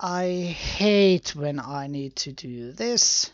I hate when I need to do this.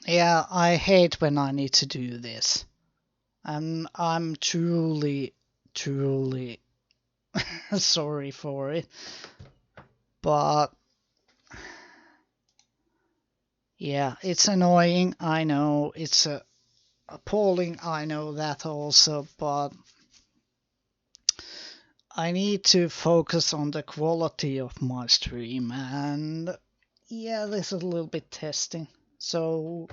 Yeah, I hate when I need to do this. And I'm truly sorry for it. But yeah, it's annoying. I know it's appalling. I know that also, but I need to focus on the quality of my stream, and yeah, this is a little bit testing. So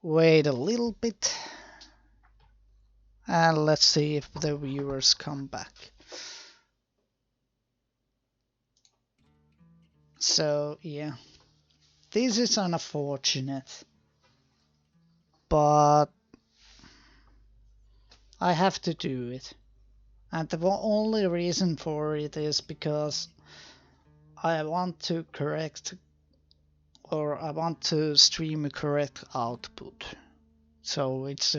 wait a little bit, and let's see if the viewers come back. So yeah, this is unfortunate, but I have to do it. And the only reason for it is because I want to correct, or I want to stream a correct output. So it's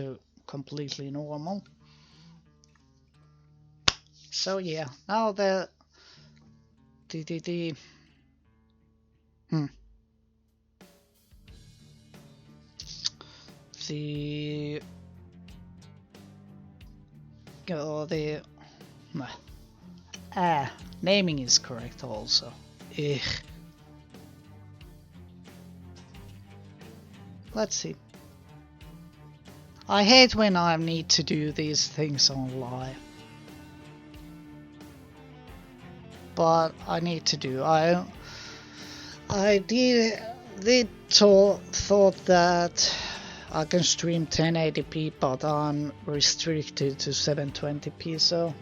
completely normal. So yeah, now the hmm, the the naming is correct also. Ugh. Let's see. I hate when I need to do these things on live, but I need to do. I did thought that I can stream 1080p, but I'm restricted to 720p, so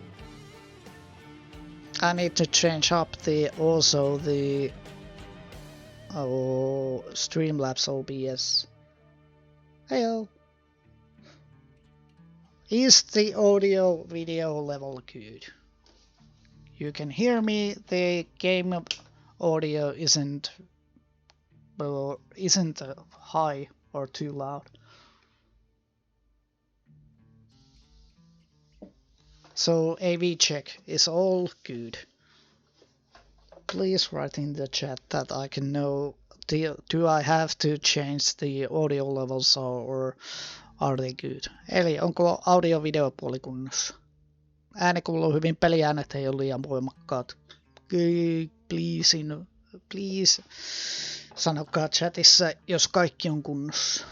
I need to change up the Streamlabs OBS. Heyo. Is the audio video level good? You can hear me. The game audio isn't high or too loud. So AV check is all good. Please write in the chat that I can know. Do I have to change the audio levels or are they good? Eli onko audio-videopuoli kunnossa? Ääni kuuluu hyvin, peliäänet ei ole liian voimakkaat. Please sanokaa chatissa, jos kaikki on kunnossa.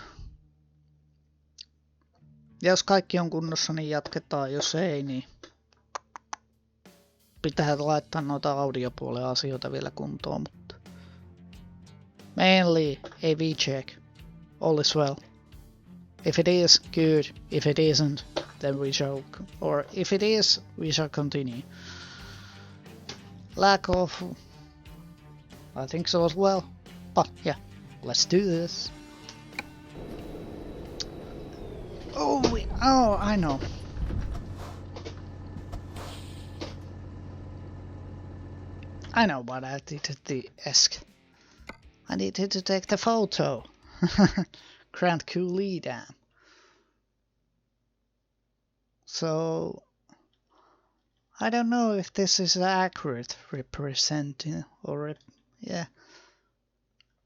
Jos kaikki on kunnossa, niin jatketaan. Jos ei, niin pitää laittaa noita audiopuolen asioita vielä kuntoon. Mutta mainly AV check. All is well. If it is, good. If it isn't, then we shall, or if it is, we shall continue. Lack of, I think so as well. But yeah, let's do this. Oh, I know. I know what I did at the ESC. I needed to take the photo. Grand Coulee Dam. So I don't know if this is accurate representing or yeah,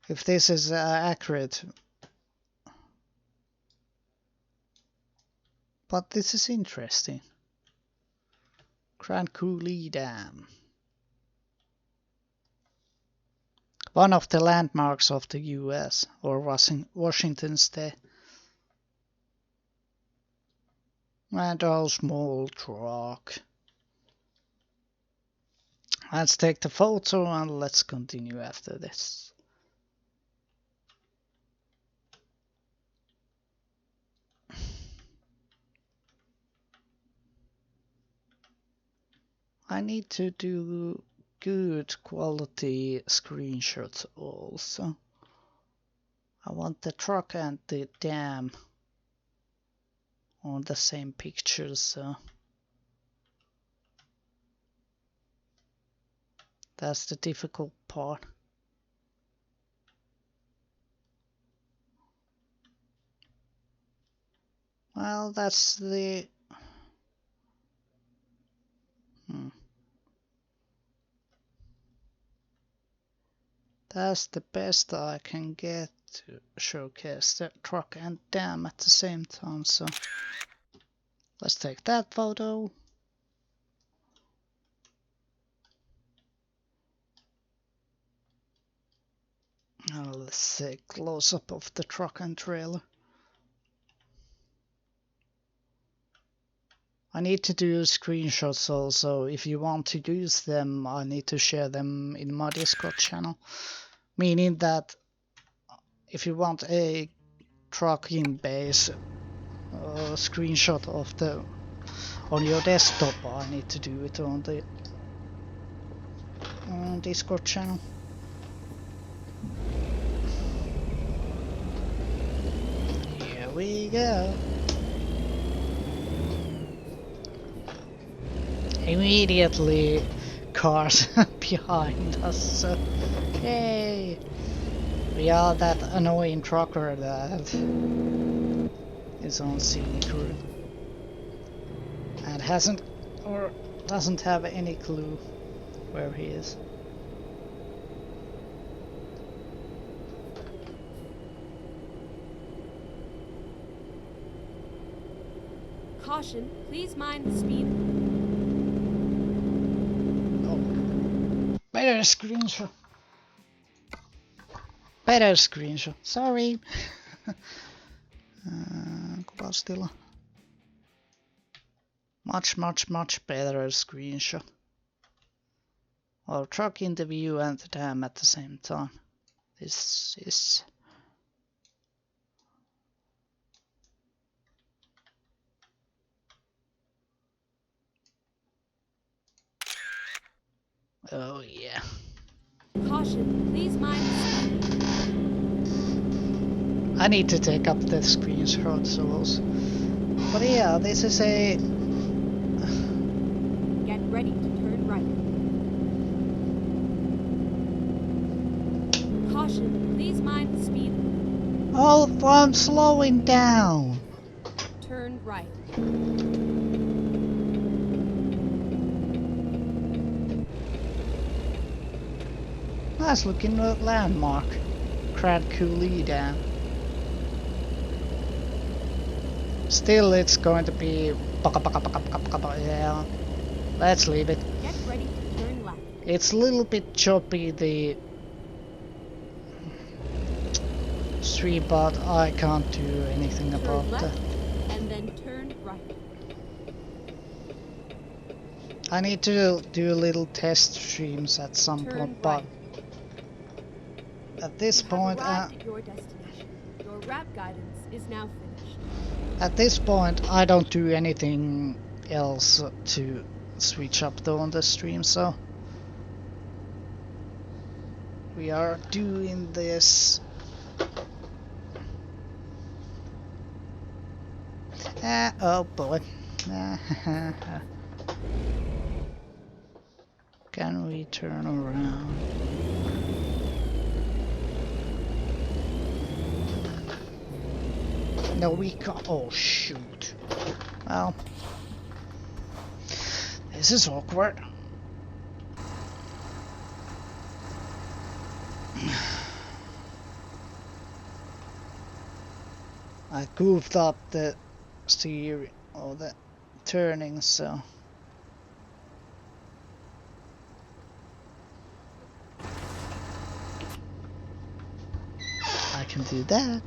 if this is accurate, but this is interesting. Grand Coulee Dam, one of the landmarks of the U.S. or Washington State. And a small truck. Let's take the photo and let's continue after this. I need to do good quality screenshots also. I want the truck and the dam on the same picture, so that's the difficult part. Well, that's the that's the best I can get to showcase the truck and dam at the same time, so let's take that photo. Now let's say close up of the truck and trailer. I need to do screenshots also. If you want to use them, I need to share them in my Discord channel. Meaning that if you want a truck in base screenshot of the on your desktop, I need to do it on the Discord channel. Here we go. Immediately cars behind us, so hey, we are that annoying trucker that is on scenic route and hasn't or doesn't have any clue where he is. Caution, please mind the speed. Oh, better screenshot. Better screenshot. Sorry. Kuvastila. Much better screenshot. Or truck in the view and the dam at the same time. This is... Oh yeah. Caution, please mind the speed. I need to take up the screenshots also. But yeah, this is a... Get ready to turn right. Caution, please mind the speed. Oh, I'm slowing down. Turn right. Nice looking landmark. Crad Cooley Dam. Still, it's going to be... Yeah, let's leave it. Get ready to turn left. It's a little bit choppy, the street, but I can't do anything about that. And then turn right. I need to do little test streams at some point, but at this point, at your destination. Your route guidance is now finished. At this point, I don't do anything else to switch up on the stream, so we are doing this. Oh boy. Can we turn around? No, we can't. Oh shoot. Well, this is awkward. I goofed up the steering or the turning, so I can do that.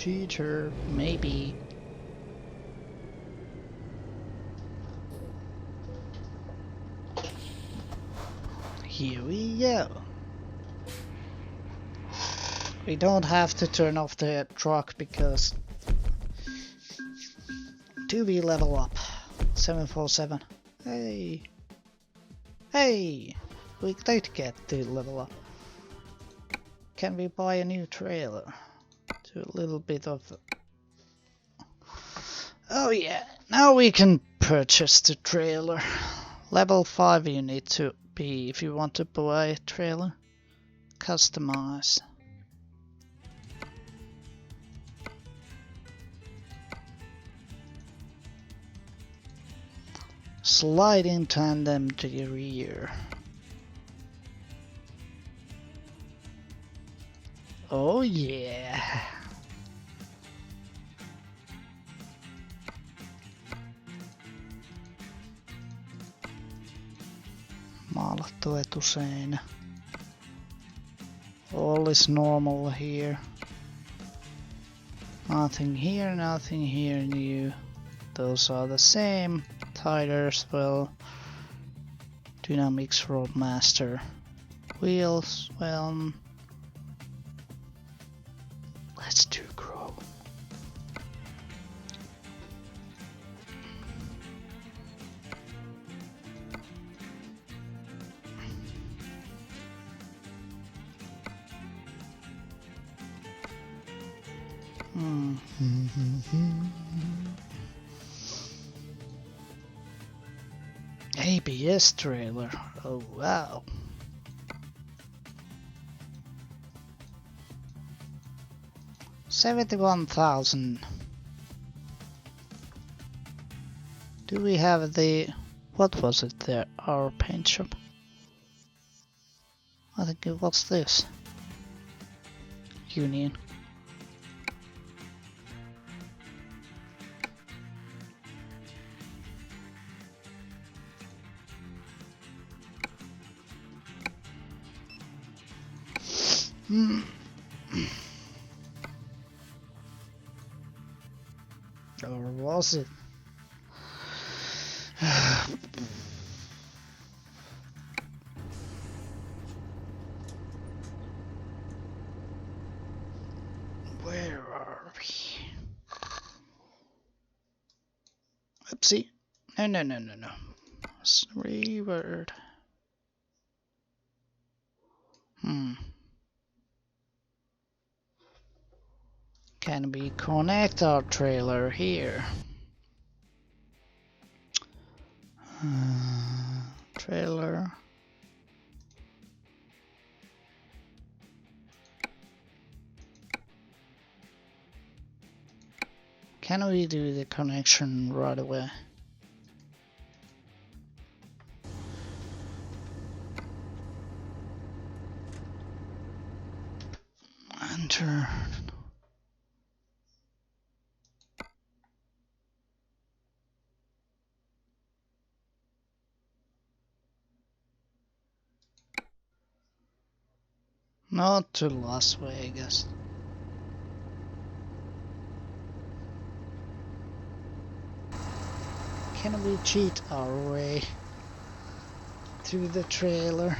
cheater, maybe. Here we go. We don't have to turn off the truck because do we level up? 747. Hey. Hey! We did get to level up. Can we buy a new trailer? Do a little bit of... Oh yeah, now we can purchase the trailer. Level 5 you need to be if you want to buy a trailer. Customize. Sliding tandem to the rear. Oh yeah. Maalattu etuseinä. All is normal here. Nothing here, nothing here new. Those are the same. Tires, well. Dynamics Roadmaster. Wheels, well. Let's do Grow. ABS trailer. Oh wow. $71,000. Do we have the... What was it there? Our paint shop? I think it was this. Union. Or was it? Where are we? Oopsie. No. Reword. Can we connect our trailer here? Trailer. Can we do the connection right away? Enter. Not to Las Vegas. Can we cheat our way to the trailer?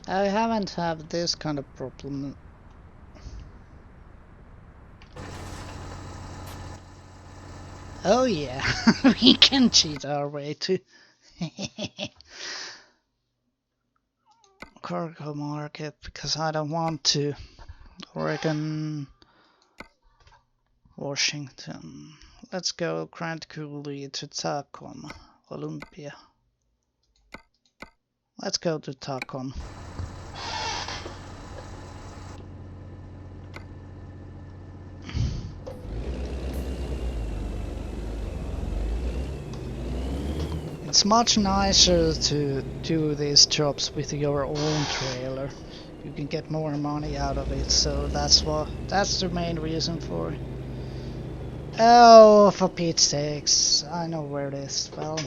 I haven't had this kind of problem. Oh yeah, we can cheat our way to cargo market because I don't want to. Oregon, Washington. Let's go Grand Coulee to Tacoma, Olympia. Let's go to Tacoma. It's much nicer to do these jobs with your own trailer. You can get more money out of it, so that's the main reason for it. Oh, for Pete's sakes, I know where it is. Well,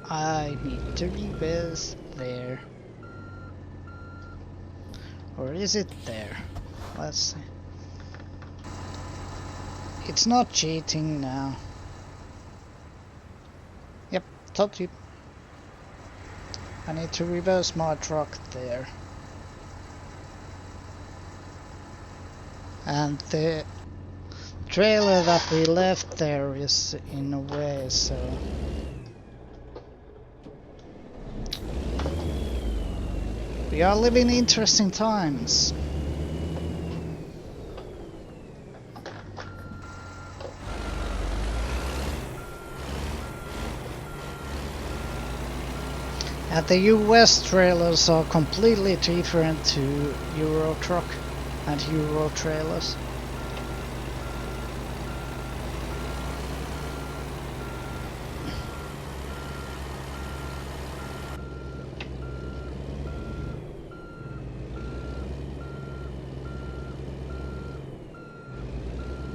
I need to reverse there. Or is it there? Let's see. It's not cheating now. Yep, told you. I need to reverse my truck there. And the trailer that we left there is in a way, so... We are living interesting times. And the US trailers are completely different to Euro truck and Euro trailers.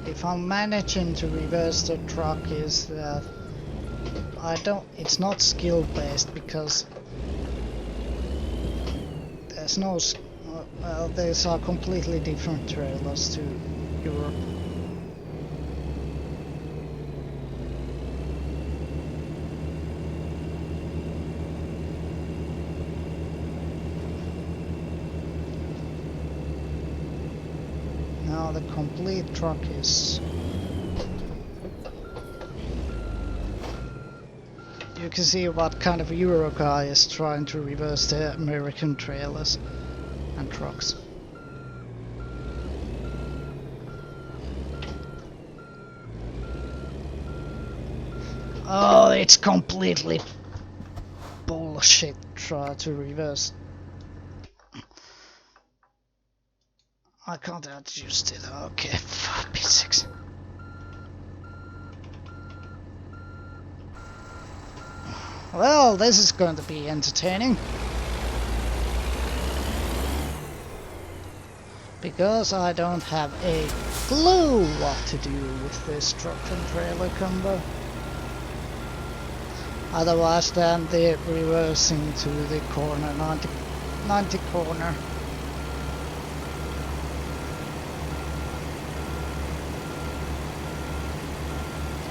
If I'm managing to reverse the truck is that it's not skill based because there's no, well, these are completely different trailers to Europe. Now the complete truck is... You can see what kind of Euro guy is trying to reverse the American trailers and trucks. Oh, it's completely bullshit try to reverse. I can't adjust it. Okay, for P6. Well, this is going to be entertaining. Because I don't have a clue what to do with this truck and trailer combo. Otherwise than the reversing to the corner, 90 corner.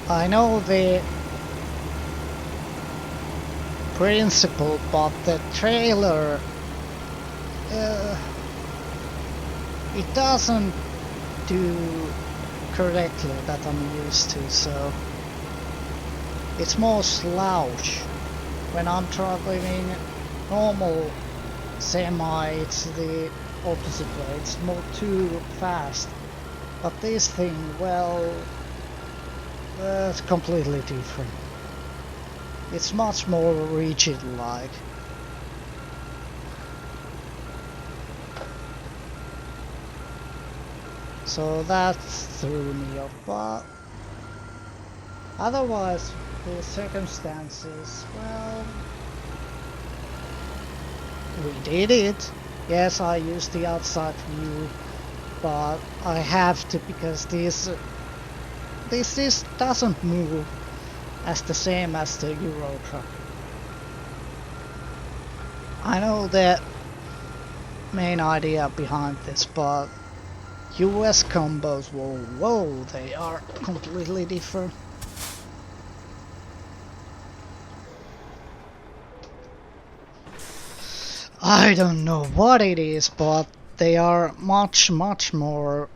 I know the principle, but the trailer it doesn't do correctly that I'm used to, so it's more slouch. When I'm traveling normal semi, it's the opposite way, it's more too fast. But this thing, well, it's completely different. It's much more rigid like. So that threw me off, but otherwise the circumstances, well, we did it. Yes, I used the outside view, but I have to because this doesn't move as the same as the Euro truck. I know the main idea behind this, but US combos, whoa, they are completely different. I don't know what it is, but they are much more...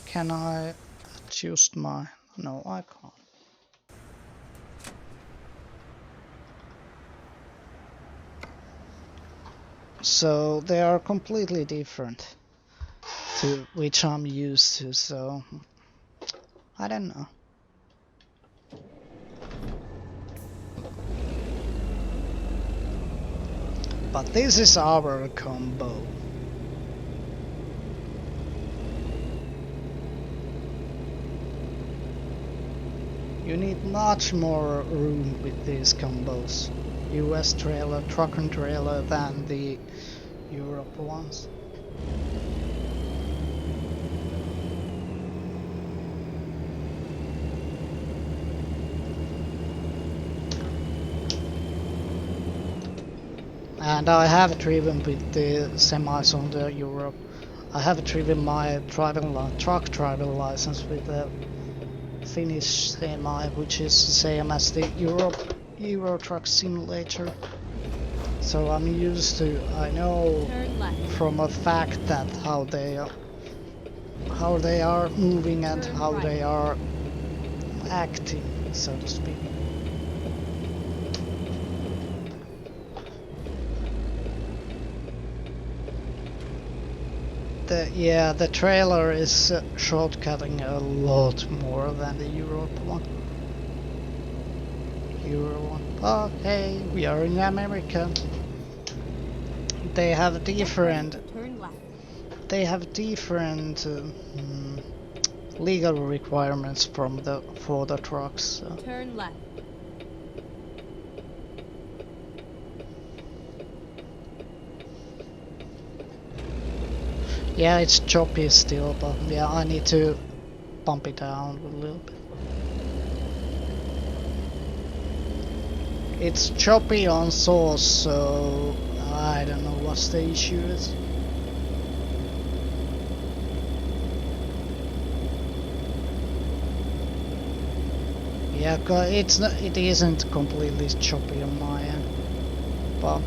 Can I adjust my... No, I can't. So they are completely different to which I'm used to, so I don't know. But this is our combo. You need much more room with these combos. US trailer, truck and trailer than the Europe ones. And I have driven with the semis on the Europe. I have driven my truck driving license with the Finnish semi, which is the same as the Euro Truck Simulator. So I'm used to, I know from a fact that how they are moving and how they are acting, so to speak. The trailer is shortcutting a lot more than the Euro one. Oh, hey, we are in America. They have different. They have different legal requirements for the trucks. So. Turn left. Yeah, it's choppy still, but yeah, I need to bump it down a little bit. It's choppy on source, so I don't know what's the issue is. Yeah, it isn't completely choppy on my end, but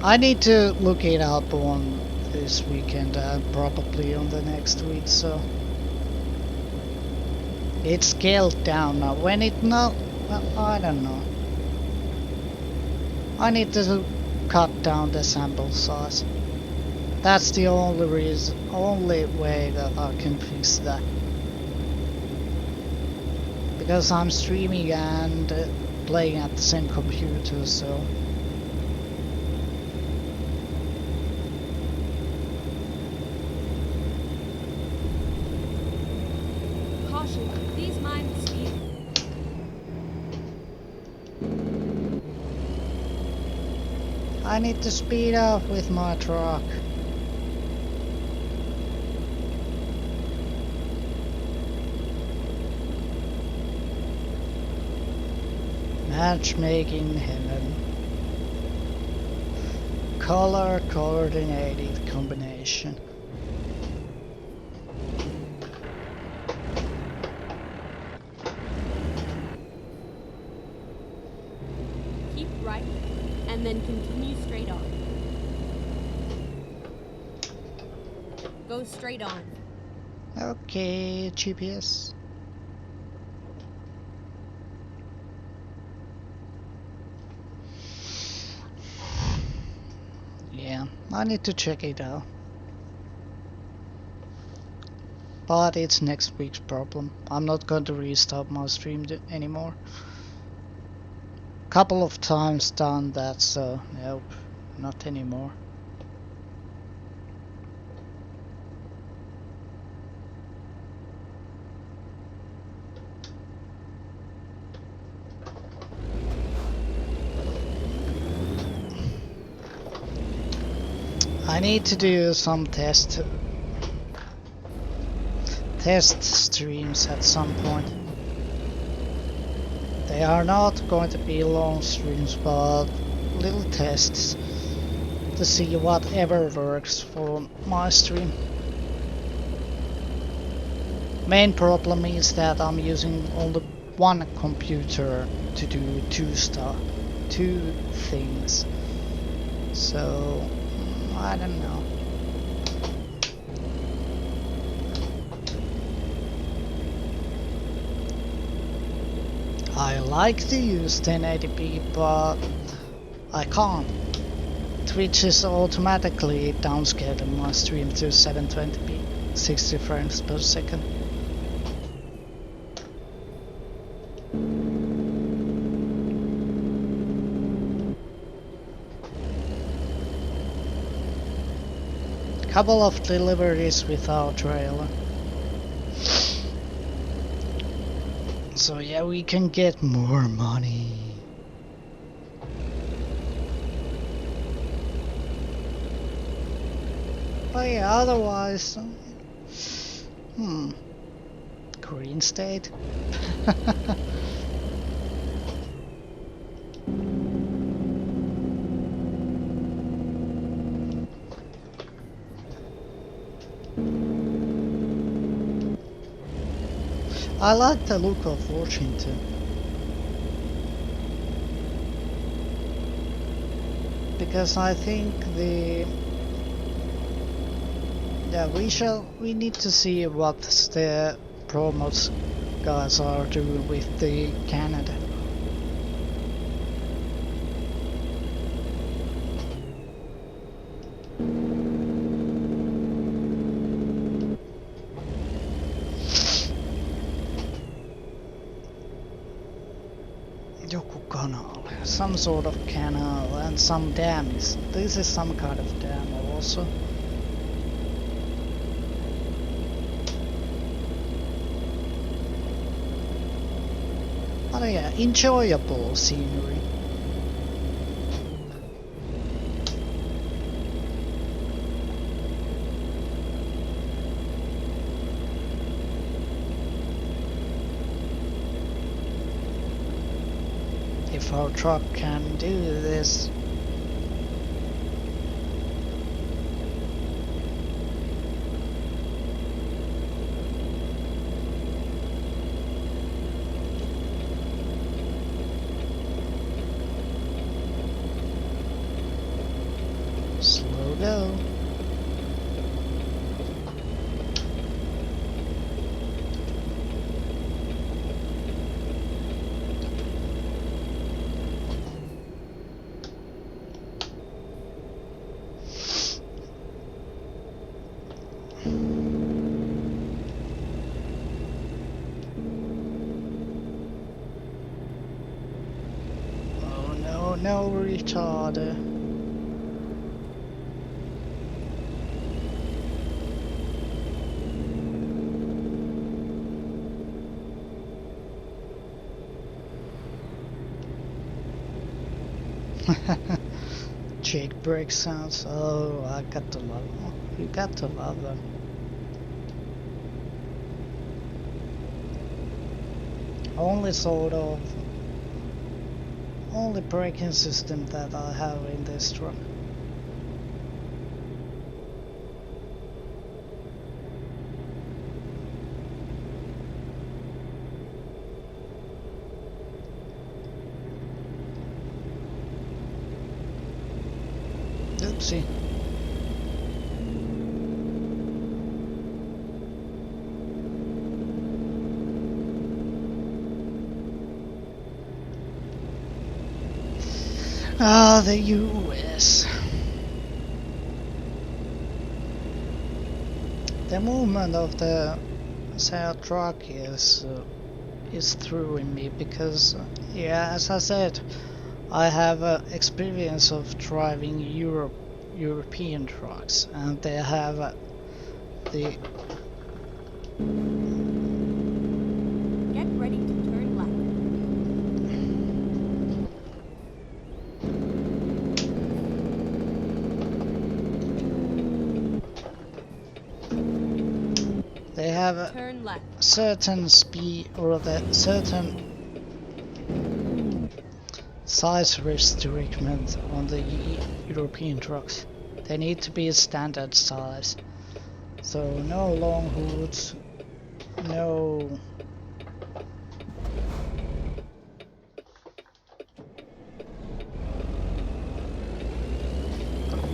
I need to look it up on this weekend, probably on the next week. So it's scaled down now. When it not, well, I don't know. I need to cut down the sample size. That's the only way that I can fix that. Because I'm streaming and playing at the same computer, so. Caution, please mind the speed. I need to speed up with my truck. Matchmaking heaven. Color coordinated combination. Keep right, and then continue straight on. Go straight on. Okay, GPS. Yeah, I need to check it out. But it's next week's problem. I'm not going to restart my stream anymore. Couple of times done that, so nope, not anymore. I need to do some test streams at some point. They are not going to be long streams, but little tests to see whatever works for my stream. Main problem is that I'm using only one computer to do two things. So I don't know. I like to use 1080p, but I can't. Twitch is automatically downscaling my stream to 720p, 60 frames per second. Couple of deliveries without trailer. So yeah, we can get more money. But yeah, otherwise, Green State. I like the look of Washington. Because I think we need to see what the promos guys are doing with the Canada. Joku canal, some sort of canal and some dams. This is some kind of dam also. But yeah, enjoyable scenery. If our truck can do this. Slow go. Oh no, no retarder. Jake brake sounds. Oh, I got to love them. You got to love them. Only braking system that I have in this truck. Oopsie. Ah, the US. The movement of the Seat truck is throwing me because, yeah, as I said, I have experience of driving European trucks, and they have the Get ready to turn left. they have a Turn left. certain speed or the certain size restriction on the European trucks. They need to be a standard size. So no long hoods, no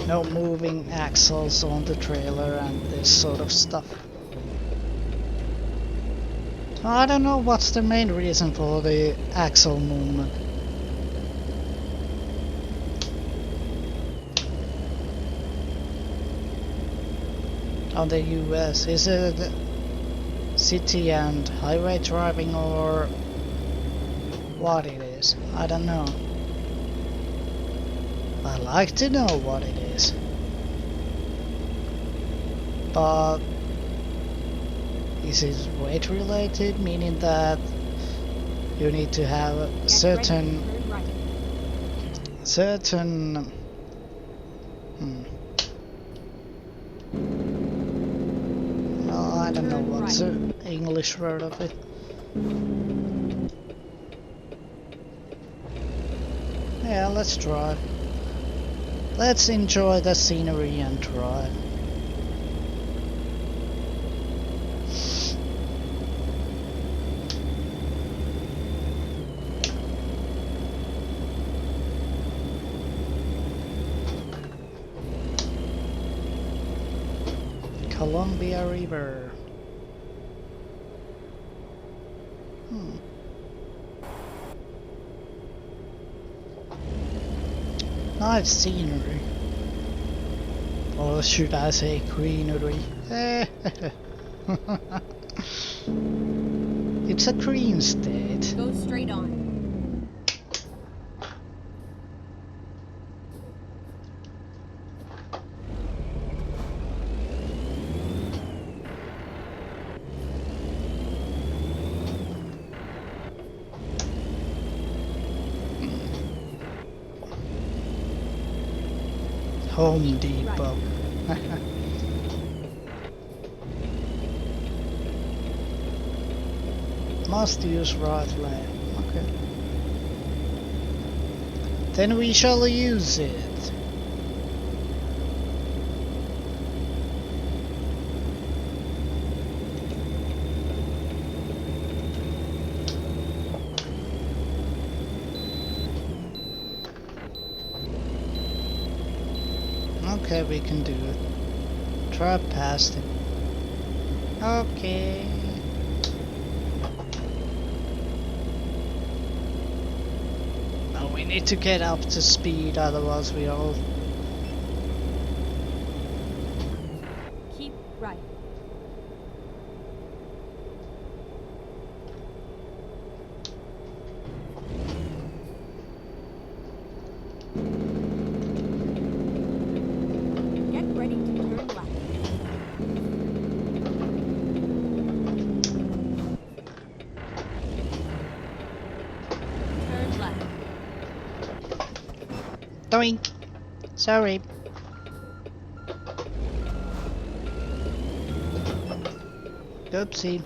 moving axles on the trailer and this sort of stuff. I don't know what's the main reason for the axle movement. On the US, is it city and highway driving or what it is? I don't know. I like to know what it is. But is it weight related, meaning that you need to have a Get ready to turn right. certain no, I don't know Turn what's right. the English word of it. Yeah, let's drive. Let's enjoy the scenery and drive. Columbia River. Nice scenery. Or should I say greenery? It's a green state. Go straight on. Home Depot. Must use right lane. Okay. Then we shall use it. Okay, we can do it. Drive past it. Okay. Now we need to get up to speed, otherwise we all... Keep right. Get ready to turn left. Turn left. Doink! Sorry. Oopsie.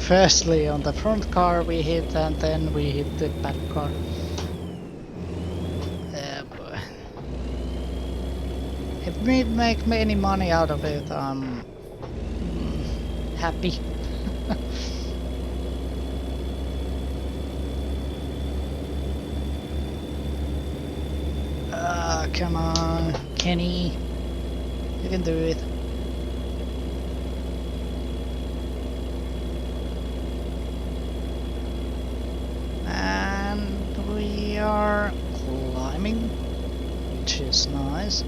Firstly on the front car we hit, and then we hit the back car. Boy. If we make any money out of it, I'm happy. Come on, Kenny. You can do it. And we are climbing, which is nice.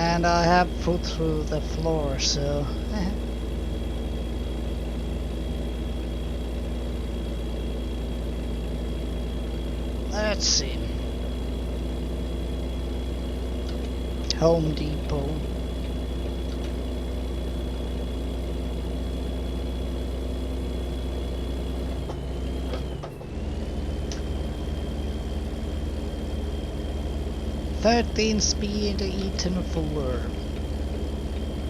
And I have foot through the floor, so... Let's see. Home Depot. "13 speed Eaton Fuller."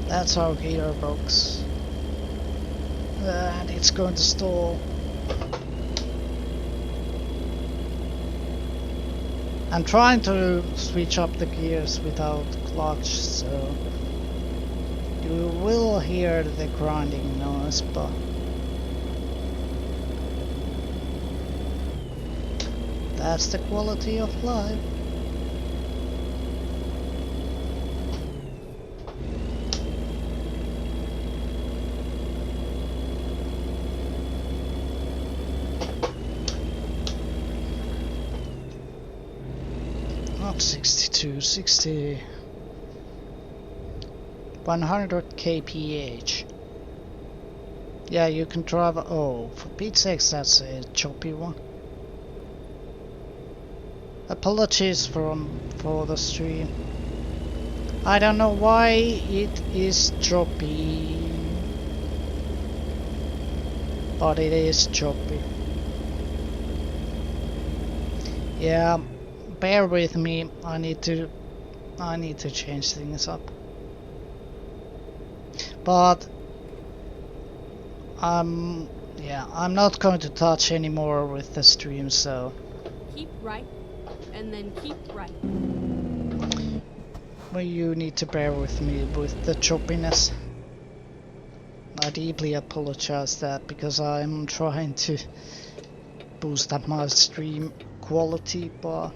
That's our gearbox. And it's going to stall. I'm trying to switch up the gears without clutch, so you will hear the grinding noise, but that's the quality of life. Not 62, 60. 100 kph. Yeah, you can drive. Oh, for Pete's sakes, that's a choppy one. Apologies for the stream. I don't know why it is choppy, but it is choppy. Yeah, bear with me. I need to change things up. But yeah, I'm not going to touch anymore with the stream, so Keep right, and then keep right. well, you need to bear with me with the choppiness. I deeply apologize that because I'm trying to boost up my stream quality, but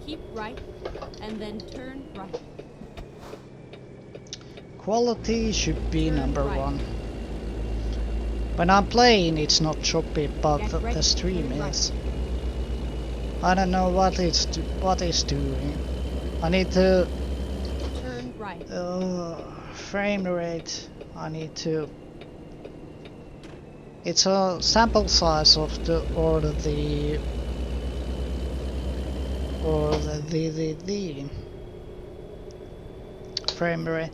Keep right, and then turn right. quality should be Turn number right. one. When I'm playing, it's not choppy, but Get ready, the stream turn right. is. I don't know what it's doing. I need to Turn right. frame rate. I need to. It's a sample size of the frame rate.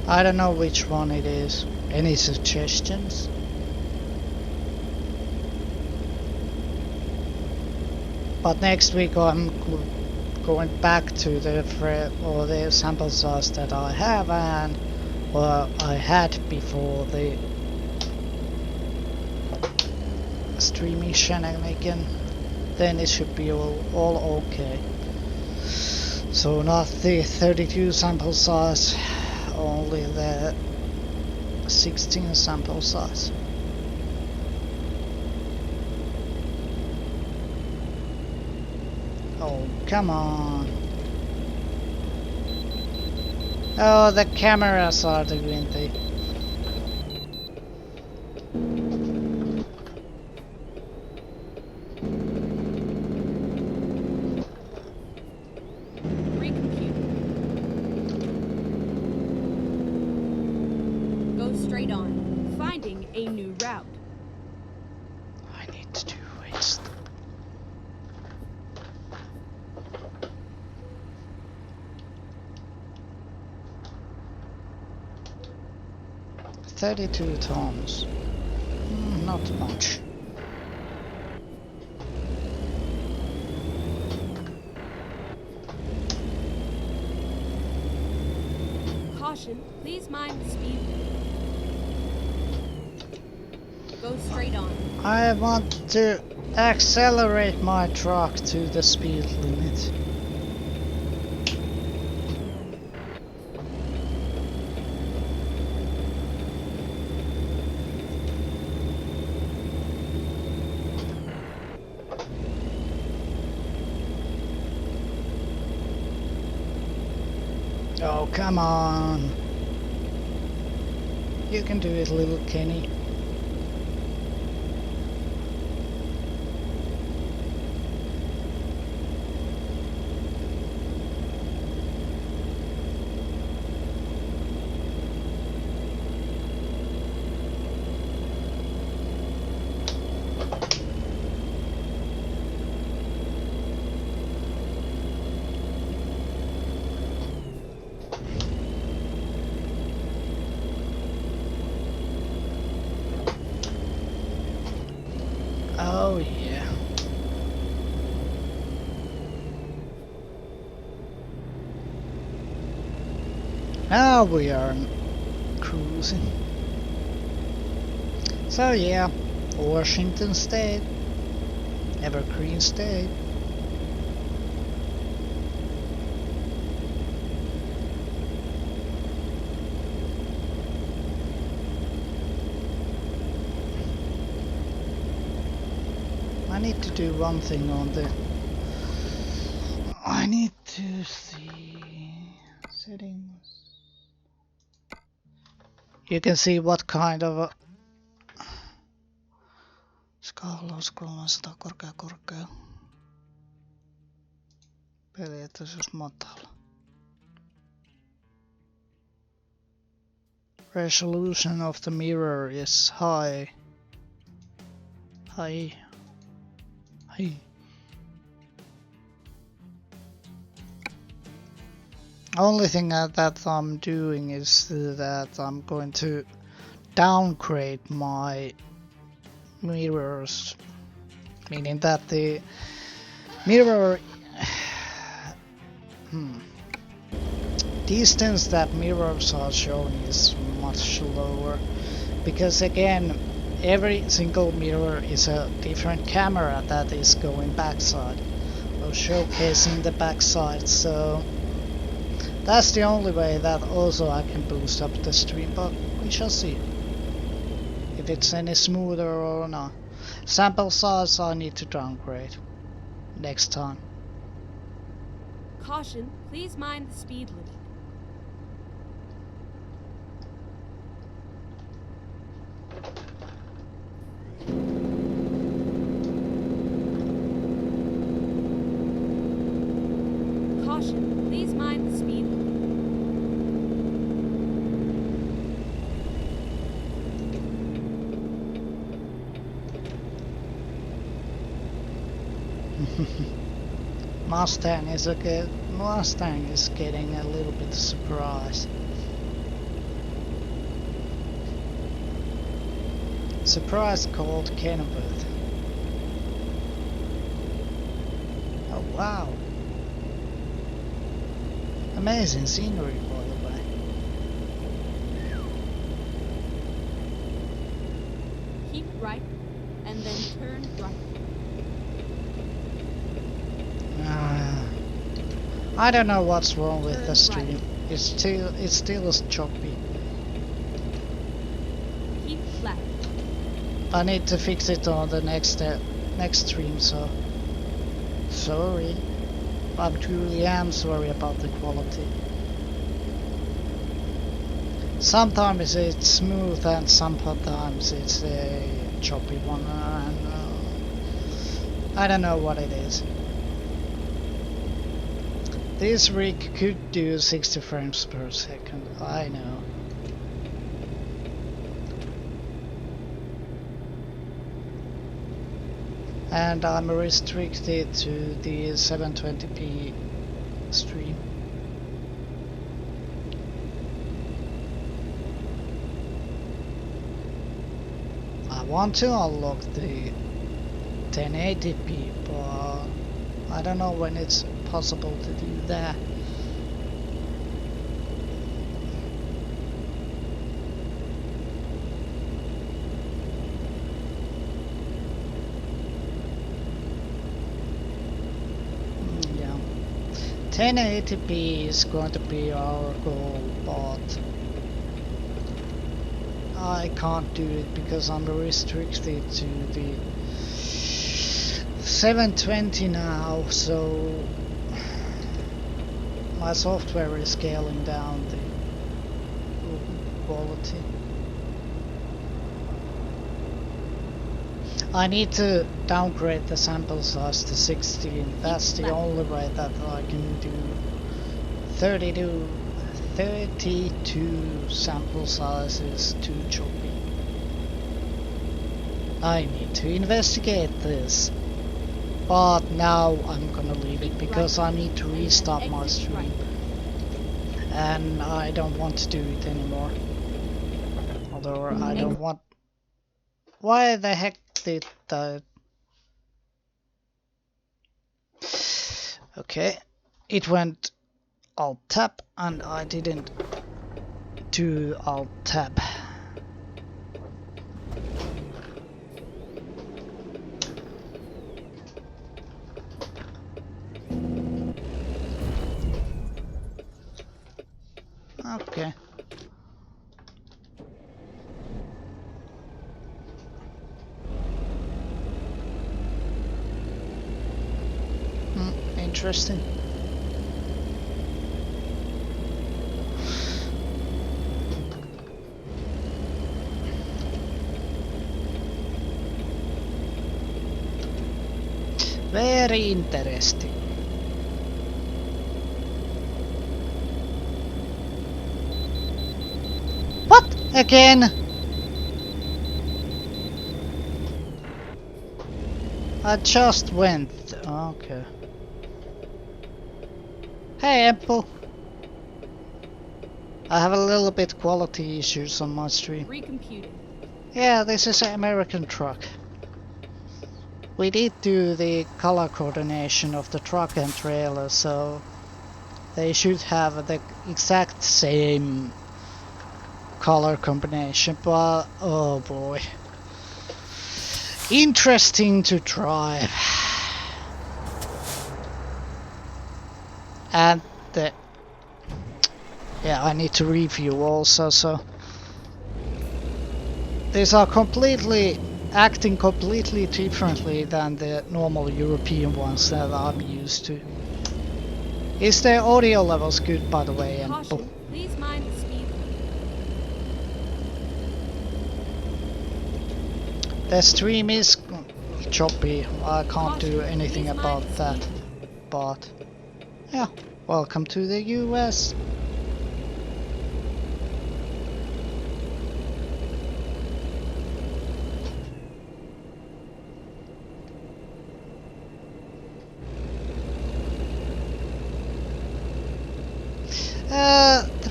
I don't know which one it is. Any suggestions? But next week I'm going back to the sample size that I have and I had before the streaming shenanigan. Then it should be all okay. So not the 32 sample size, only the 16 sample size. Oh, come on. Oh, the cameras are doing the... Recompute. Go straight on, finding a new route. I need to do waste. $32 tons. Not much. Caution, please mind the speed. Go straight on. I want to accelerate my truck to the speed limit. Oh, come on. You can do it, little Kenny. Oh yeah. Now we are cruising. So yeah, Washington State, Evergreen State. I need to do one thing I need to see settings. You can see what kind of skaalaus 300 korkea. Pelietoisuus matala. Resolution of the mirror is high. High. Only thing that I'm doing is that I'm going to downgrade my mirrors, meaning that the mirror distance that mirrors are showing is much lower, because again every single mirror is a different camera that is going backside or showcasing the backside, so that's the only way that also I can boost up the stream, but we shall see if it's any smoother or not. Sample size I need to downgrade next time. Caution, please mind the speed limit. Caution, please mind the speed limit. Mustang is getting a little bit surprised. Surprise called Kenworth. Oh wow. Amazing scenery, by the way. Keep right, and then turn right. I don't know what's wrong with Turn the stream. right. It's still choppy. Keep left. I need to fix it on the next stream, so sorry. I truly am sorry about the quality. Sometimes it's smooth and sometimes it's a choppy one, and I don't know what it is. This rig could do 60 frames per second, I know. And I'm restricted to the 720p stream. I want to unlock the 1080p, but I don't know when it's possible to do that. Yeah, 1080p is going to be our goal, but I can't do it because I'm restricted to the 720 now, so my software is scaling down the quality. I need to downgrade the sample size to 16. That's the only way that I can do 32 sample sizes too choppy. I need to investigate this. But now I'm gonna leave it because I need to restart my stream. And I don't want to do it anymore. Although I don't want... Why the heck did that? Okay, it went Alt Tab and I didn't do Alt Tab. Okay. Interesting. Very interesting. What? Again? I just went. Okay. Hey, Apple. I have a little bit quality issues on my stream. Recomputing. Yeah, this is an American truck. We did do the color coordination of the truck and trailer, so they should have the exact same color combination, but oh boy. Interesting to drive. And the... Yeah, I need to review also, so... These are completely acting completely differently than the normal European ones that I'm used to. Is their audio levels good, by the way? And Caution, please mind the speed limit. the stream is choppy. I can't do Caution, anything please about mind the that. speed But yeah, welcome to the US.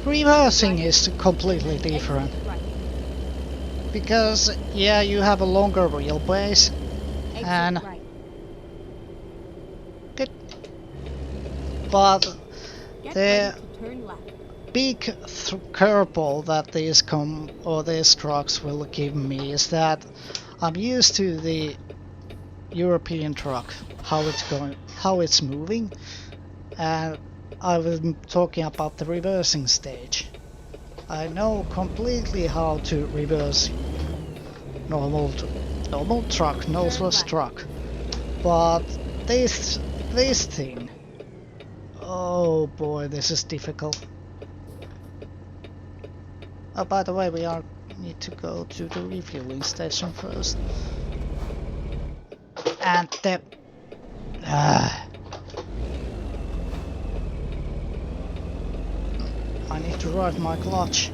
The reversing is completely Exit different. right. Because, yeah, you have a longer wheelbase. Exit And right. good. But Get the ready to turn left. big curveball that these trucks will give me is that I'm used to the European truck, how it's moving, and I was talking about the reversing stage. I know completely how to reverse normal truck, noseless truck, but this thing, oh boy, this is difficult. Oh, by the way, we need to go to the refueling station first. And the... I need to ride my clutch.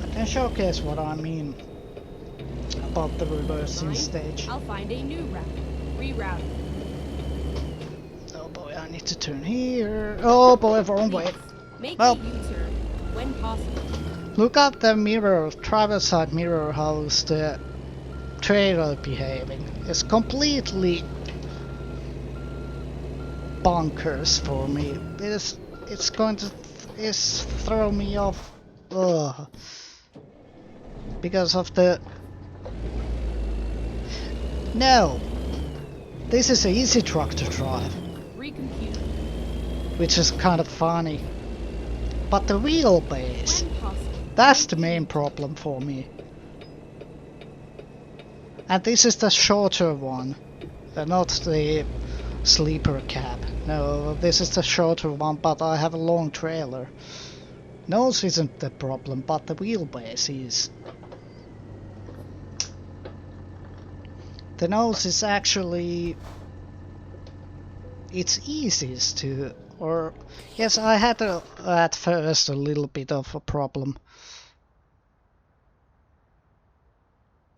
I can showcase what I mean about the reversing stage. I'll find a new route. Rerouting. Oh boy, I need to turn here. Oh boy, wrong way. Make Well, a U-turn when possible. look at the mirror, driver's side mirror, how's the trailer behaving. It's completely bonkers for me. It's going to throw me off. Ugh. Because of the... No! This is an easy truck to drive. Recompute. Which is kind of funny. But the wheelbase, When possible. that's the main problem for me. And this is the shorter one, not the sleeper cab. No, this is the shorter one, but I have a long trailer. Nose isn't the problem, but the wheelbase is. The nose is actually... It's easiest to... Or... Yes, I had at first a little bit of a problem.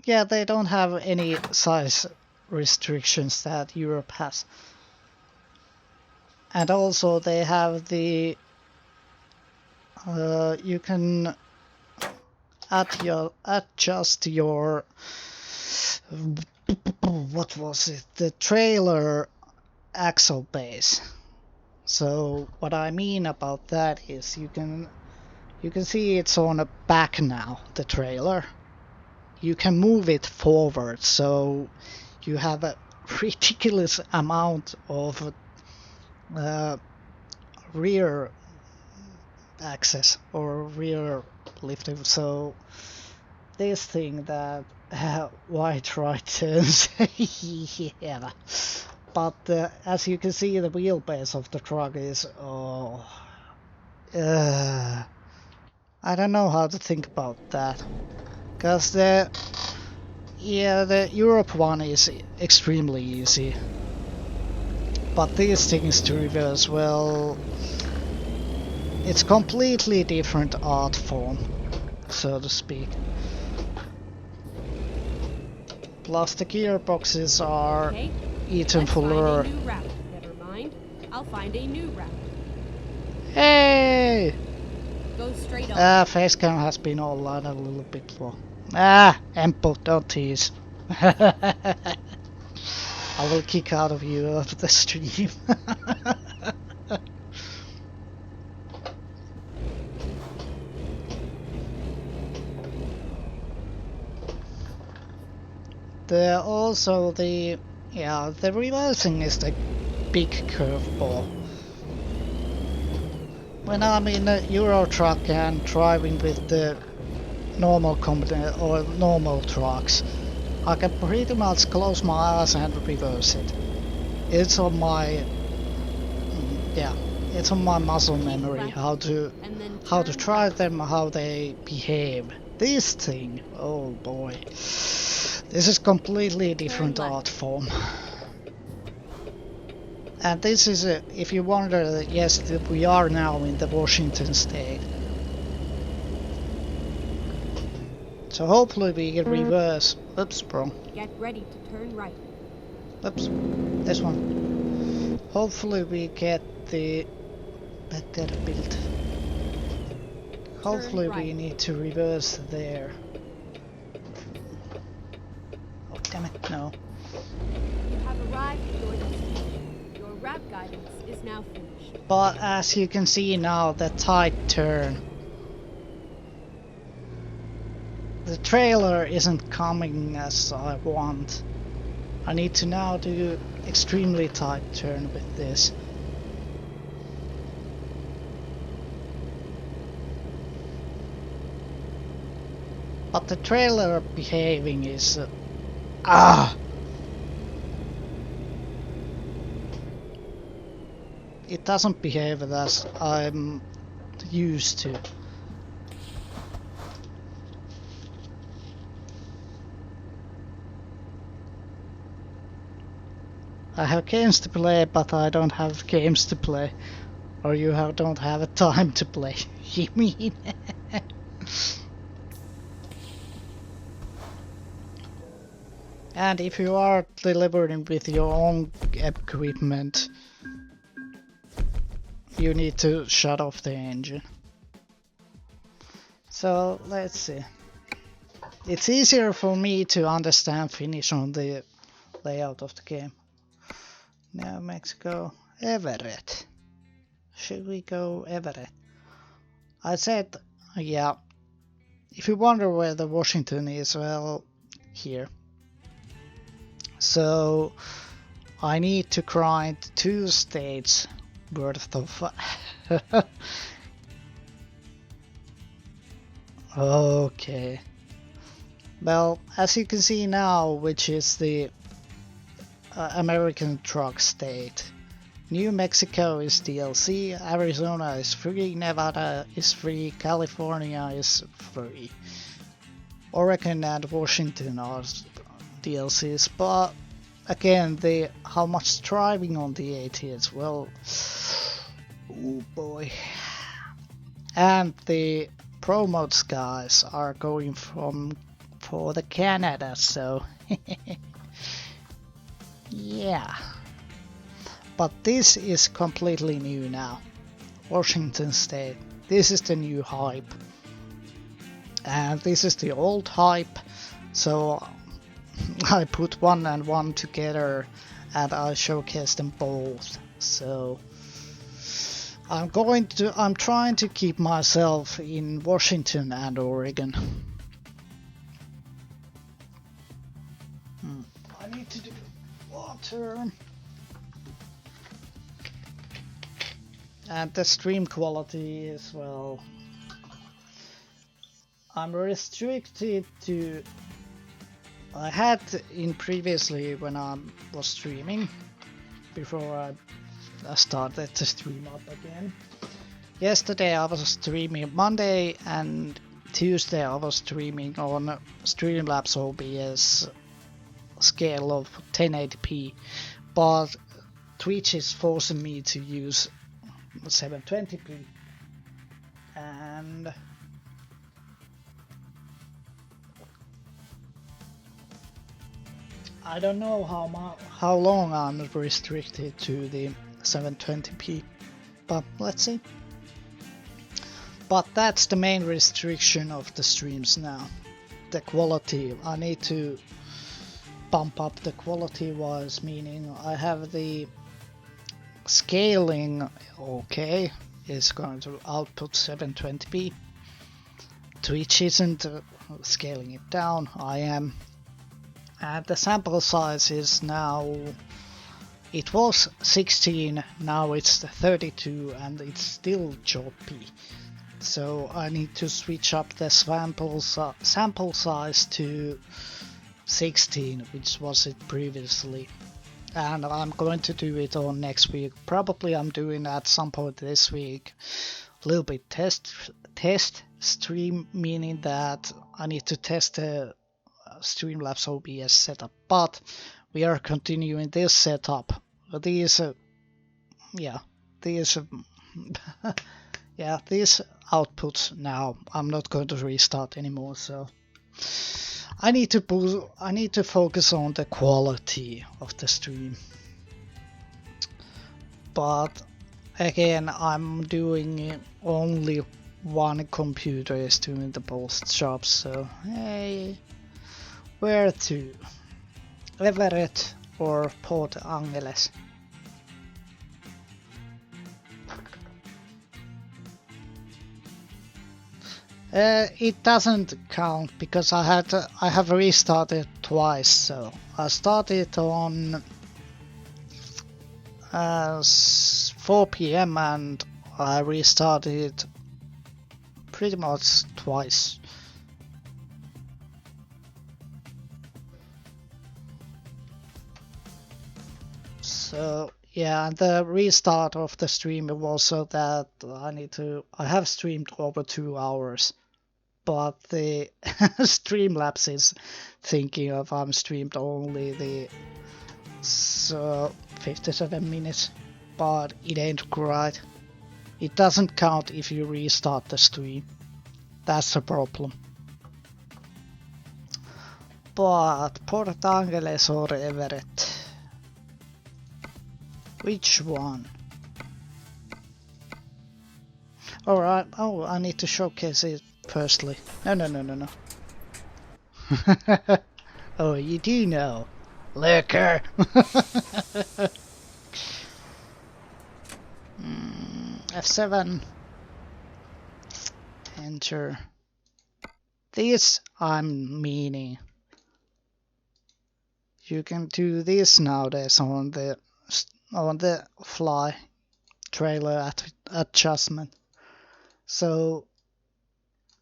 Yeah, they don't have any size restrictions that Europe has. And also they have the... you can adjust your... What was it? The trailer axle base. So what I mean about that is you can see it's on a back now, the trailer. You can move it forward, so you have a ridiculous amount of rear access or rear lifting. So this thing that wide right turns, yeah. But as you can see, the wheelbase of the truck is I don't know how to think about that, because Yeah, the Europe one is extremely easy. But these things to reverse, well, it's completely different art form, so to speak. Plus the gearboxes are Okay, eaten let's fuller. find a new route. Never mind. I'll find a new route. Hey! Go straight on. Facecam has been online a little bit for. Empo, don't tease. I will kick out of you of the stream. Also the reversing is the big curveball. When I'm in a Euro truck and driving with the normal or normal trucks, I can pretty much close my eyes and reverse it. It's on my it's on my muscle memory how to try them, how they behave. This thing, oh boy, this is completely different art form. And this is if you wonder, yes, we are now in the Washington state. So hopefully we can reverse. Oops, wrong. Get ready to turn right. Oops, this one. Hopefully we get the better build. Hopefully we need to reverse there. Oh damn it, no. You have arrived at your destination. Your route guidance is now finished. But as you can see now, the tight turn. The trailer isn't coming as I want. I need to now do extremely tight turn with this. But the trailer behaving is it doesn't behave as I'm used to. I have games to play, but I don't have games to play. Or you don't have a time to play, you mean? And if you are delivering with your own equipment, you need to shut off the engine. So let's see. It's easier for me to understand Finnish on the layout of the game. Now Mexico, Everett. Should we go Everett? I said, yeah. If you wonder where the Washington is, well, here. So I need to grind 2 states worth of okay. Well, as you can see now, which is the American truck state. New Mexico is DLC, Arizona is free, Nevada is free, California is free. Oregon and Washington are DLCs, but again, how much driving on the ATs, well, oh boy. And the pro mods guys are going for the Canada, so yeah. But this is completely new now. Washington State. This is the new hype. And this is the old hype. So I put 1 and 1 together and I showcase them both. So I'm trying to keep myself in Washington and Oregon. I need to do water. And the stream quality is, well, I'm restricted to. I had in previously when I was streaming before I started to stream up again. Yesterday I was streaming Monday and Tuesday I was streaming on Streamlabs OBS scale of 1080p, but Twitch is forcing me to use 720p, and I don't know how long I'm restricted to the 720p, but let's see. But that's the main restriction of the streams now. The quality. I need to bump up the quality wise, meaning I have the scaling okay, is going to output 720p. Twitch isn't scaling it down, I am. And the sample size is now, it was 16, now it's 32, and it's still choppy. So I need to switch up the sample size to 16, which was it previously. And I'm going to do it on next week. Probably I'm doing at some point this week a little bit test stream, meaning that I need to test the Streamlabs OBS setup. But we are continuing this setup. These outputs now. I'm not going to restart anymore, so I need to focus on the quality of the stream. But again, I'm doing only one computer is doing the post job, so hey, where to? Everett or Port Angeles? It doesn't count because I have restarted twice. So I started on 4 p.m. and I restarted pretty much twice. So yeah, and the restart of the stream was also that I have streamed over 2 hours. But the Streamlabs is thinking of I'm streamed only the 57 minutes, but it ain't right. It doesn't count if you restart the stream. That's the problem. But Port Angeles or Everett? Which one? Alright, oh, I need to showcase it firstly. No. Oh, you do know. Liquor! F7. Enter. This I'm meaning. You can do this nowadays on the fly trailer adjustment. So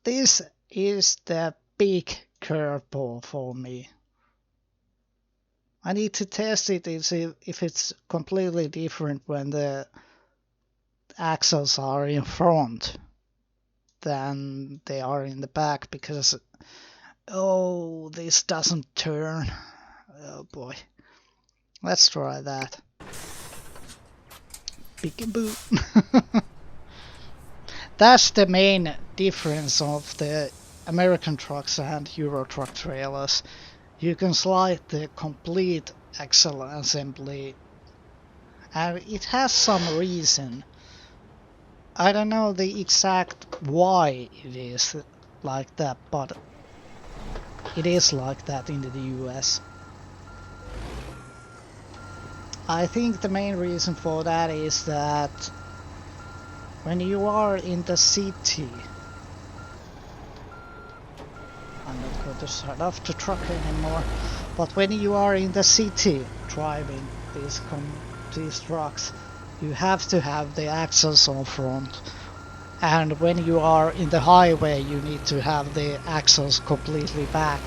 this is the big curveball for me. I need to test it and see if it's completely different when the axles are in front than they are in the back, because this doesn't turn. Oh boy. Let's try that. Peek-a-boo. That's the main difference of the American trucks and Euro truck trailers. You can slide the complete axle assembly, and it has some reason. I don't know the exact why it is like that, but it is like that in the US. I think the main reason for that is that when you are in the city, I'm not going to start off the truck anymore, but when you are in the city driving these trucks, you have to have the axles on front, and when you are in the highway you need to have the axles completely back.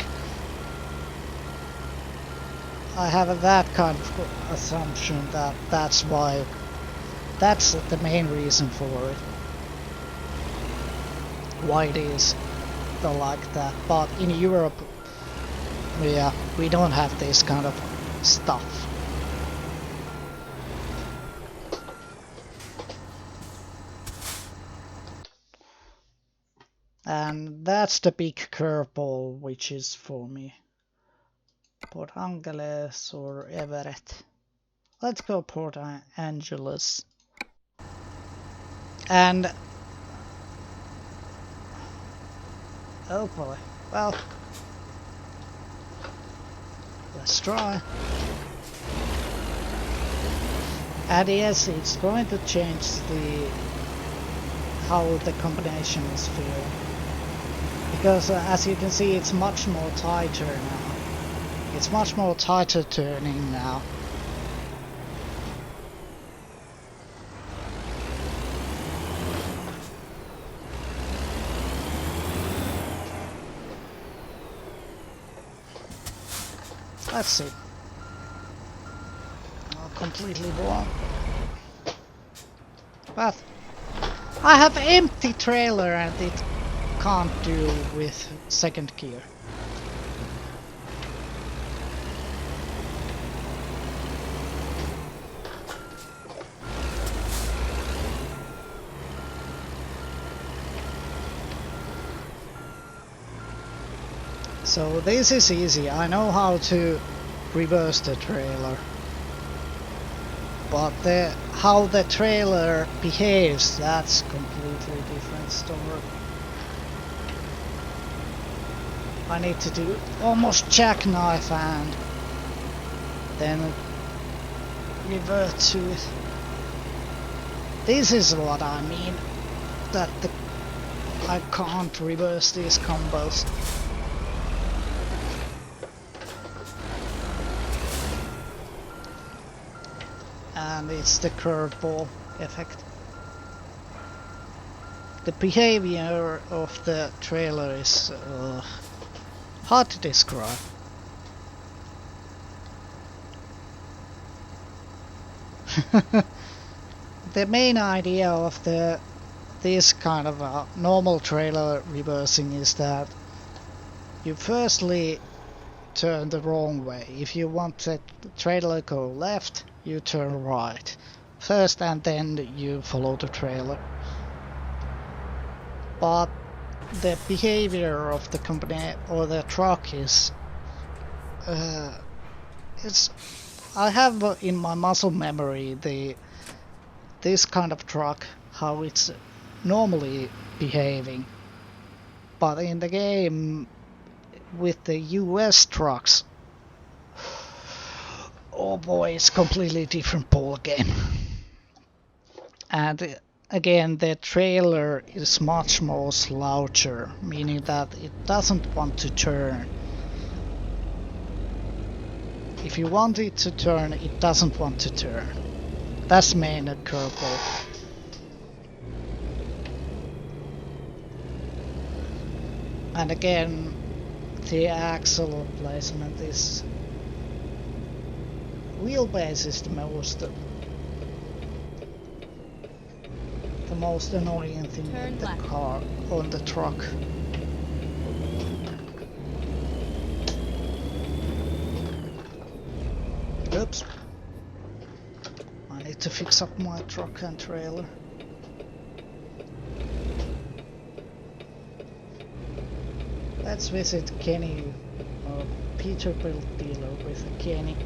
I have that kind of assumption that that's the main reason for it. Why it is. America like that, but in Europe, yeah, we don't have this kind of stuff. And that's the big curveball, which is for me. Port Angeles or Everett. Let's go Port Angeles. And oh boy, well, let's try. And yes, it's going to change how the combination is feeling. Because as you can see, it's much more tighter now. It's much more tighter turning now. Let's see. Oh, completely wrong. But I have empty trailer and it can't do with second gear. So this is easy. I know how to reverse the trailer. But how the trailer behaves, that's completely different story. I need to do almost jackknife and then revert to it. This is what I mean, that I can't reverse these combos. And it's the curveball effect. The behavior of the trailer is hard to describe. The main idea of this kind of normal trailer reversing is that you firstly turn the wrong way. If you want the trailer to go left, you turn right first and then you follow the trailer. But the behavior of the company or the truck is I have in my muscle memory this kind of truck, how it's normally behaving, but in the game with the US trucks, oh boy, it's completely different ball game. And again, the trailer is much more sloucher, meaning that it doesn't want to turn. If you want it to turn, it doesn't want to turn. That's main curveball. And again, the axle placement is wheelbase is the most annoying thing in the car, on the truck. Oops. I need to fix up my truck and trailer. Let's visit Kenny, Peterbilt dealer with Kenny.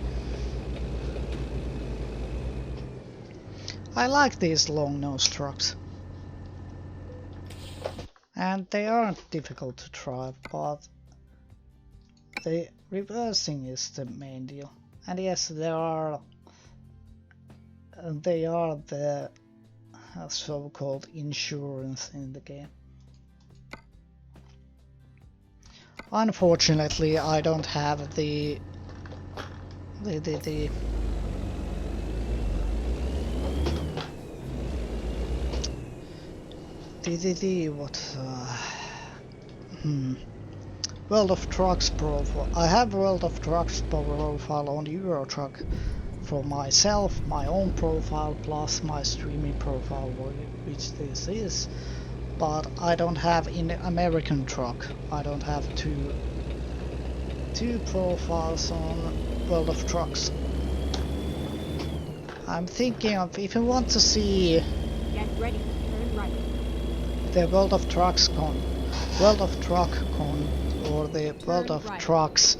I like these long nose trucks. And they aren't difficult to drive, but the reversing is the main deal. And yes, they are the so-called insurance in the game. Unfortunately, I don't have the World of Trucks profile. I have World of Trucks profile on Euro Truck for myself, my own profile plus my streaming profile, which this is. but I don't have in the American truck. I don't have two profiles on World of Trucks. I'm thinking of if you want to see Get ready. Turn right. the World of Truck Con, or the World of right. Trucks.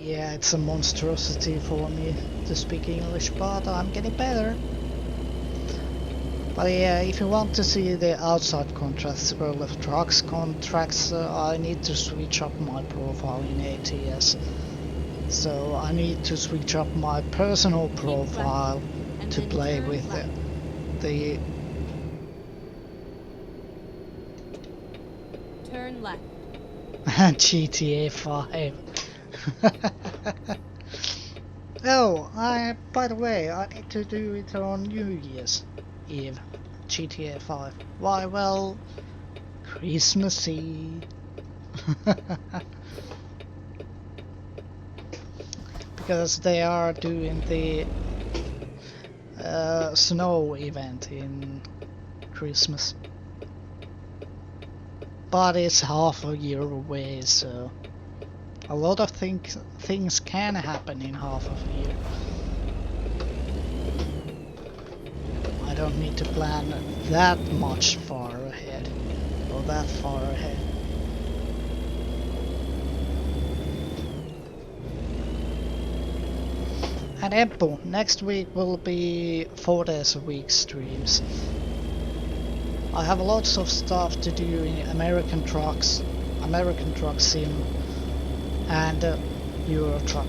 Yeah, it's a monstrosity for me to speak English, but I'm getting better. But yeah, if you want to see the outside contracts, World of Trucks contracts, I need to switch up my profile in ATS. So I need to switch up my personal profile to play with the Turn left. GTA 5. Oh, by the way, I need to do it on New Year's Eve. GTA 5. Why, well, Christmassy. Because they are doing the snow event in Christmas. But it's half a year away, so a lot of things can happen in half of a year. I don't need to plan that much far ahead, or that far ahead. And Eppo, next week will be 4 days a week streams. I have lots of stuff to do in American Truck Sim, and Euro Truck.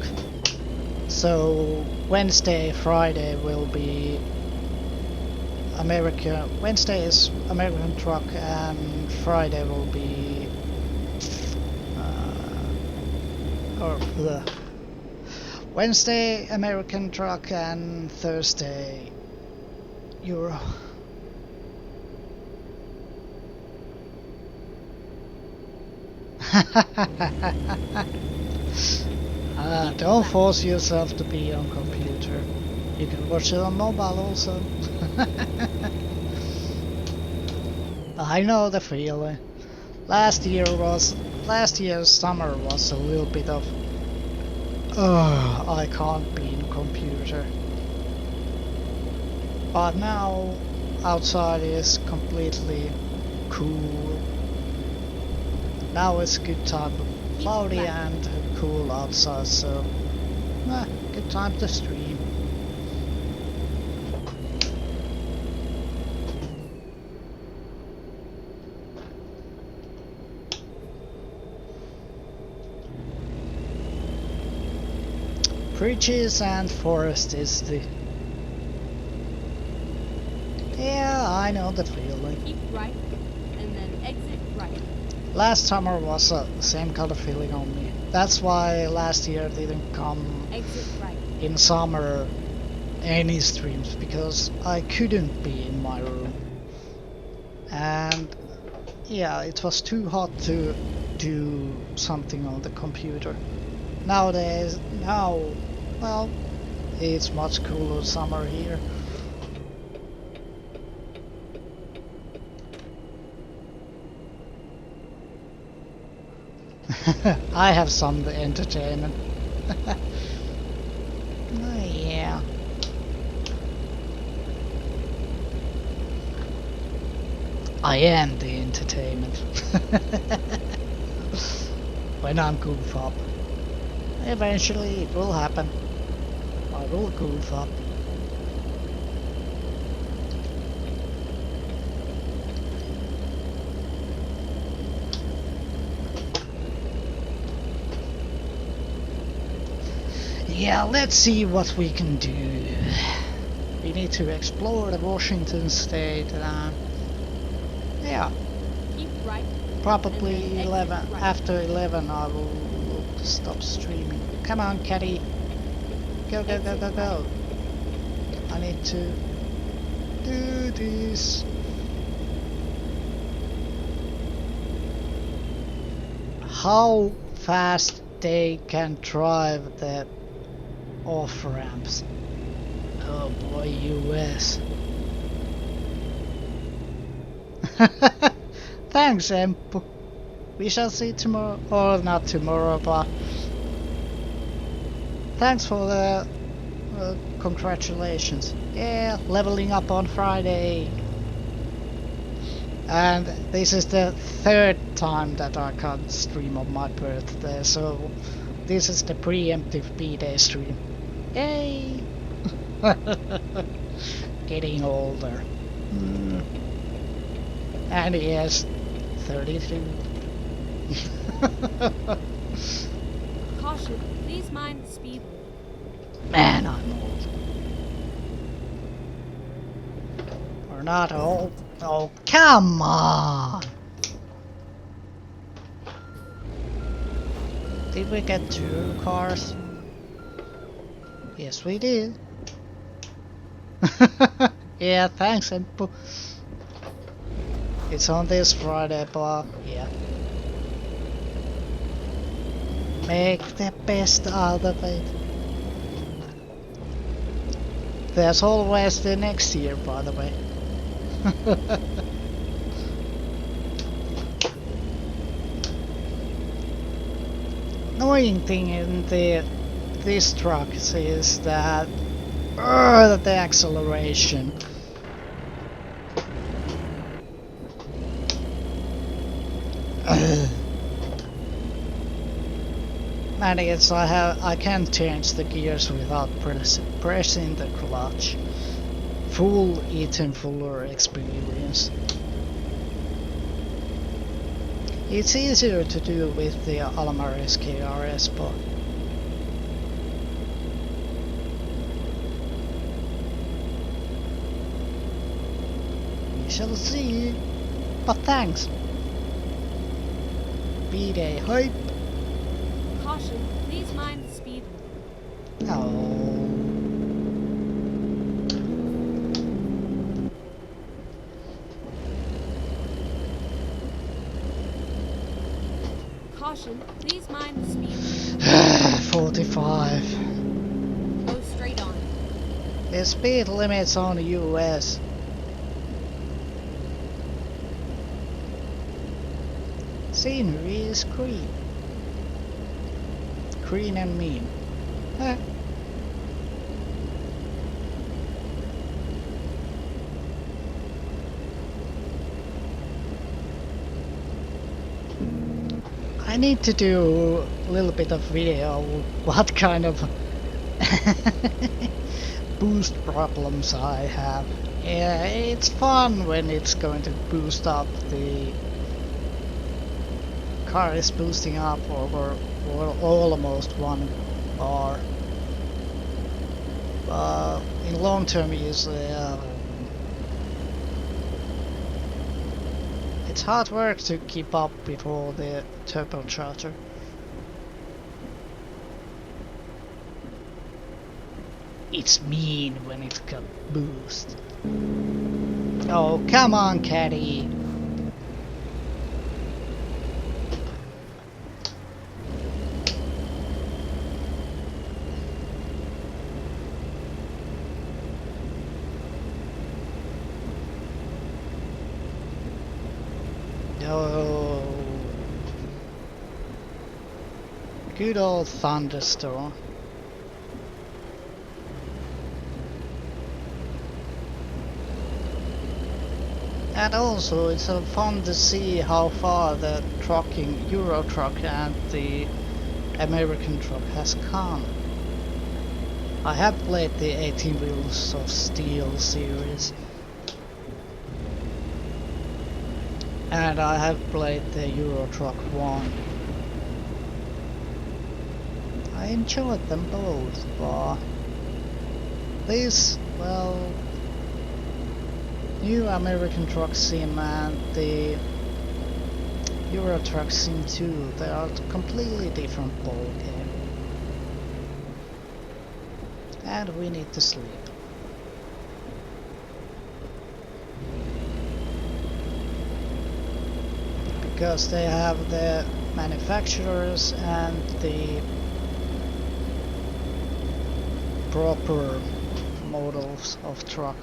So Wednesday, Friday will be Wednesday is American Truck, and Friday will be Wednesday American Truck, and Thursday Euro. Don't force yourself to be on computer. You can watch it on mobile also. I know the feeling. Last year's summer was a little bit of I can't be in computer. But now outside is completely cool. Now it's good time, cloudy and cool outside, so good time to stream. Bridges and forest is the... Yeah, I know the feeling. Keep right, and then exit right. Last summer was the same kind of feeling on me. That's why last year didn't come in summer any streams, because I couldn't be in my room. And yeah, it was too hot to do something on the computer. Nowadays, well, it's much cooler summer here. I have some entertainment. Oh, yeah. I am the entertainment. When I'm goof up. Eventually it will happen. I will goof up. Yeah, let's see what we can do. We need to explore the Washington state and yeah. Keep right. Probably 11. After 11 I will stop streaming. Come on, Caddy. Go, go, go, go, go. I need to do this. How fast they can drive the off ramps. Oh boy, US. Thanks, Empu. We shall see tomorrow, or not tomorrow, but thanks for the congratulations. Yeah, leveling up on Friday. And this is the third time that I can't stream on my birthday, so this is the preemptive B-Day stream. Yay! Getting older. Mm. And yes, 32. Caution, please mind the speed limit. Man, I'm old. We're not old. Oh, come on! Did we get 2 cars? Yes, we did. Yeah, thanks, Empu. It's on this Friday, but yeah. Make the best out of it. There's always the next year, by the way. Annoying thing in this truck is that the acceleration. And it's I can't change the gears without pressing the clutch. Full Ethan Fuller experience. It's easier to do with the Almaris KRS, but we shall see. But thanks. B-Day hype. Caution, please mind the speed limit. Oh. Caution, please mind the speed limit. 45. Go straight on. The speed limit's on the US. Scenery is green. Green and mean. Eh. I need to do a little bit of video what kind of boost problems I have. Yeah, it's fun when it's going to boost up, the car is boosting up over almost 1 bar. But in long term use, it's hard work to keep up with all the turbocharger. It's mean when it's got boost. Oh, come on, Caddy. Oh, good old thunderstorm. And also it's fun to see how far the Euro truck and the American truck has come. I have played the 18 Wheels of Steel series. And I have played the Euro Truck 1. I enjoyed them both, but this, well, new American Truck Sim and the Euro Truck Sim 2, they are a completely different ballgame. And we need to sleep. Because they have the manufacturers and the proper models of truck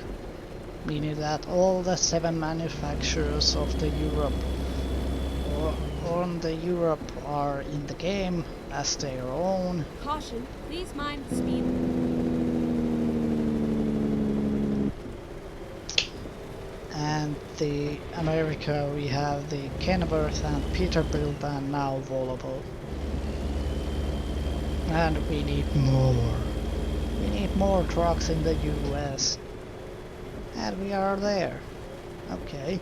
meaning that all the 7 manufacturers of the Europe or on the Europe are in the game as their own. Caution, please mind the speed. And the America we have the Kenworth and Peterbilt and now Volvo. And we need more. We need more trucks in the US. And we are there. Okay.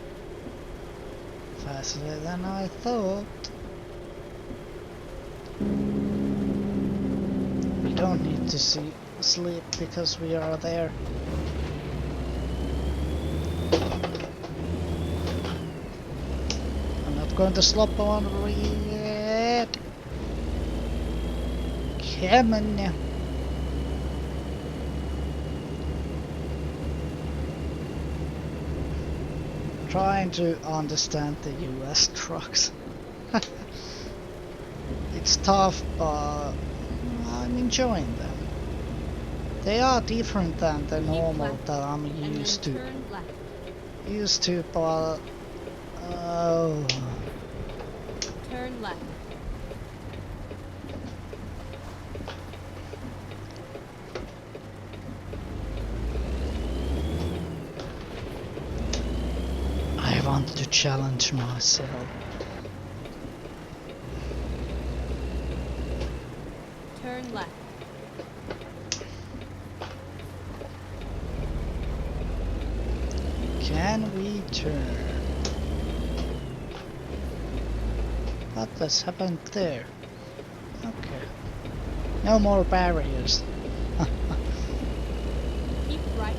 Faster than I thought. We don't need to sleep because we are there. I'm not going to slop on it. Come on now. Trying to understand the US trucks. It's tough, but I'm enjoying them. They are different than the normal that I'm used to. Used to, but oh. Turn left. I want to challenge myself. Turn left. Can we turn? What has happened there? Okay. No more barriers. Keep right,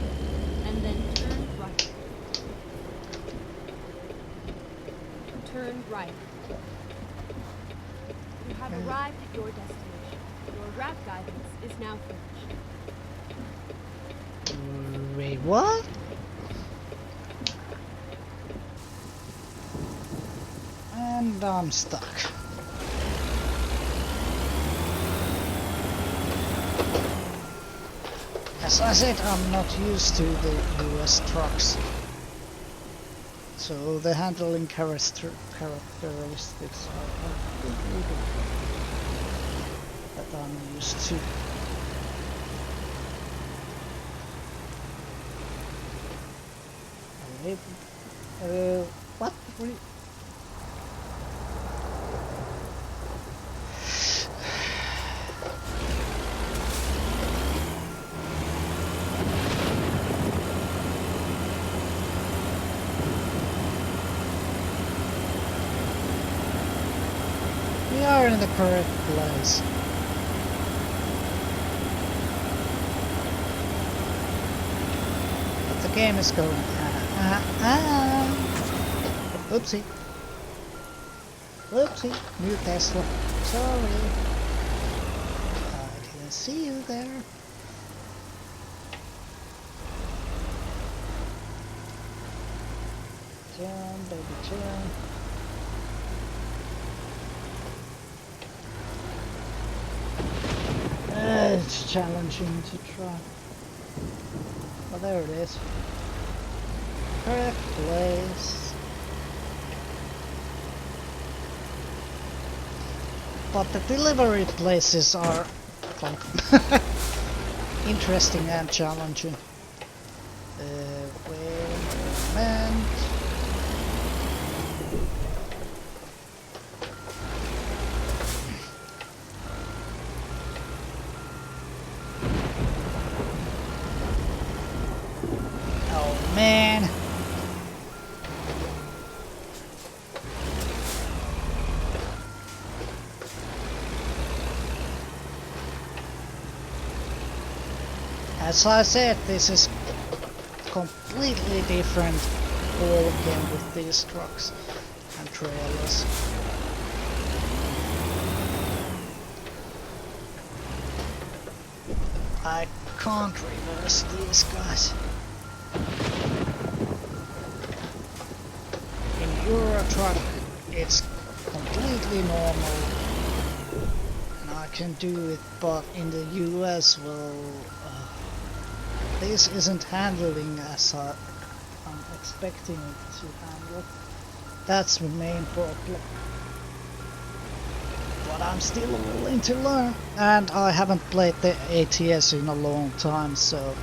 and then turn right. Turn right. You have arrived at your destination. Your route guidance is now finished. Wait, what? And I'm stuck. As I said, I'm not used to the US trucks. So the handling characteristics are completely different that I'm used to. What? We are in the correct place. But the game is going Oopsie. Oopsie. New Tesla. Sorry. I didn't see you there. Turn, baby, turn. It's challenging to try. Well, there it is. Correct place. But the delivery places are like interesting and challenging. Wait a moment. Oh man. As I said, this is completely different ball game with these trucks and trailers. I can't reverse these guys. In Euro truck it's completely normal and I can do it, but in the US, well, this isn't handling as expecting it to handle. That's the main problem. But I'm still willing to learn, and I haven't played the ATS in a long time, so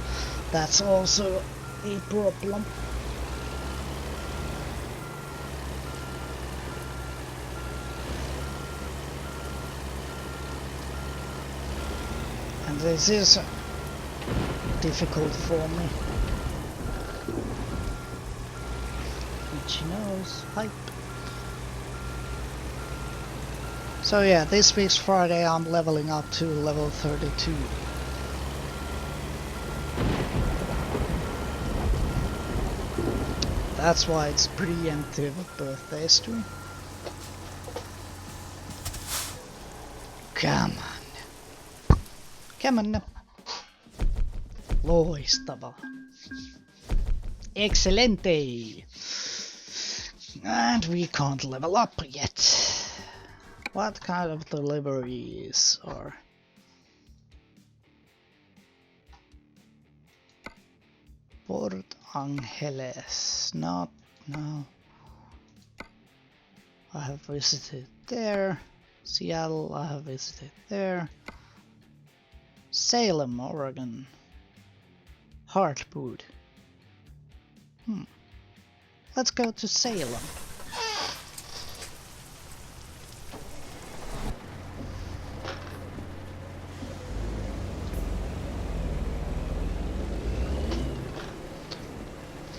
that's also a problem. And this is difficult for me. Which knows, hype. So yeah, this week's Friday I'm leveling up to level 32. That's why it's preemptive birthday stream. Come on. Come on. Loistavaa. Excelente. And we can't level up yet. What kind of deliveries are... Port Angeles, no. I have visited there. Seattle, I have visited there. Salem, Oregon. Hartwood. Let's go to Salem.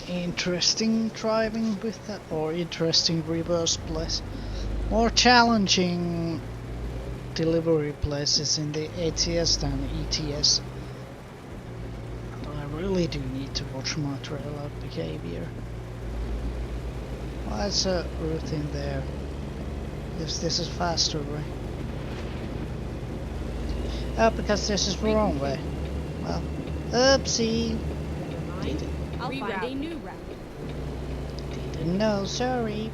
Interesting driving with that, or interesting reverse place. More challenging delivery places in the ATS than ETS. And I really do need to watch my trailer behavior. Why is a route in there? If this is faster way. Oh, because this is the wrong way. Well, oopsie. Didn't I'll find a new route. Didn't know, sorry.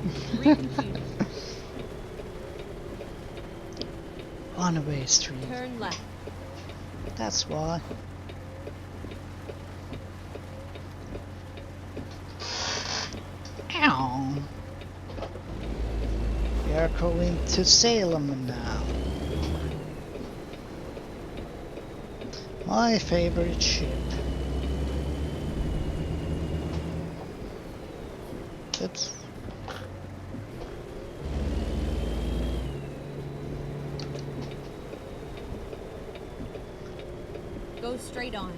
One-way street. Turn left. That's why. Ow. We are going to Salem now. My favorite ship. Oops. Go straight on.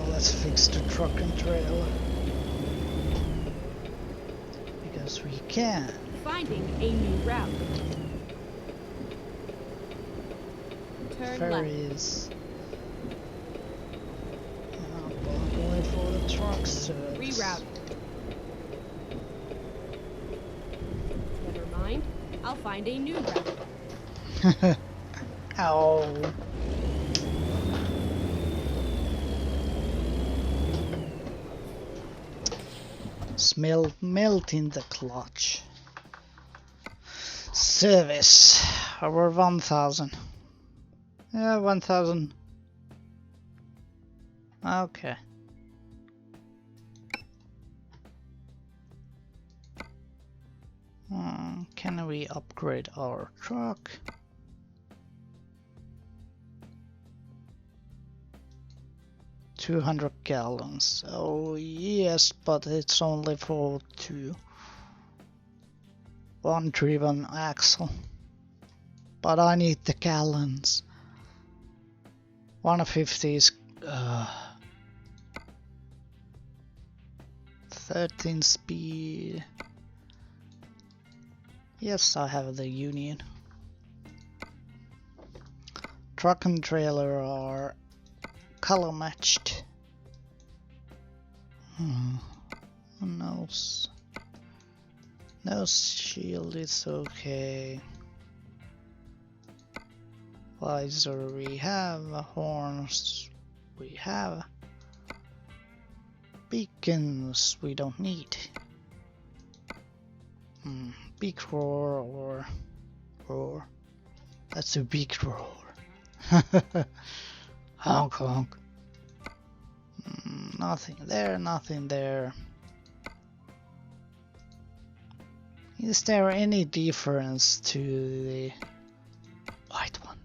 Let's fix the truck and trailer. Because we can. Finding a new route. Turn Ferries. I'm going for the trucks. So reroute. Never mind. I'll find a new route. Ow. Smell melt in the clutch. Service over 1,000. Yeah, 1,000. Okay. Can we upgrade our truck? $200 gallons. Oh yes, but it's only for 2. One driven axle. But I need the gallons. 150 is 13 speed. Yes, I have the Union. Truck and trailer are color matched. Nose shield is okay. Visor we have, horns we have, beacons we don't need. Big roar or roar. That's a big roar. Honk honk. Nothing there, nothing there. Is there any difference to the white one?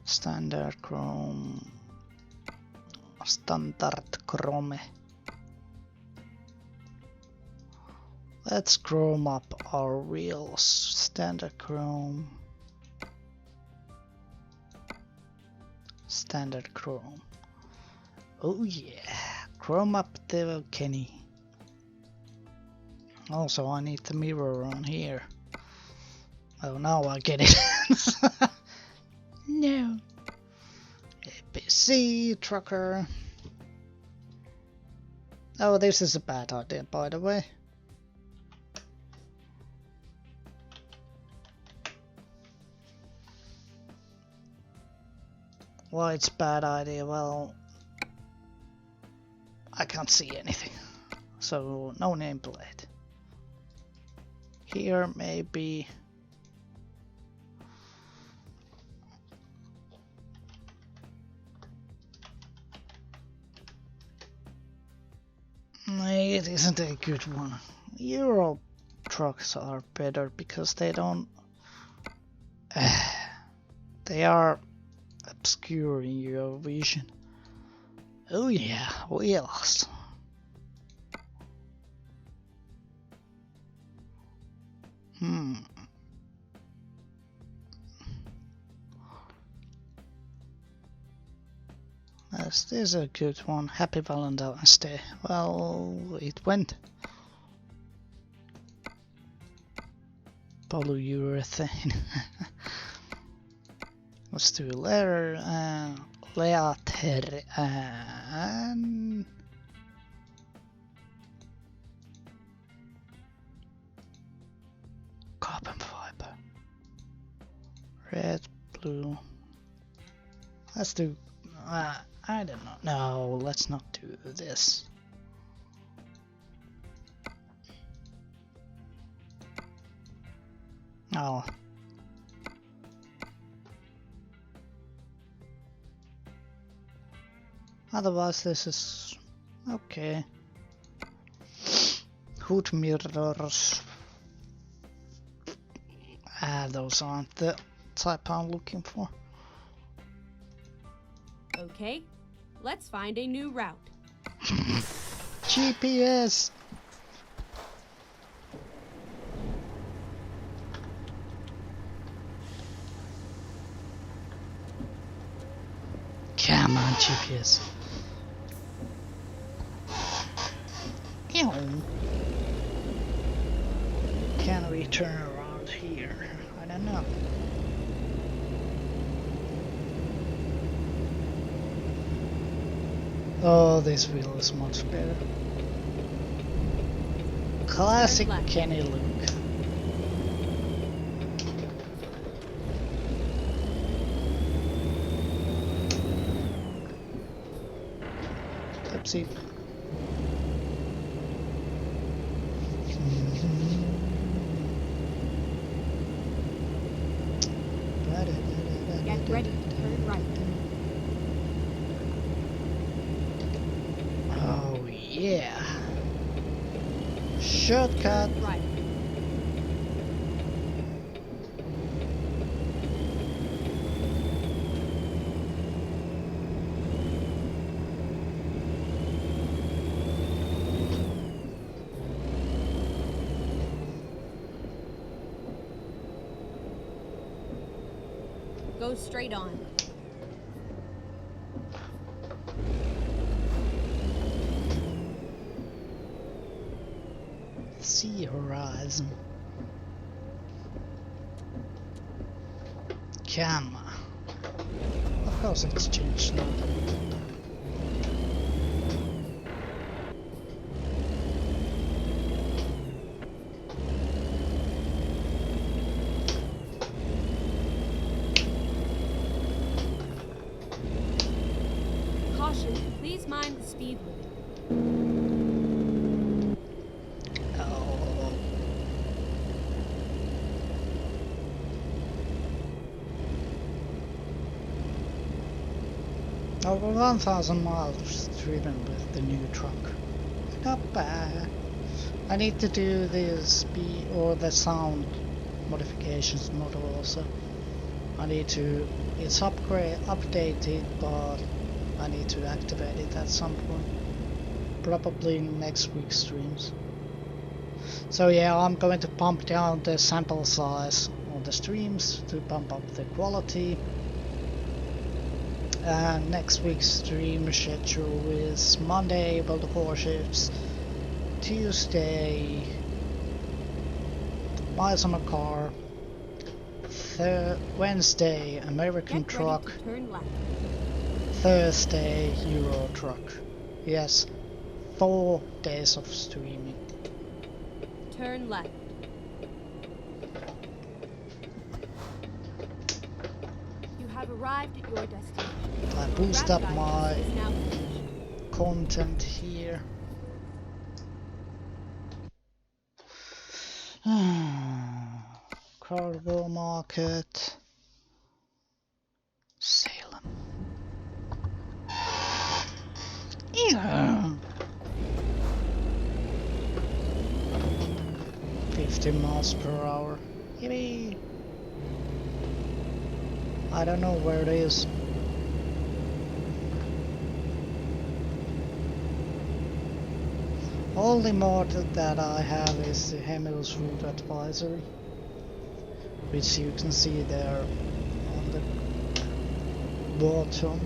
Standard chrome. Standard chrome. Let's chrome up our wheels. Standard chrome. Standard chrome. Oh yeah, chrome up the Kenny. Also, I need the mirror on here. Oh, now I get it. No. APC trucker. Oh, this is a bad idea, by the way. Why it's a bad idea? Well, I can't see anything, so no nameplate. Here maybe. It isn't a good one. Euro trucks are better because they don't. They are obscuring your vision. Oh yeah, wheels. This is a good one. Happy Valentine's Day. Well, it went. Polyurethane. Let's do leather and leather and carbon fiber. Red, blue. Let's do. I don't know. No, let's not do this. Oh. Otherwise, this is okay. Hood mirrors. Those aren't the type I'm looking for. Okay, let's find a new route. GPS. Come on, GPS. Ew. Can we turn around here? I don't know. Oh, this wheel is much better. Classic Kenny look. Oopsie. Get ready to turn right. Oh yeah. Shortcut. Turn right. Go straight on. See horizon. Camera. Of course it's changed now. Caution, please mind the speed limit. Oh. Over 1,000 miles driven with the new truck. Not bad. I need to do the speed or the sound modifications model also. I need to, it's updated, but I need to activate it at some point. Probably in next week's streams. So yeah, I'm going to pump down the sample size on the streams to pump up the quality. And next week's stream schedule is Monday, World of Warships, Tuesday, Miles on a Car, Wednesday, American Get ready Truck, to turn left. Thursday, Euro Truck. Yes, 4 days of streaming. Turn left. You have arrived at your destination. I Your boost route up my guidance is now finished. content here. Cargo market. Salem. Yeah. 50 miles per hour. Yippee. I don't know where it is. Only mod that I have is the Hemil's route advisory, which you can see there on the bottom.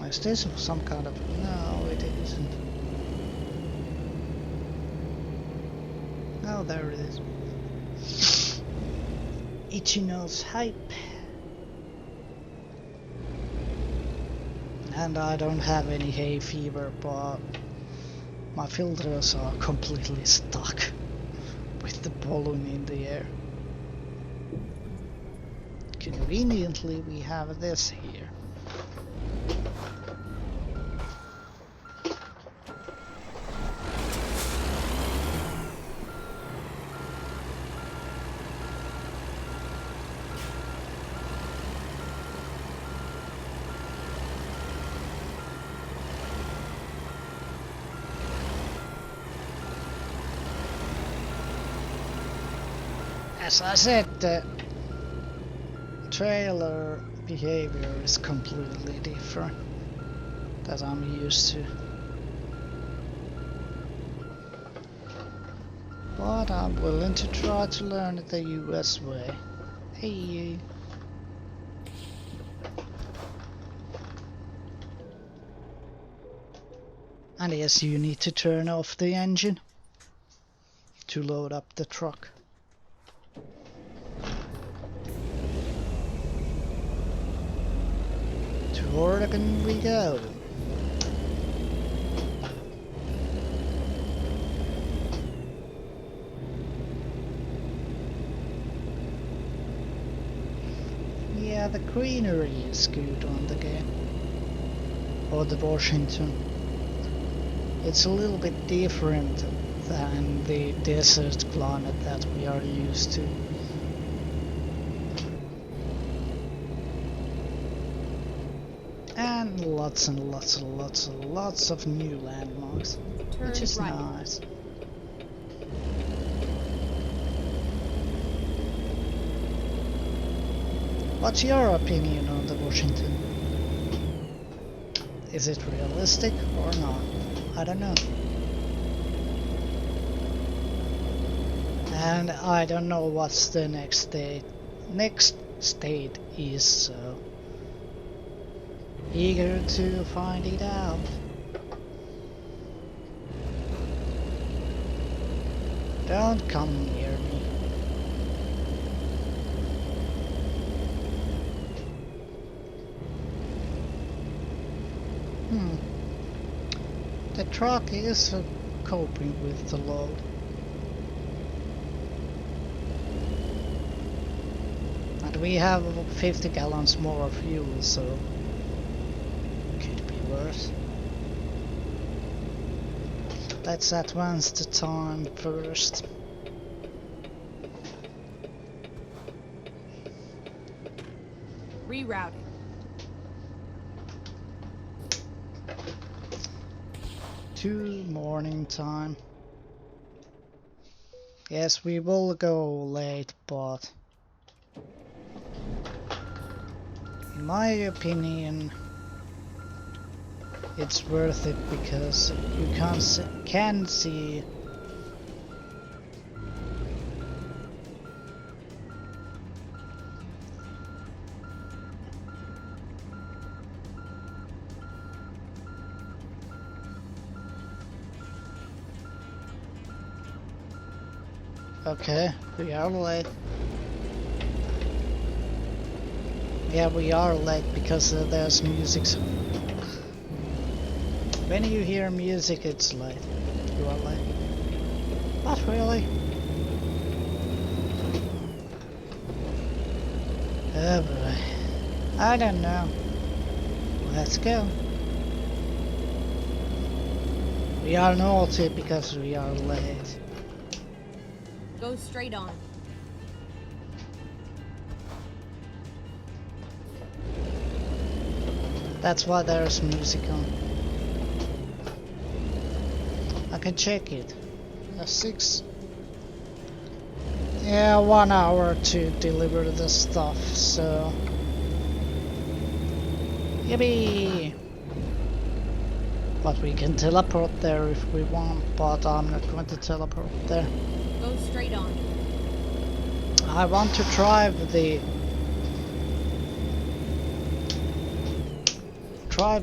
Is this some kind of... No, it isn't. Oh, there it is. Ichino's hype. And I don't have any hay fever, but my filters are completely stuck with the pollen in the air. Conveniently, we have this here. As I said, the trailer behavior is completely different that I'm used to. But I'm willing to try to learn it the US way. Hey. And yes, you need to turn off the engine to load up the truck. To Oregon we go. Yeah, the greenery is good on the game. Or the Washington. It's a little bit different than the desert climate that we are used to. And lots and lots and lots and lots of new landmarks, which is right. nice. What's your opinion on the Washington? Is it realistic or not? I don't know. And I don't know what's the next state is, so eager to find it out. Don't come near me. The truck is coping with the load. And we have 50 gallons more of fuel, so could be worse. Let's advance the time first. Rerouting. to morning time. Yes, we will go late, but in my opinion, it's worth it because you can see okay, we are late. Yeah, we are late because there's music. When you hear music, it's late. You are late. Not really. Oh boy. I don't know. Let's go. We are naughty because we are late. Go straight on. That's why there's music on. I can check it. 6. Yeah, 1 hour to deliver the stuff, so. Yippee! But we can teleport there if we want, but I'm not going to teleport there. Go straight on. I want to drive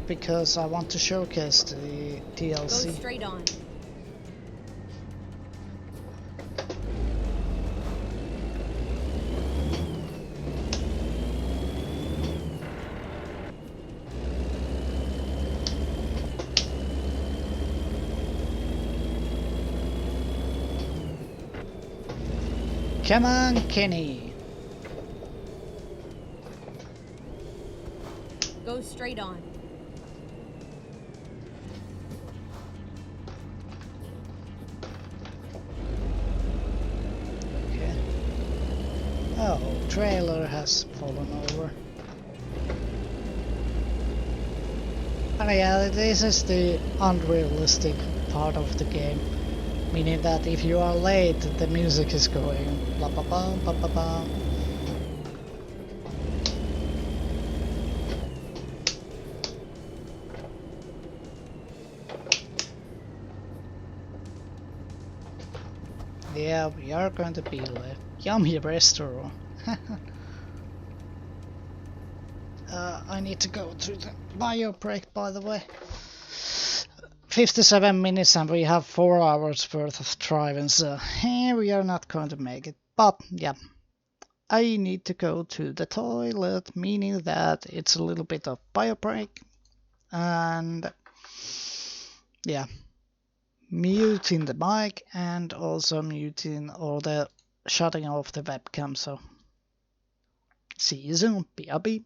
because I want to showcase the DLC. Go straight on. Come on, Kenny. Go straight on. Okay. Oh, trailer has fallen over. And yeah, this is the unrealistic part of the game. Meaning that if you are late, the music is going blah blah blah blah blah blah. Yeah, we are going to be late. Yummy restaurant. I need to go to the bio break, by the way. 57 minutes and we have 4 hours worth of driving, so we are not going to make it. But yeah, I need to go to the toilet, meaning that it's a little bit of bio break. And yeah, muting the mic and also muting or the shutting off the webcam. So see you soon. BRB.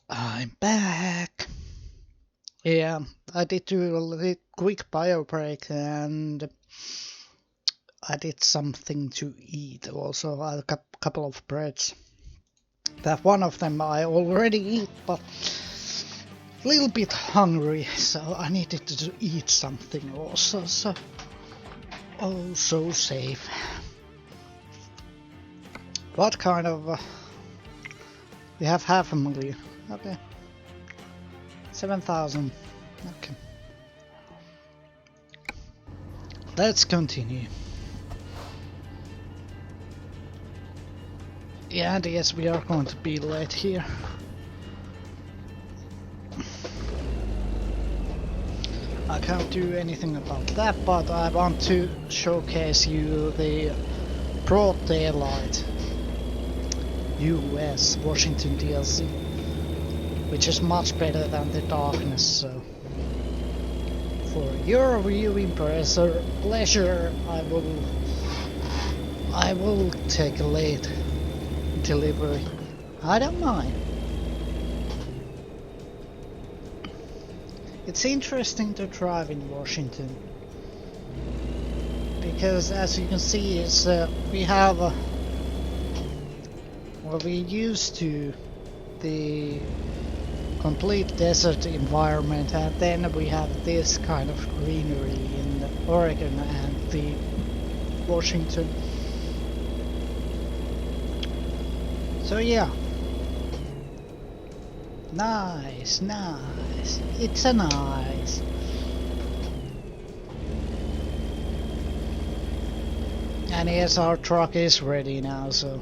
I'm back. Yeah, I did do a quick bio break and I did something to eat. Also, a couple of breads. That one of them I already eat, but a little bit hungry, so I needed to eat something also. So, oh, so safe. What kind of? We have 500,000. Okay. 7,000. Okay. Let's continue. Yeah, and yes, we are going to be late here. I can't do anything about that, but I want to showcase you the broad daylight US Washington DLC, which is much better than the darkness, so for your viewing pleasure, I will take a late delivery. I don't mind. It's interesting to drive in Washington because, as you can see, it's we have well, we used to the complete desert environment, and then we have this kind of greenery in Oregon and the Washington. So yeah, nice. It's a nice. And yes, our truck is ready now, so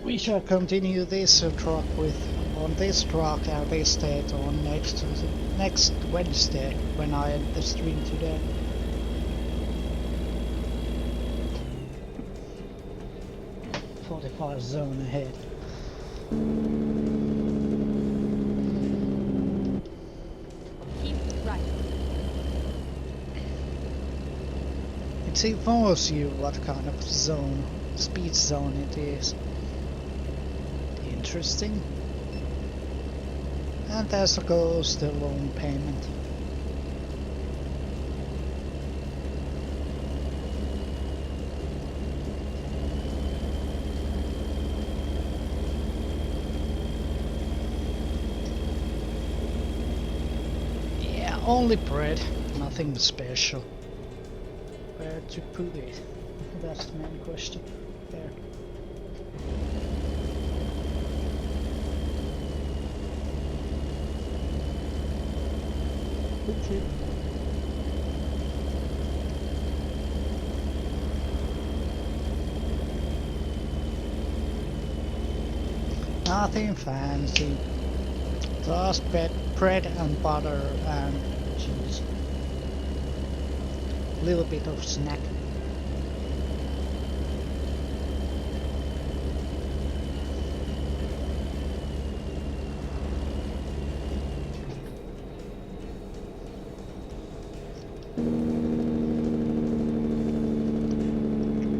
we shall continue this truck on this truck and this date on next Wednesday when I end the stream today. .45 zone ahead. Keep right. It informs you what kind of speed zone it is. Interesting. And there goes the loan payment. Yeah, only bread, nothing special. Where to put it? That's the main question. There. Okay. Nothing fancy. Just bread and butter and cheese. Little bit of snack.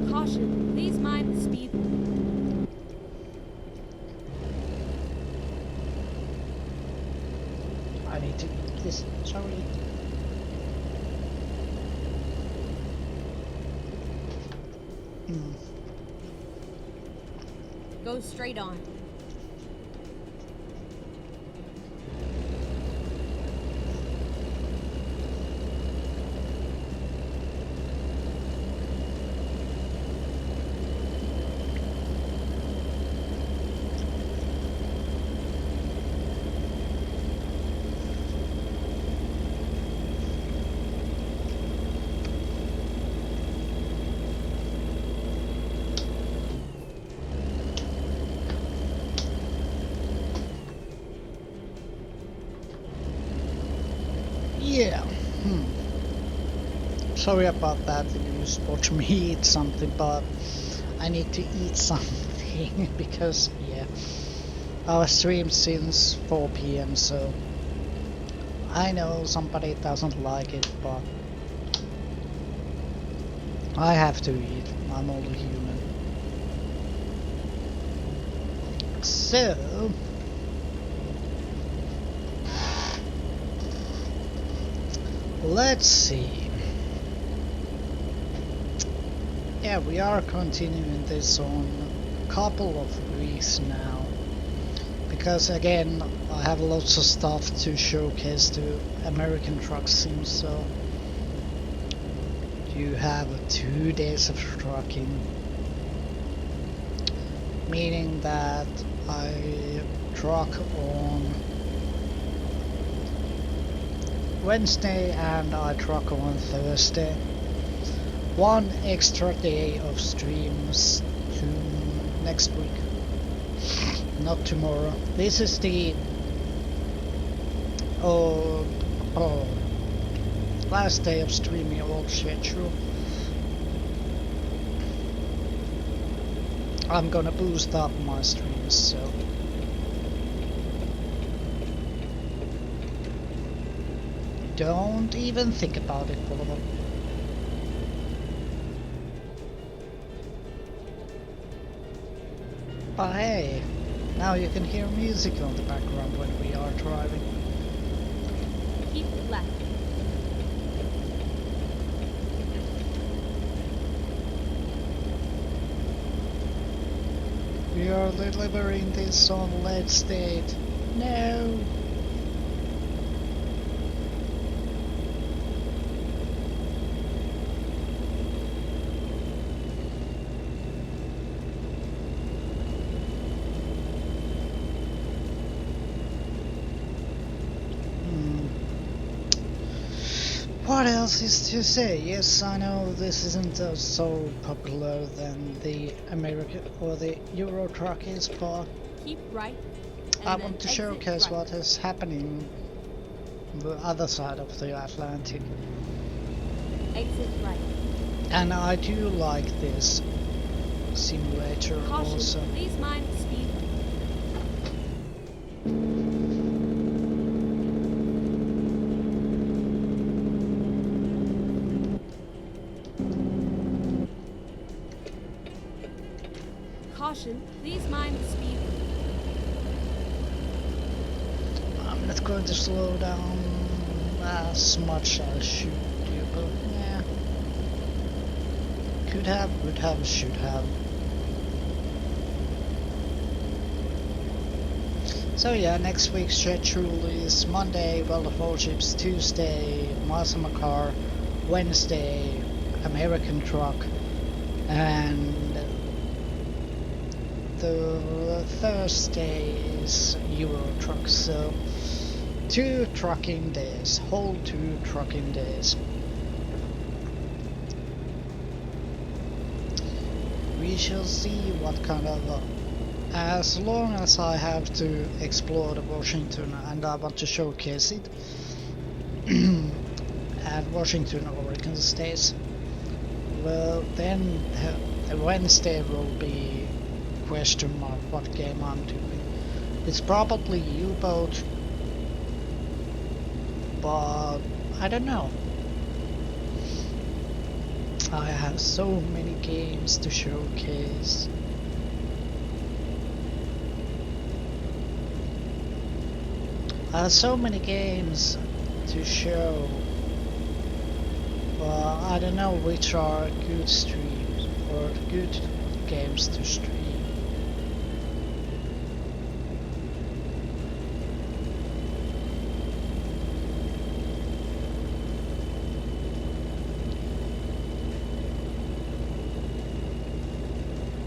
Caution, please mind the speed limit. I need to eat this. Sorry. Go straight on. Yeah. Sorry about that. You just watch me eat something, but I need to eat something because yeah, I was streamed since 4 p.m. So I know somebody doesn't like it, but I have to eat. I'm only human. So, let's see. Yeah, we are continuing this on a couple of weeks now. Because again, I have lots of stuff to showcase to American truck sims, so you have 2 days of trucking. Meaning that I truck on Wednesday and I truck on Thursday. 1 extra day of streams to next week. Not tomorrow. This is the last day of streaming old schedule. I'm gonna boost up my streams, so don't even think about it, Volvo. But hey, now you can hear music on the background when we are driving. Keep left. We are delivering this on Let's Date. No! What else is to say? Yes, I know this isn't so popular than the American or the Euro truck is, but Keep right. I And then want to exit showcase right. what is happening on the other side of the Atlantic. Exit right. And I do like this simulator Caution, also. please mind the speed limit. Caution, please mind the speed limit. I'm not going to slow down as much as I should do, but yeah. Could have, would have, should have. So yeah, next week's schedule is Monday, World of Warships, Tuesday, Masama Car, Wednesday, American Truck, and the Thursday is Euro Truck, so 2 trucking days, whole 2 trucking days. We shall see what kind of as long as I have to explore the Washington and I want to showcase it at Washington, Oregon states, well then the Wednesday will be question mark what game I'm doing. It's probably U-boat, but I don't know. I have so many games to showcase. I have so many games to show, but I don't know which are good streams or good games to stream.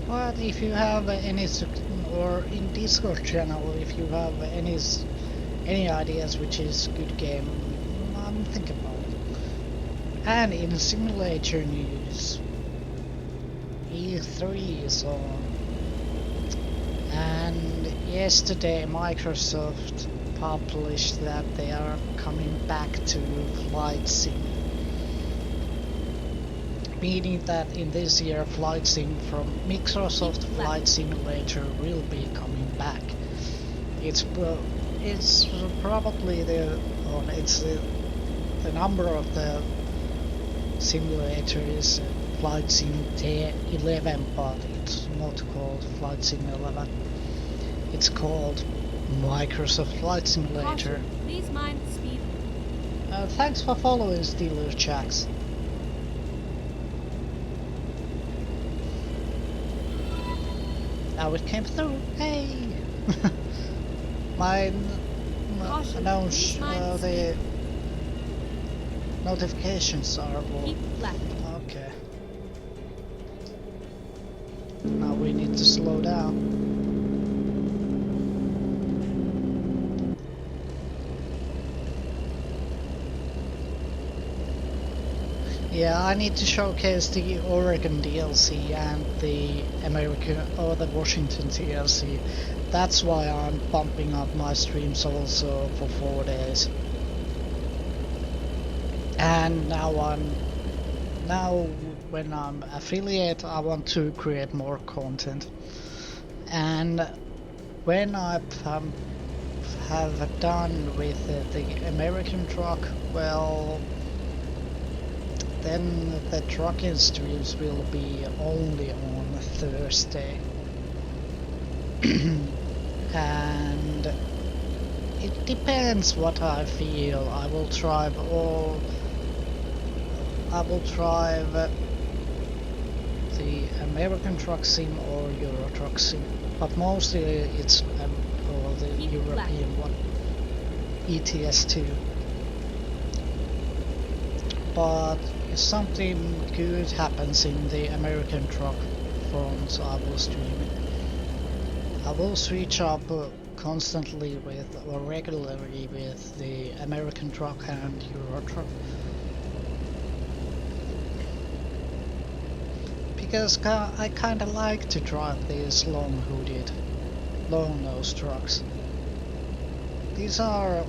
But if you have any or in Discord channel, if you have any ideas which is good game, I'm thinking about it. And in simulator news, E3 is on, and yesterday Microsoft published that they are coming back to flight sim. Meaning that in this year Flight Sim from Microsoft Flight Simulator will be coming back. It's probably the number of the simulator is Flight Sim 11, but it's not called Flight Sim 11. It's called Microsoft Flight Simulator. Caution, please mind the speed. Thanks for following Steeler Jacks. Now it came through. Hey! My Caution, announce please mind the the speed. notifications are all. Keep left. Okay. Now we need to slow down. Yeah, I need to showcase the Oregon DLC and the American or the Washington DLC. That's why I'm bumping up my streams also for 4 days. And now when I'm affiliate, I want to create more content. And when I have done with the American truck, well, then the trucking streams will be only on Thursday. And it depends what I feel. I will drive the American truck sim or Euro truck sim, but mostly it's or the Keep European left. one, ETS2. But if something good happens in the American truck front, I will stream it. I will switch up constantly with or regularly with the American truck and Euro truck. Because I kinda like to drive these long hooded, long nose trucks. These are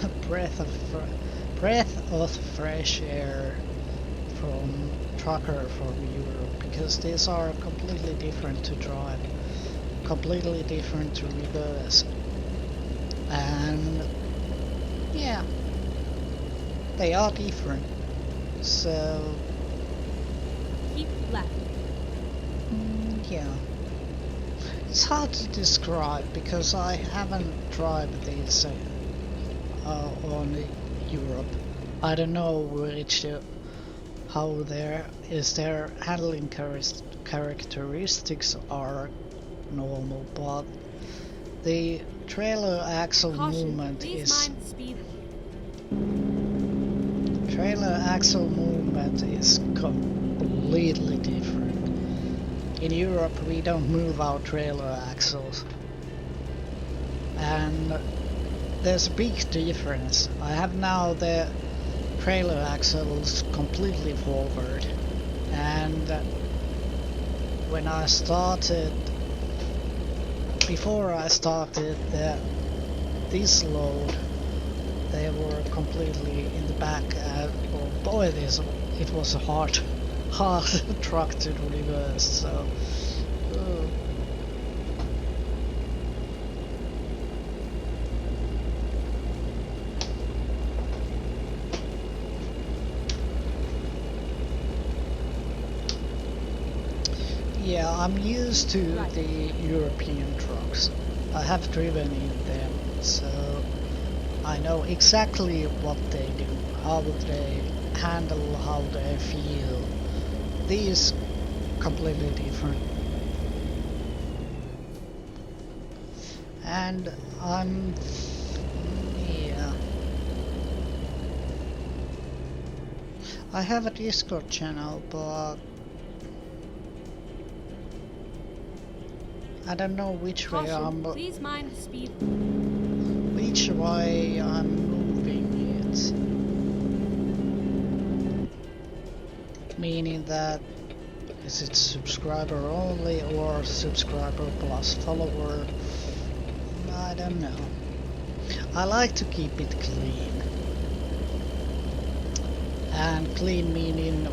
a breath of fresh air from trucker from Europe, because these are completely different to drive, completely different to reverse, and yeah, they are different. So Keep left. yeah, it's hard to describe because I haven't tried these on Europe. I don't know how their handling characteristics are normal, but the trailer axle Caution, movement please is mind the speed. completely different. In Europe we don't move our trailer axles, and there's a big difference. I have now the trailer axles completely forward, and when I started, before I started this load, they were completely in the back. Oh boy, it was a hard truck to reverse. So. Uh, Yeah, I'm used to the European trucks. I have driven in them, so I know exactly what they do, how they handle, how they feel. These completely different. And yeah. I have a Discord channel, but I don't know which way Please mind the speed. which way I'm moving it. Meaning that is it subscriber only or subscriber plus follower? I don't know. I like to keep it clean. And clean meaning,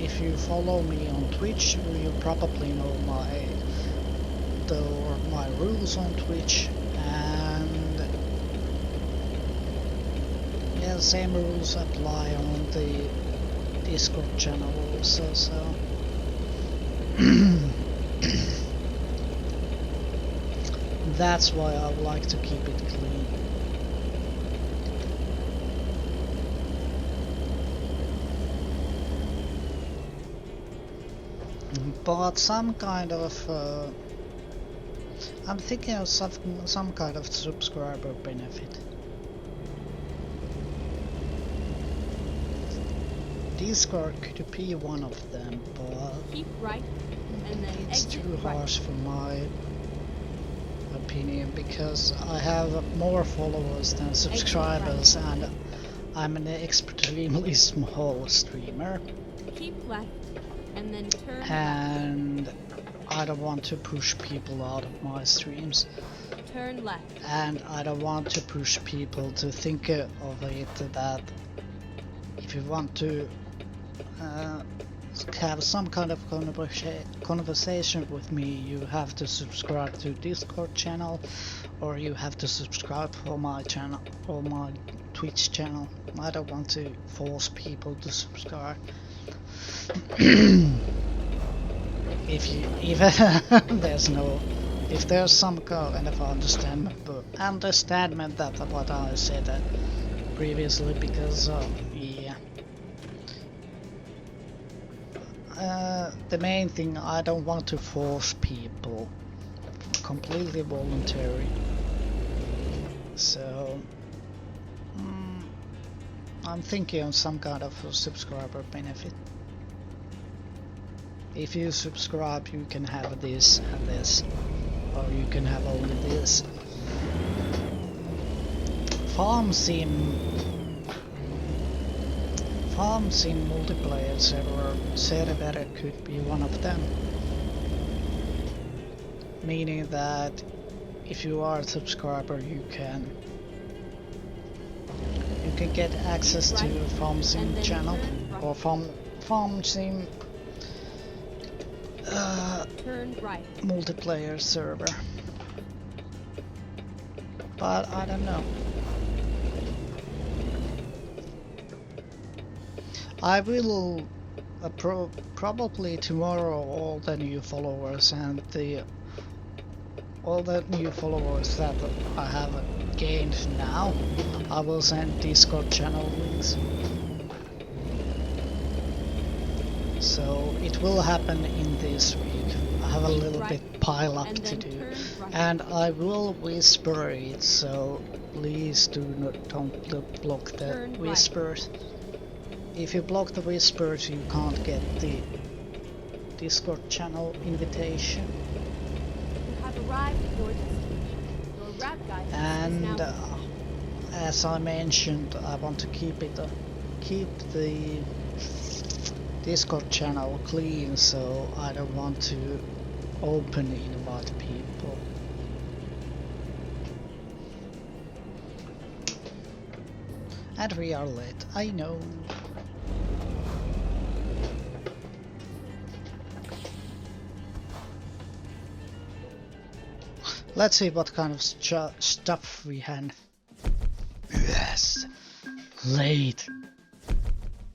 if you follow me on Twitch, you probably know my rules on Twitch, and yeah, same rules apply on the Discord channel also, so That's why I like to keep it clean. But some kind of I'm thinking of some kind of subscriber benefit. Discord could be one of them, but Keep right, and then it's exit too right. harsh for my opinion because I have more followers than subscribers, and I'm an extremely small streamer. Keep left, and then turn And I don't want to push people out of my streams. Turn left. And I don't want to push people to think of it that if you want to have some kind of conversation with me, you have to subscribe to Discord channel, or you have to subscribe for my channel or my Twitch channel. I don't want to force people to subscribe. If there's some kind of understandment that what I said previously, because yeah. The main thing, I don't want to force people. Completely voluntary. So I'm thinking of some kind of subscriber benefit. If you subscribe, you can have this and this, or you can have only this. Farm sim multiplayer server could be one of them. Meaning that if you are a subscriber, you can get access to a farm sim channel or farm sim turn right. multiplayer server. But I don't know. I will probably tomorrow all the new followers and all the new followers that I have gained now, I will send Discord channel links. So it will happen in this week. I have a little bit pile up to do, and I will whisper it. So please don't block the whispers. If you block the whispers, you can't get the Discord channel invitation. You have arrived at your destination. Your rap guide And is now as I mentioned, I want to keep the Discord channel clean, so I don't want to openly invite people. And we are late, I know. Let's see what kind of stuff we had. Yes! Late!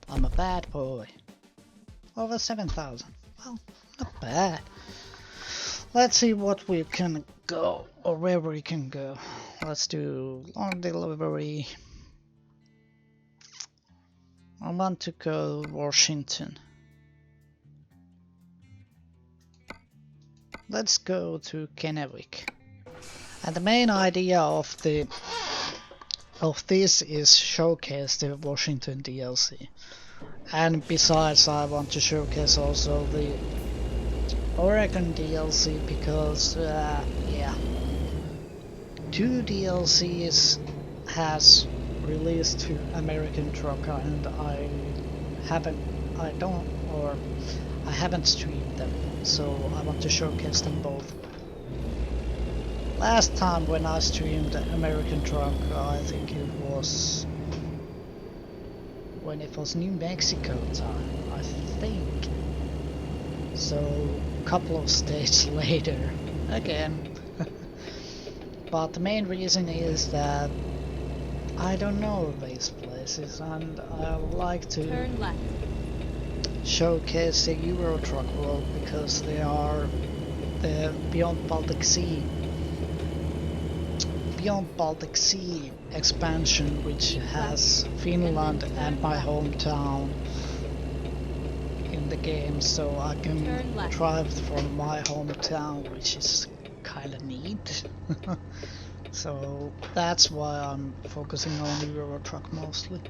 I'm a bad boy. Over 7,000. Well, not bad. Let's see what we can go, or where we can go. Let's do long delivery. I want to go Washington. Let's go to Kennewick. And the main idea of this is showcase the Washington DLC. And besides, I want to showcase also the Oregon DLC because yeah, 2 DLCs has released to American Trucker, and I haven't streamed them, so I want to showcase them both. Last time when I streamed American Truck, I think it was when it was New Mexico time, I think. So a couple of states later, again. But the main reason is that I don't know these places, and I would like to turn left. Showcase the Euro Truck world because they're beyond Baltic Sea. Beyond Baltic Sea expansion, which has Finland and my hometown in the game, so I can drive from my hometown, which is kinda neat. So that's why I'm focusing on Euro Truck mostly.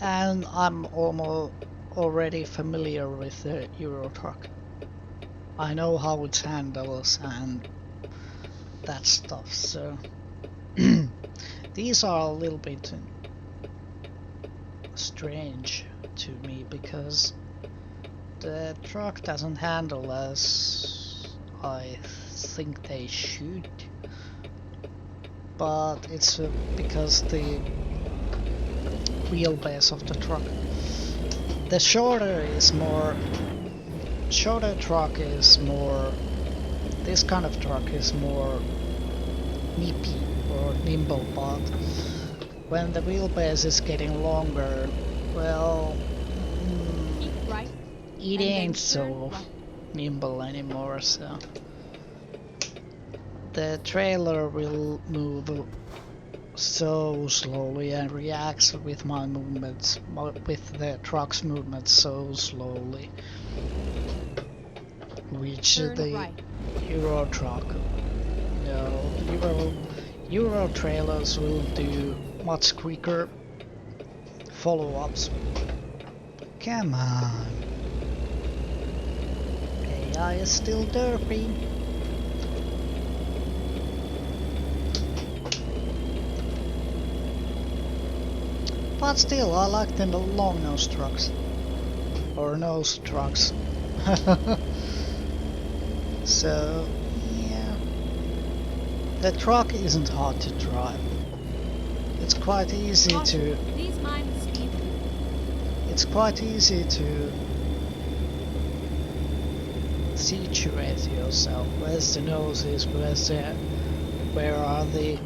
And I'm almost already familiar with the Euro Truck. I know how it handles and that stuff, so these are a little bit strange to me because the truck doesn't handle as I think they should, but it's because the wheelbase of the truck. The shorter truck is more, this kind of truck is more nippy or nimble, but when the wheelbase is getting longer, well, it ain't so nimble anymore, so the trailer will move so slowly and reacts with my movements, with the truck's movements so slowly, which the Euro truck, Euro trailers will do much quicker follow-ups. Come on. AI is still derpy. But still, I like the long nose trucks. Or nose trucks. So, yeah. The truck isn't hard to drive. It's quite easy to... It's quite easy to situate yourself. Where's the noses? Where are the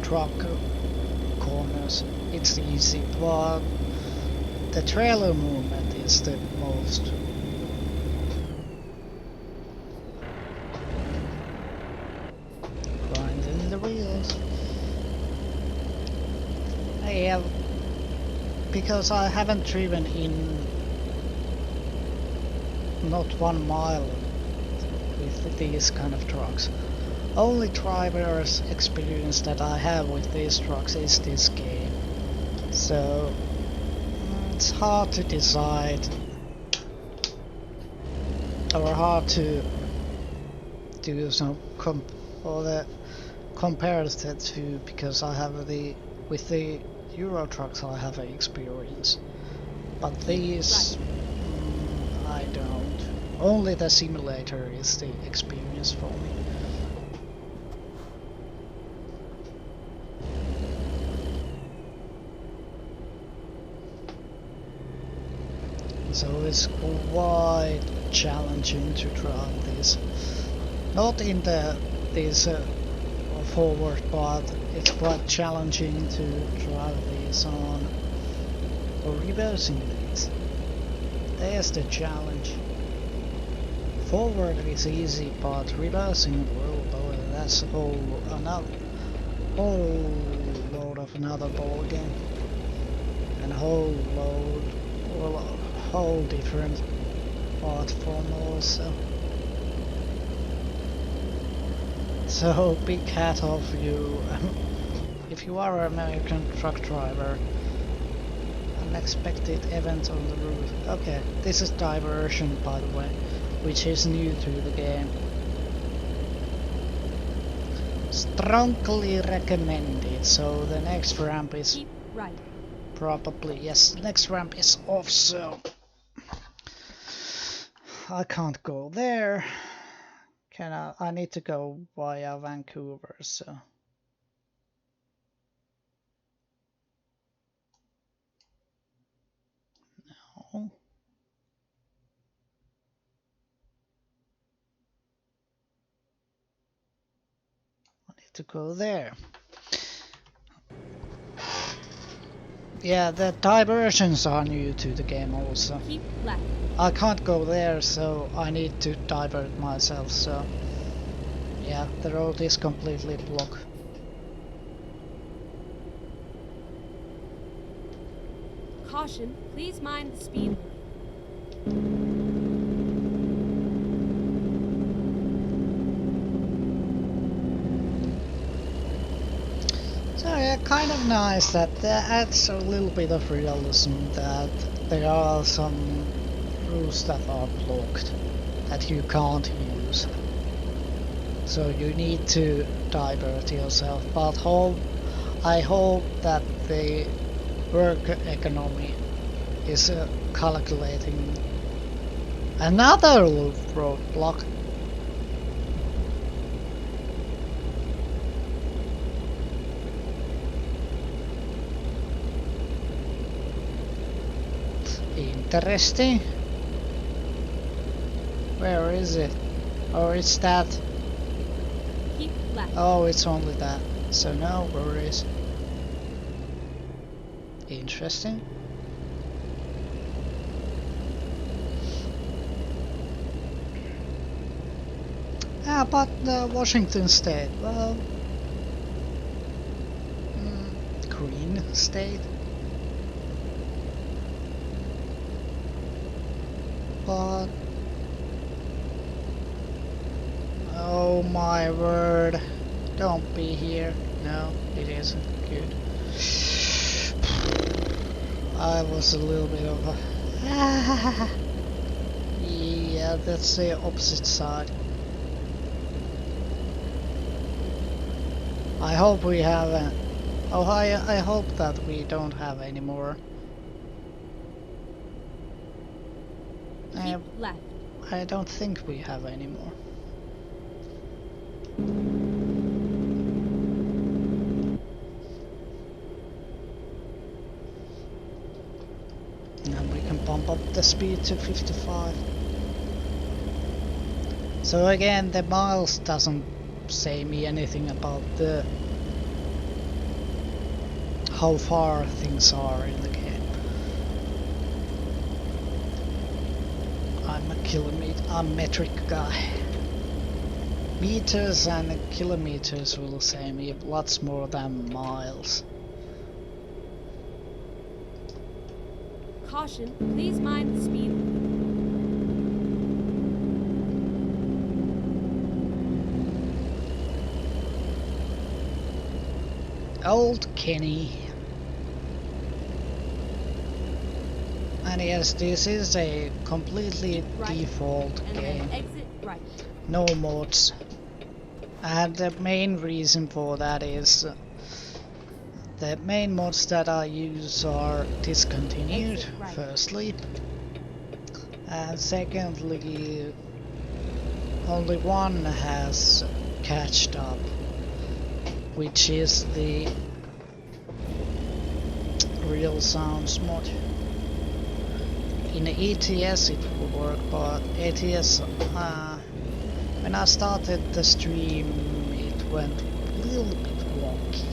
truck corners? It's easy, but the trailer movement is the most. Grinding the wheels. Because I haven't driven in not 1 mile with these kind of trucks. Only driver's experience that I have with these trucks is this game. So it's hard to decide, or hard to do some comparison to, because I have with the Euro trucks I have experience, but these I don't. Only the simulator is the experience for me. So it's quite challenging to drive this. Not in this forward, but it's quite challenging to drive these on or reversing these. There's the challenge. Forward is easy, but reversing, well, that's a whole load of another ball game, and a whole different art form also. So big hat off you. If you are an American truck driver. Unexpected event on the route. Okay, this is diversion, by the way, which is new to the game. Strongly recommended. So the next ramp is probably, yes, the next ramp is off, so I can't go there. I need to go via Vancouver, so no. I need to go there. Yeah, the diversions are new to the game also. Keep left. I can't go there, so I need to divert myself, so Yeah, the road is completely blocked. Caution, please mind the speed limit. So yeah, kind of nice that adds a little bit of realism that there are some routes that are blocked that you can't use. So you need to divert yourself. But I hope that the work economy is calculating another roadblock. Interesting. Where is it? Oh, it's that. Keep left. Oh, it's only that. So no worries. Interesting. Ah, but Washington State, well, green state. But oh my word, don't be here. No, it isn't good. I was a little bit of a yeah, that's the opposite side. I hope we haven't. Oh, I hope that we don't have any more. Keep left. I don't think we have any more. And we can bump up the speed to 55. So again, the miles doesn't say me anything about the how far things are in the game. I'm a metric guy. Meters and kilometers will say me lots more than miles. Caution, please mind the speed limit. Old Kenny. And yes, this is a completely Right, default and game. then exit right. No mods. And the main reason for that is the main mods that I use are discontinued, Exit right. firstly. And secondly, only one has catched up, which is the Real Sounds mod. In ETS it would work, but ETS, when I started the stream, it went a little bit wonky.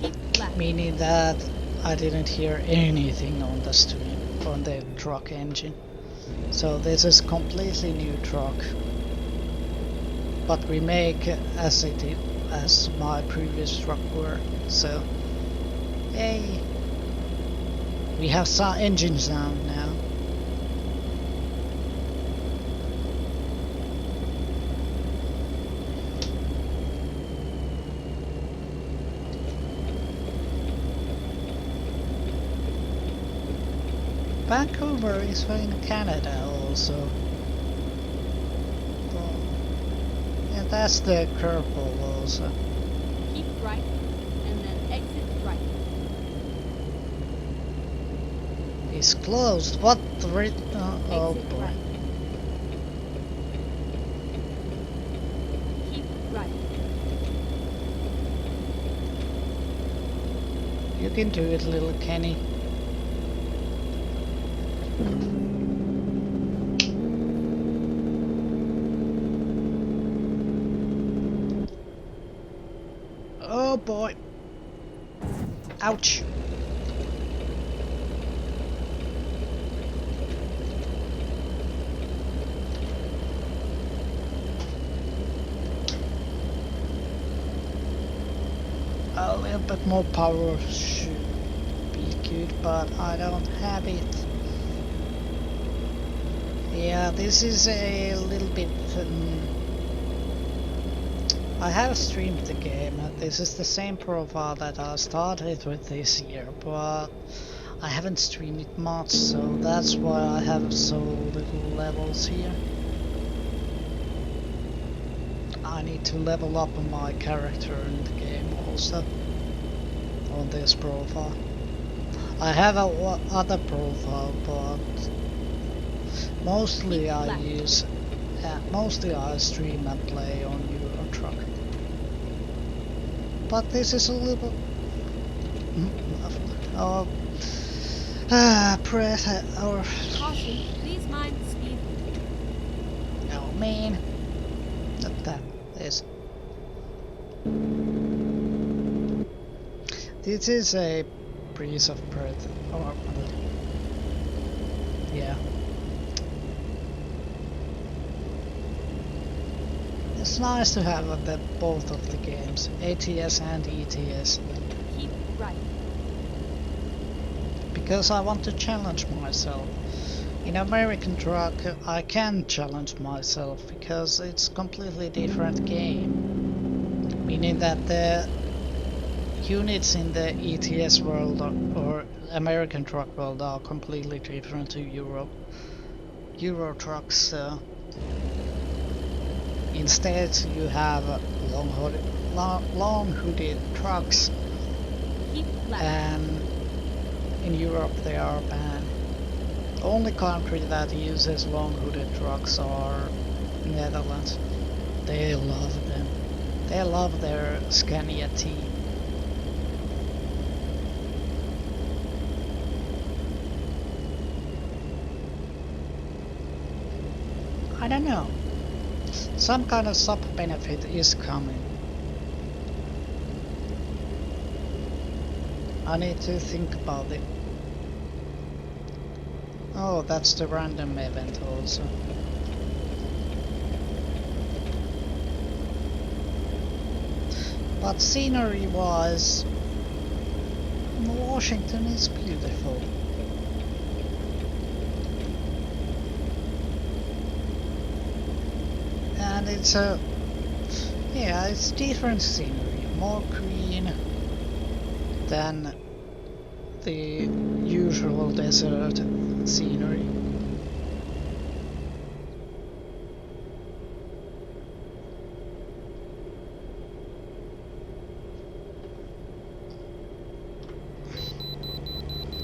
Keep left. Meaning that I didn't hear anything on the stream, on the truck engine. So this is completely new truck, but we make as it is, as my previous truck were. So, hey, we have some engine sound now. Vancouver is in Canada also. Oh, yeah, that's the curveball also. Keep right, and then exit right. It's closed. What the oh Exit boy. right. Keep right. You can do it, little Kenny. Oh boy. Ouch. bit more power should be good, but I don't have it. Yeah, this is a little bit... I have streamed the game. This is the same profile that I started with this year, but I haven't streamed it much, so that's why I have so little levels here. I need to level up my character in the game also on this profile. I have a other profile, but mostly I use, mostly I stream and play on Euro Truck. But this is a little, press or. Caution, please mind the speed limit. No man, not that. This is a piece of bread. Oh, yeah. It's nice to have both of the games, ATS and ETS. Keep right. Because I want to challenge myself. In American Truck, I can challenge myself because it's a completely different game. Meaning that the units in the ETS world or American Truck world are completely different to Euro Trucks. Instead, you have long hooded trucks, and in Europe they are banned. The only country that uses long hooded trucks are Netherlands. They love them. They love their Scania T. I don't know. Some kind of sub benefit is coming. I need to think about it. Oh, that's the random event also. But scenery wise, Washington is beautiful. And it's it's different scenery, more green than the usual desert scenery.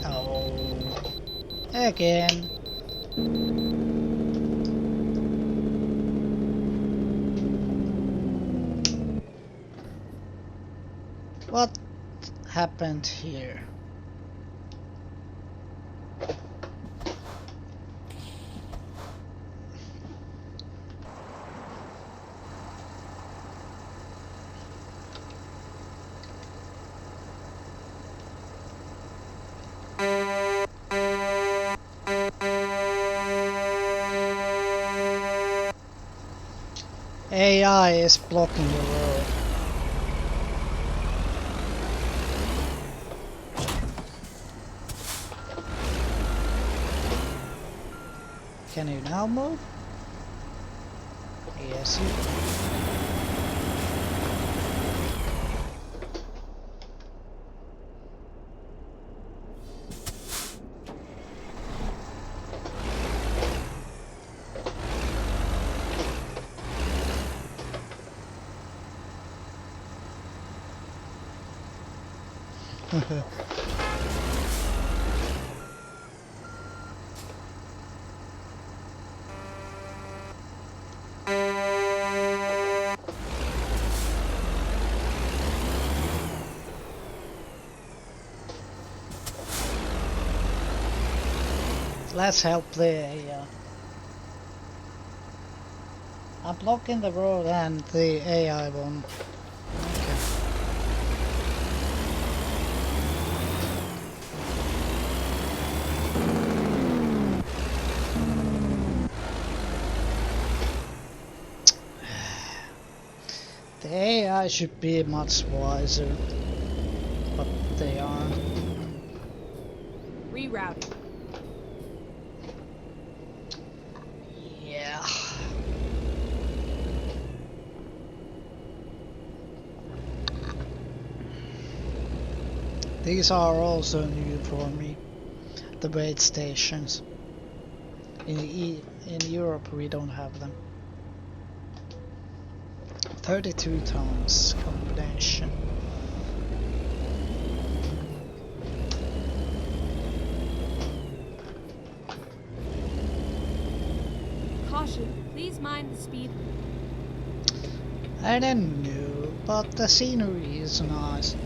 Oh, again. What happened here? AI is blocking the road. Can you now move? Yes, you can. Let's help the AI. I'm blocking the road and the AI won't. The AI should be much wiser. rerouting. Yeah. These are also new for me, the wait stations. In Europe we don't have them. 32 tons combination. Caution, please mind the speed. I don't know, but the scenery is nice.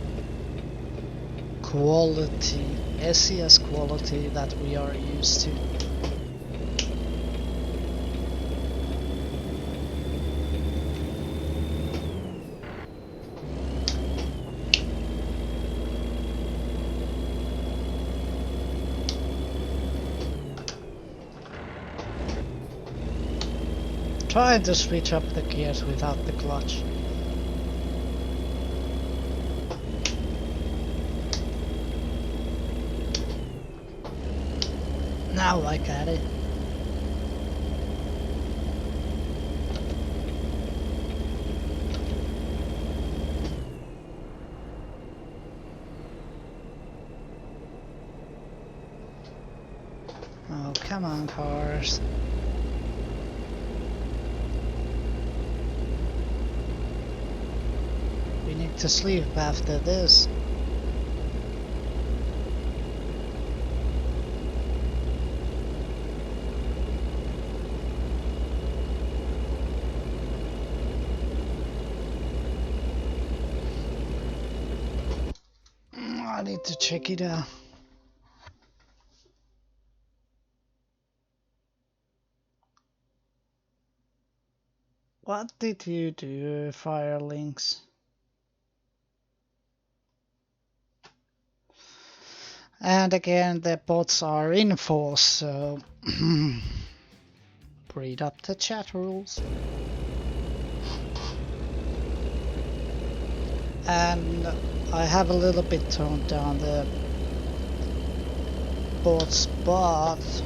Quality, SES quality that we are used to. Trying to switch up the gears without the clutch. Now I got it. Oh, come on, cars. We need to sleep after this. I need to check it out. What did you do, Firelinks? And again, the bots are in force, so read up the chat rules. And I have a little bit toned down the bots, but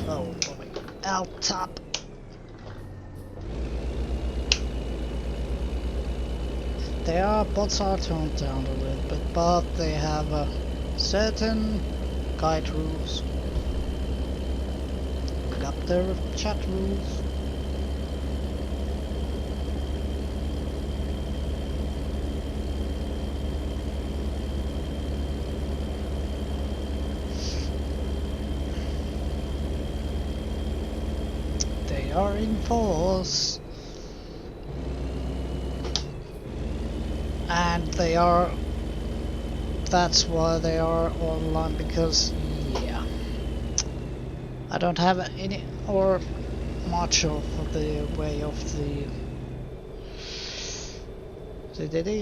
oh boy, out top. Bots are toned down a little bit, but they have certain guide rules. Look up their chat rules. They are in force. And that's why they are online, because yeah, I don't have any or much of the way of the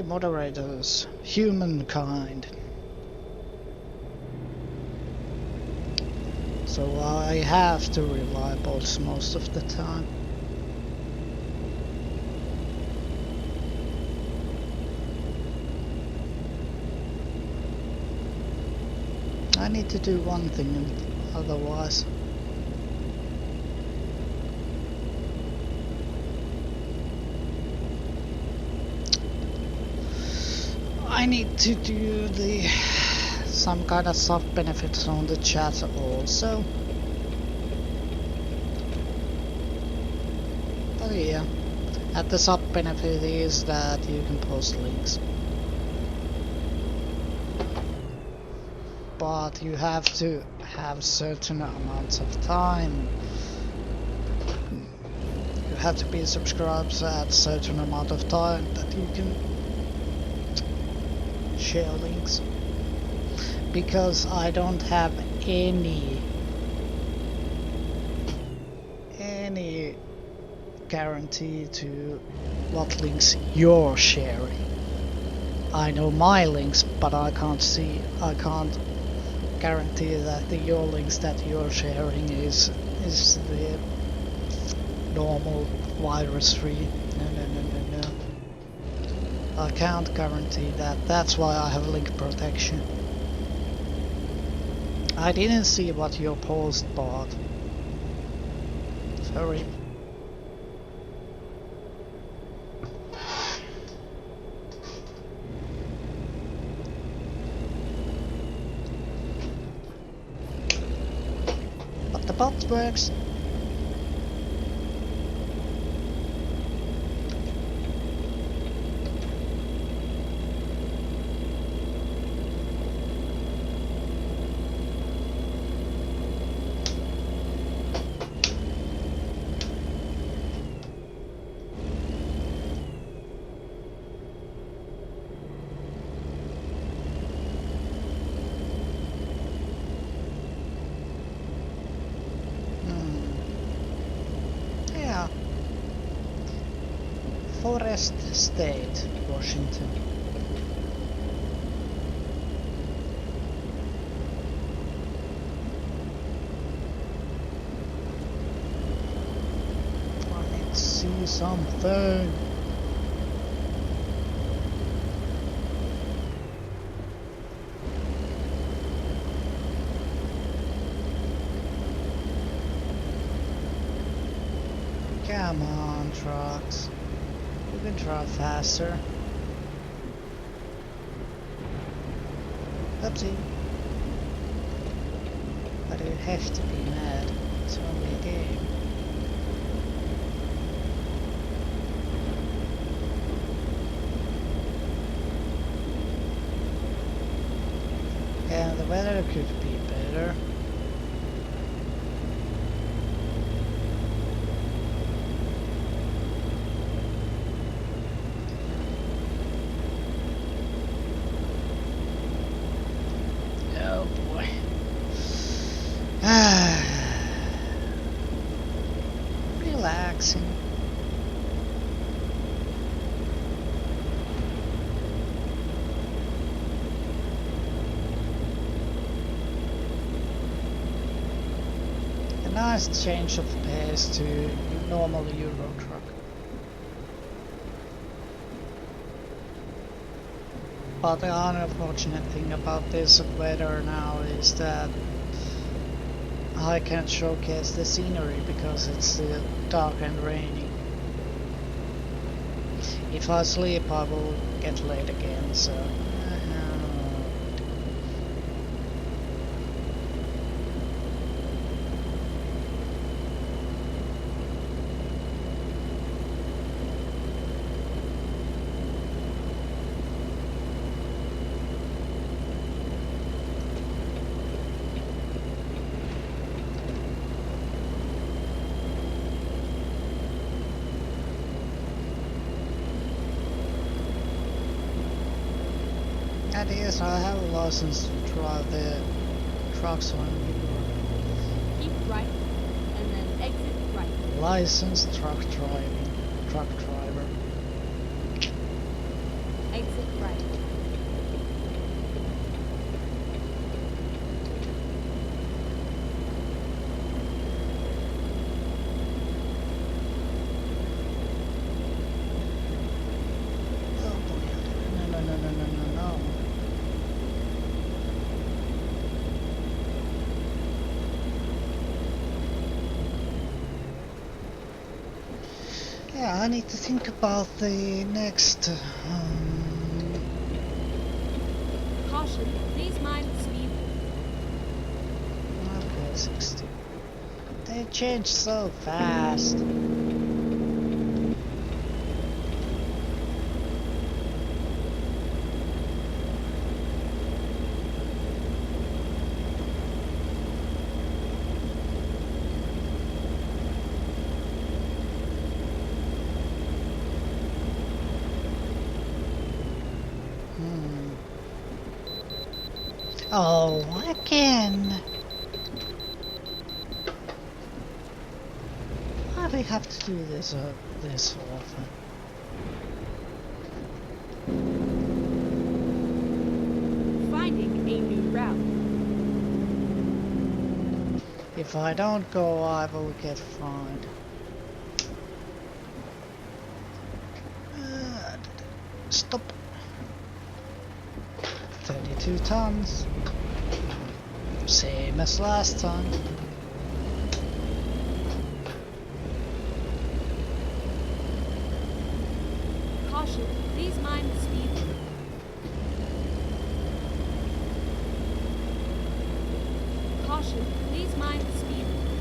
moderators, humankind. So I have to rely bots most of the time. I need to do one thing, otherwise. I need to do some kind of soft benefits on the chat also. But yeah, at the sub benefit is that you can post links. But you have to have certain amounts of time. You have to be subscribed at certain amount of time that you can share links. Because I don't have any guarantee to what links you're sharing. I know my links, but I can't guarantee that your links that you're sharing is the normal virus free. No. I can't guarantee that. That's why I have link protection. I didn't see what your post bought. Sorry. But the bot works. Yeah. Forest State, Washington. I need to see something. Come on, trucks. You can drive faster. Oopsie. But you have to be mad. It's only a game. Yeah, the weather could be better. Oh boy. Relaxing. A nice change of pace to normal Euro truck. But the unfortunate thing about this weather now is that I can't showcase the scenery because it's dark and rainy. If I sleep I will get late again, so... That is, I have a license to drive the trucks on Euro. Keep right, and then exit right. Licensed truck driver. Exit right. Oh boy, no. Yeah, I need to think about the next... Caution, please mind the speed. okay, 60. They change so fast. Oh, again! Why do we have to do this this often? Finding a new route. If I don't go, I will get fined. Stop. 32 tons. Same as last time. Caution, please mind the speed limit. Caution, please mind the speed limit.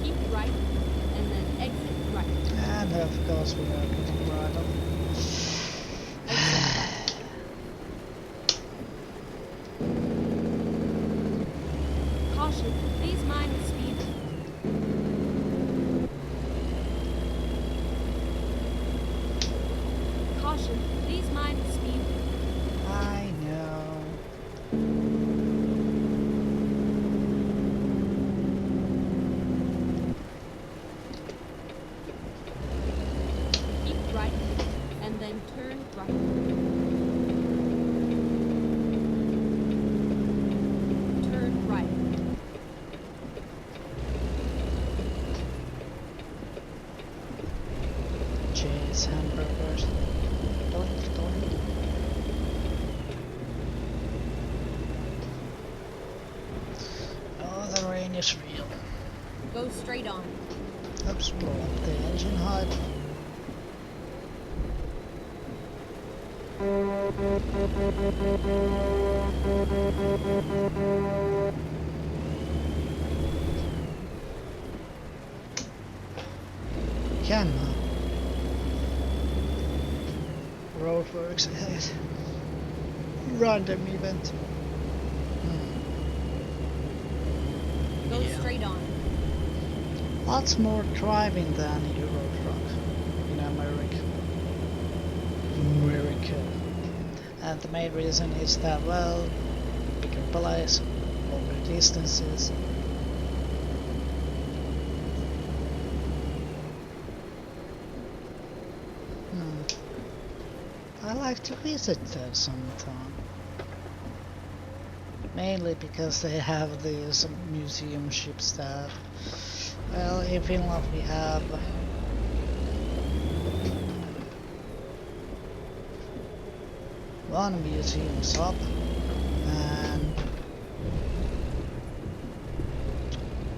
Keep right, and then exit right. And of course we are getting right up. Caution, please mind the speed limit. Caution, please mind the speed limit. I know. Keep right, and then turn right. Turn right. Cheese hamburgers. Doink, doink. Oh, the rain is real. Go straight on. Oops, blow up the engine height. Can roadworks ahead. Random event. Go Yeah. straight on. Lots more driving than Euro Truck in America. And the main reason is that, well, bigger place, longer distances. I like to visit there sometime. Mainly because they have these museum ships that, well, in Finland we have one museum shop and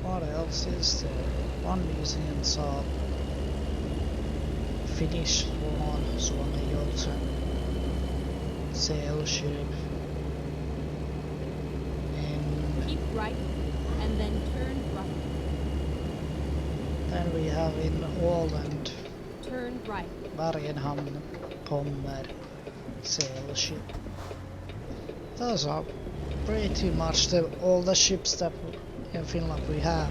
what else is there? One museum shop, Finnish one, Suomen Joutsen sail ship. Keep right, and then turn right. Then we have in Åland, Turn right. Marienhamn, Pommer sail ship. Those are pretty much all the ships that in Finland we have.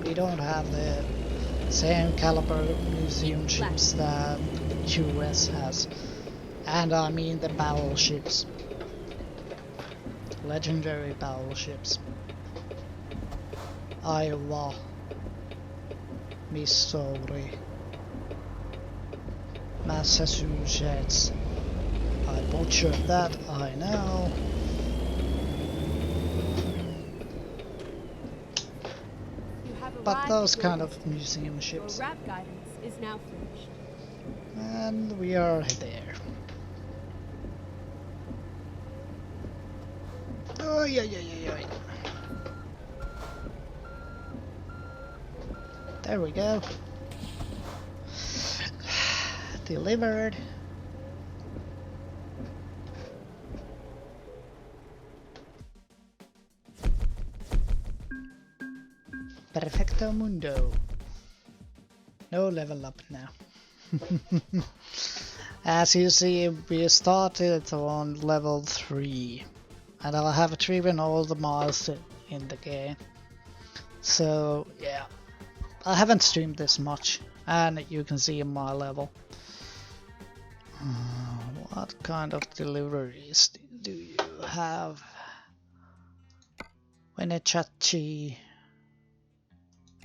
We don't have the same caliber museum ships that US has. And I mean the battleships. Legendary battleships. Iowa, Missouri, Massachusetts. I butchered that, I know. You have But arrived those at your kind of destination. museum Your ships. rap guidance is now finished. And we are there. Oh, yeah. There we go. Delivered. Perfecto mundo. No level up now. As you see, we started on level 3. And I have driven all the miles in the game. So, yeah. I haven't streamed this much. And you can see my level. What kind of deliveries do you have? Wenechatchi,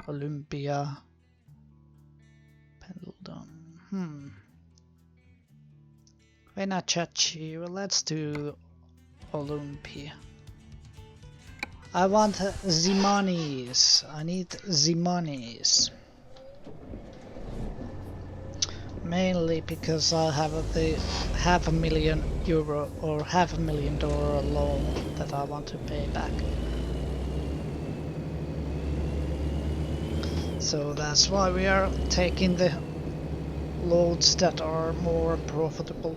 Olympia, Pendleton. Wenechatchi, well, let's do Olympia. I want the monies. I need the monies. Mainly because I have the €500,000 or $500,000 loan that I want to pay back. So that's why we are taking the loads that are more profitable.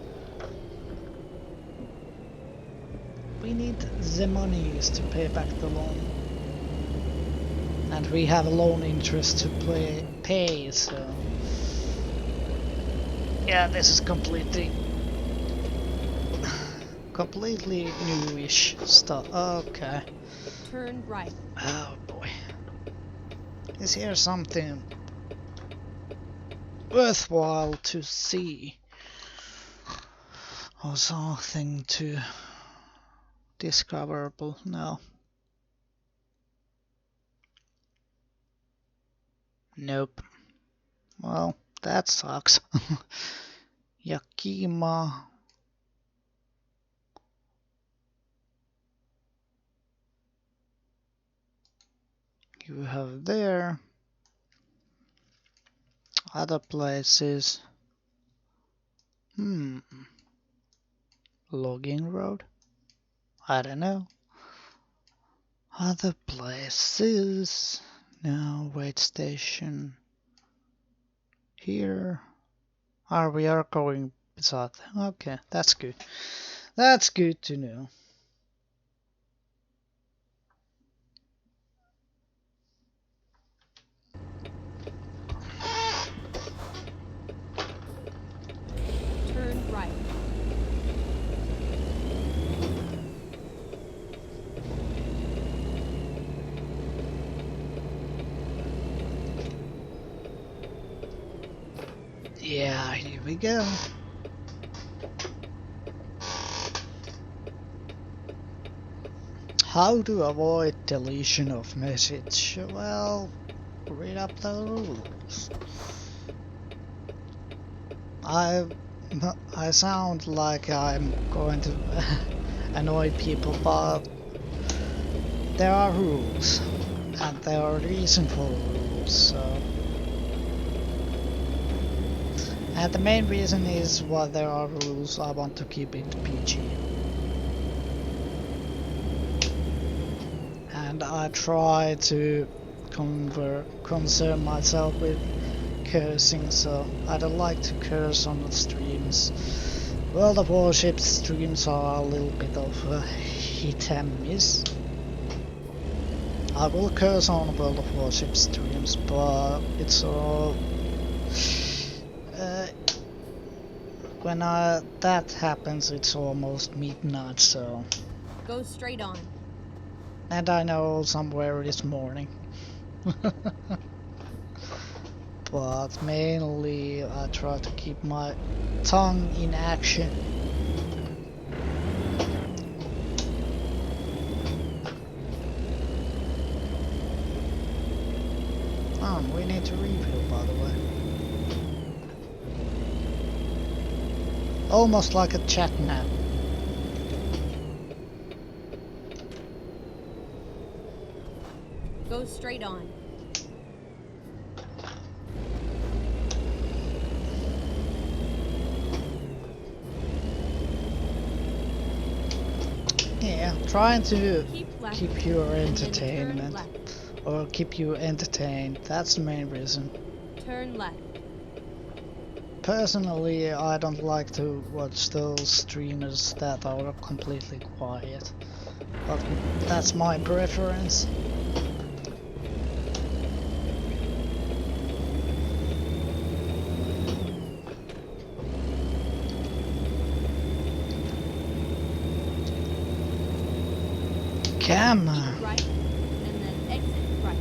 We need the monies to pay back the loan. And we have a loan interest to pay, so... Yeah, this is completely newish stuff. Okay. Turn right. Oh boy. Is here something worthwhile to see? Or something to discoverable? No. Nope. Well, that sucks. Yakima. You have there. Other places. Logging road? I don't know. Other places. No, wait station. Here. We are going beside. Okay, that's good. That's good to know. Turn right. Yeah, here we go. How to avoid deletion of message? Well, read up the rules. I sound like I'm going to annoy people, but there are rules, and there are reasons for rules, so... And the main reason is why there are rules, I want to keep it PG. And I try to concern myself with cursing, so I don't like to curse on the streams. World of Warship streams are a little bit of a hit and miss. I will curse on World of Warship streams, but it's all... when that happens, it's almost midnight, so... Go straight on. And I know somewhere this morning. But mainly I try to keep my tongue in action. We need to refill, by the way. Almost like a chat now. Go straight on. Yeah, trying to keep your turn entertainment. left. Or keep you entertained, that's the main reason. Turn left. Personally, I don't like to watch those streamers that are completely quiet. But that's my preference. Camera. Right, and then exit right.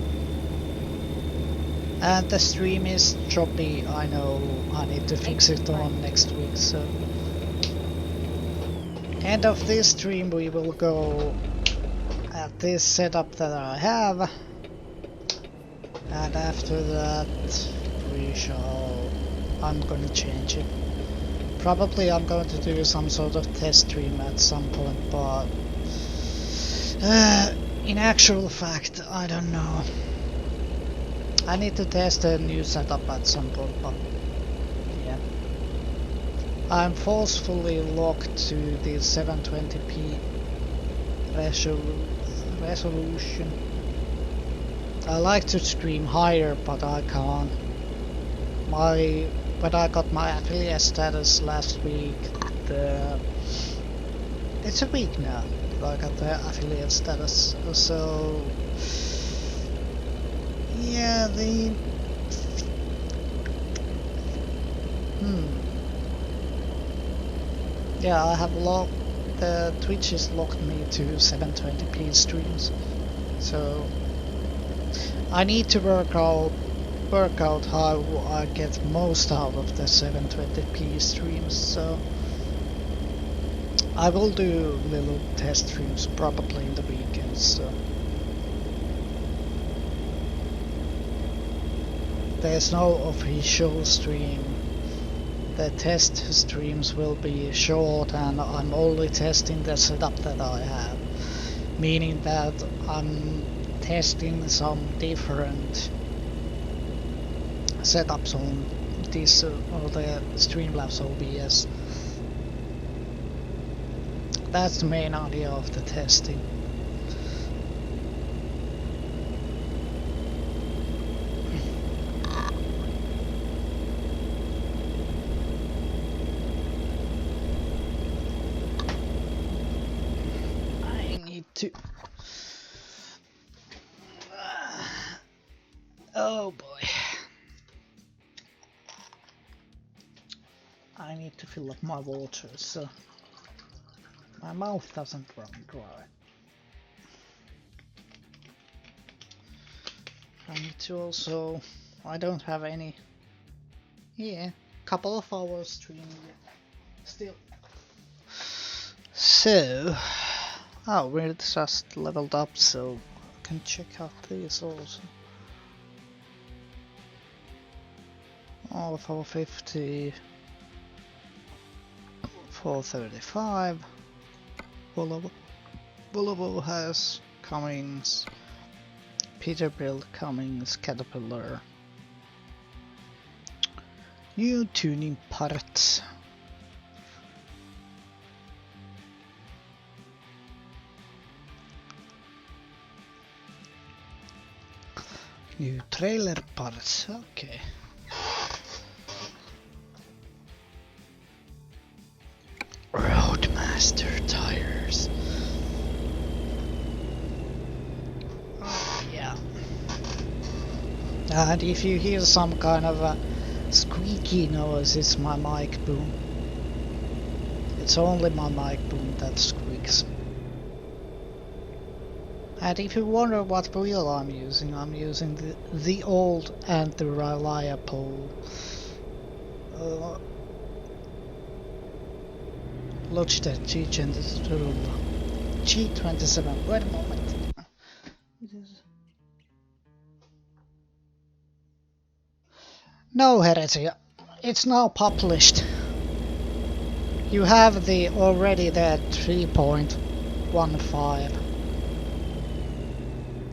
And the stream is choppy, I know. I need to fix it on next week, so... End of this stream we will go at this setup that I have. And after that I'm gonna change it. Probably I'm going to do some sort of test stream at some point, but... in actual fact, I don't know. I need to test a new setup at some point, but yeah. I'm forcefully locked to the 720p resolution. I like to stream higher, but I can't. When I got my affiliate status last week, it's a week now that I got the affiliate status, so yeah, yeah, the Twitch has locked me to 720p streams, so I need to work out how I get most out of the 720p streams. So I will do little test streams probably in the weekends. So there's no official stream. The test streams will be short, and I'm only testing the setup that I have, meaning that I'm testing some different setups on this or the Streamlabs OBS. That's the main idea of the testing. I need to... Oh boy. I need to fill up my water so my mouth doesn't run dry. I need to also... I don't have any... Yeah, couple of hours streaming still. So... Oh, we're just leveled up, so I can check out these also. Oh, 450... 435. Volvo has Cummins, Peterbilt, Cummins, Caterpillar. New tuning parts. New trailer parts, okay. Roadmaster tires. Oh, yeah. And if you hear some kind of a squeaky noise, it's my mic boom. It's only my mic boom that squeaks. And if you wonder what wheel I'm using the old and the reliable Logitech G27. Wait a moment. No, heresy. It's now published. You have already the 3.15.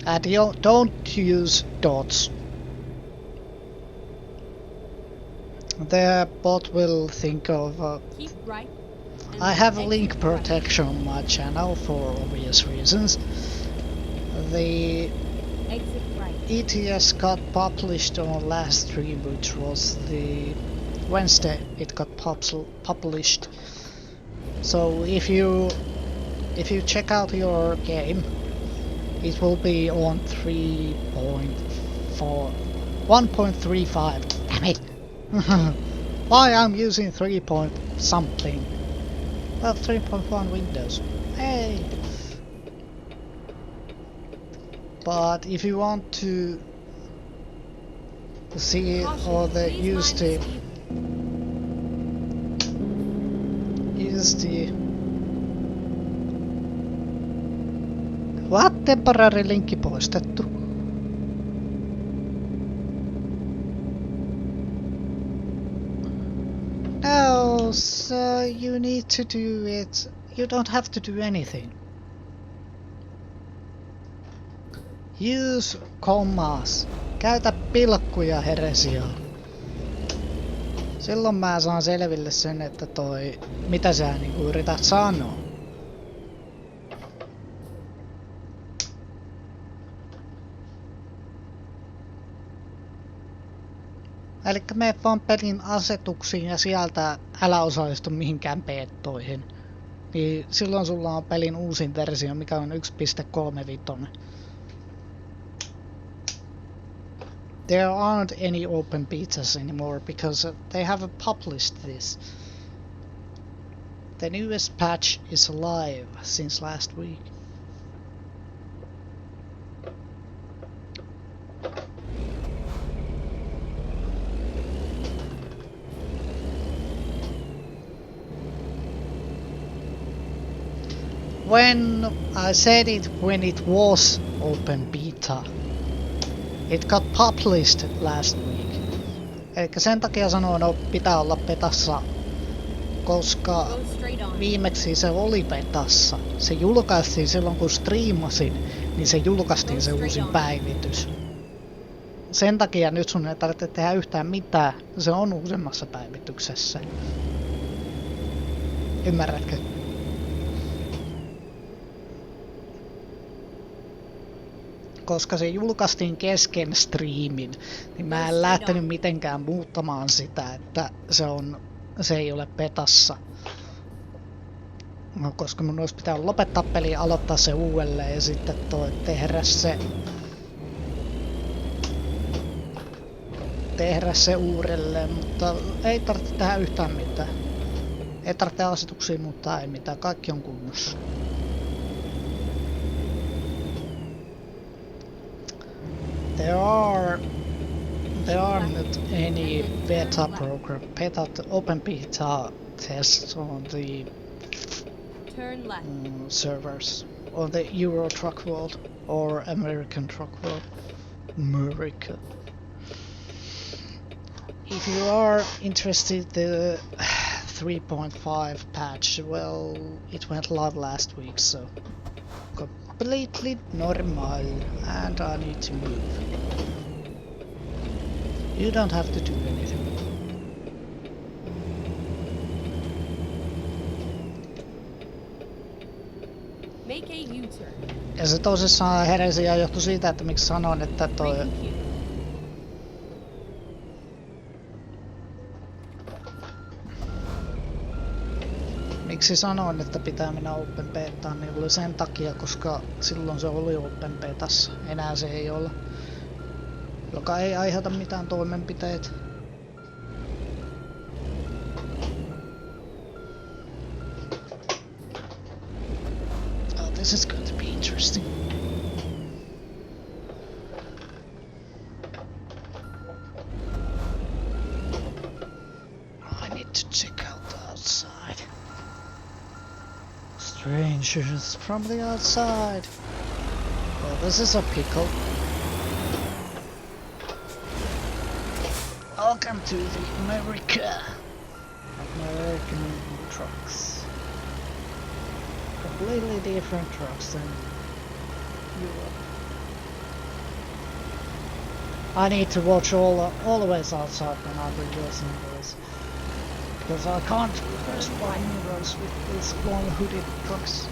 And you don't use dots. The bot will think of... Keep right. I have link protection on my channel for obvious reasons. The Exit right. ETS got published on last stream, which was the Wednesday it got published. So if you check out your game, it will be on 1.35. Damn it! Why I'm using 3 point something? Well, 3.1 Windows. Hey! But if you want to see or use the what? Temporary linkki poistettu. No, so you need to do it. You don't have to do anything. Use commas. Käytä pilkkuja, heresia. Silloin mä saan selville sen, että mitä sä niinku yrität sanoa. Elikkä mene vaan pelin asetuksiin ja sieltä älä osallistu mihinkään peettoihin. Niin silloin sulla on pelin uusin versio, mikä on 1.35. There aren't any open betas anymore because they have published this. The newest patch is live since last week. When I said it when it was open beta, it got published last week. Elikkä sen takia sanoin, että pitää olla betassa, koska viimeksi se oli betassa. Se julkaistiin silloin kun striimasin, niin se julkaistiin se uusin päivitys. Sen takia nyt sun ei tarvitse tehdä yhtään mitään, se on uusimmassa päivityksessä. Ymmärrätkö? Koska se julkaistiin kesken striimin, niin mä en lähtenyt mitenkään muuttamaan sitä, että se ei ole betassa. No, koska mun olisi pitänyt lopettaa peli ja aloittaa se uudelleen ja sitten tehdä se uudelleen, mutta ei tarvitse tehdä yhtään mitään. Ei tarvitse asetuksia muuttaa, ei mitään, kaikki on kunnossa. There are not any open beta tests on the servers on the Euro Truck World or American Truck World. America. If you are interested, the 3.5 patch, well, it went live last week, so completely normal, and I need to move. You don't have to do anything. Make a U-turn. Ja se tosissaan heresia johtui siitä, että miksi sanoin, että Miksi sanoin, että pitää mennä open betaan, niin oli sen takia, koska silloin se oli open betassa. Enää se ei ole. Joka ei aiheuta mitään toimenpiteitä. Oh, this is going to be interesting. I need to check out the outside. Strangers from the outside. Well, this is a pickle. Welcome to the American trucks. Completely different trucks than Europe. I need to watch always outside when I'm reversing this. Because I can't reverse by mirrors with these long hooded trucks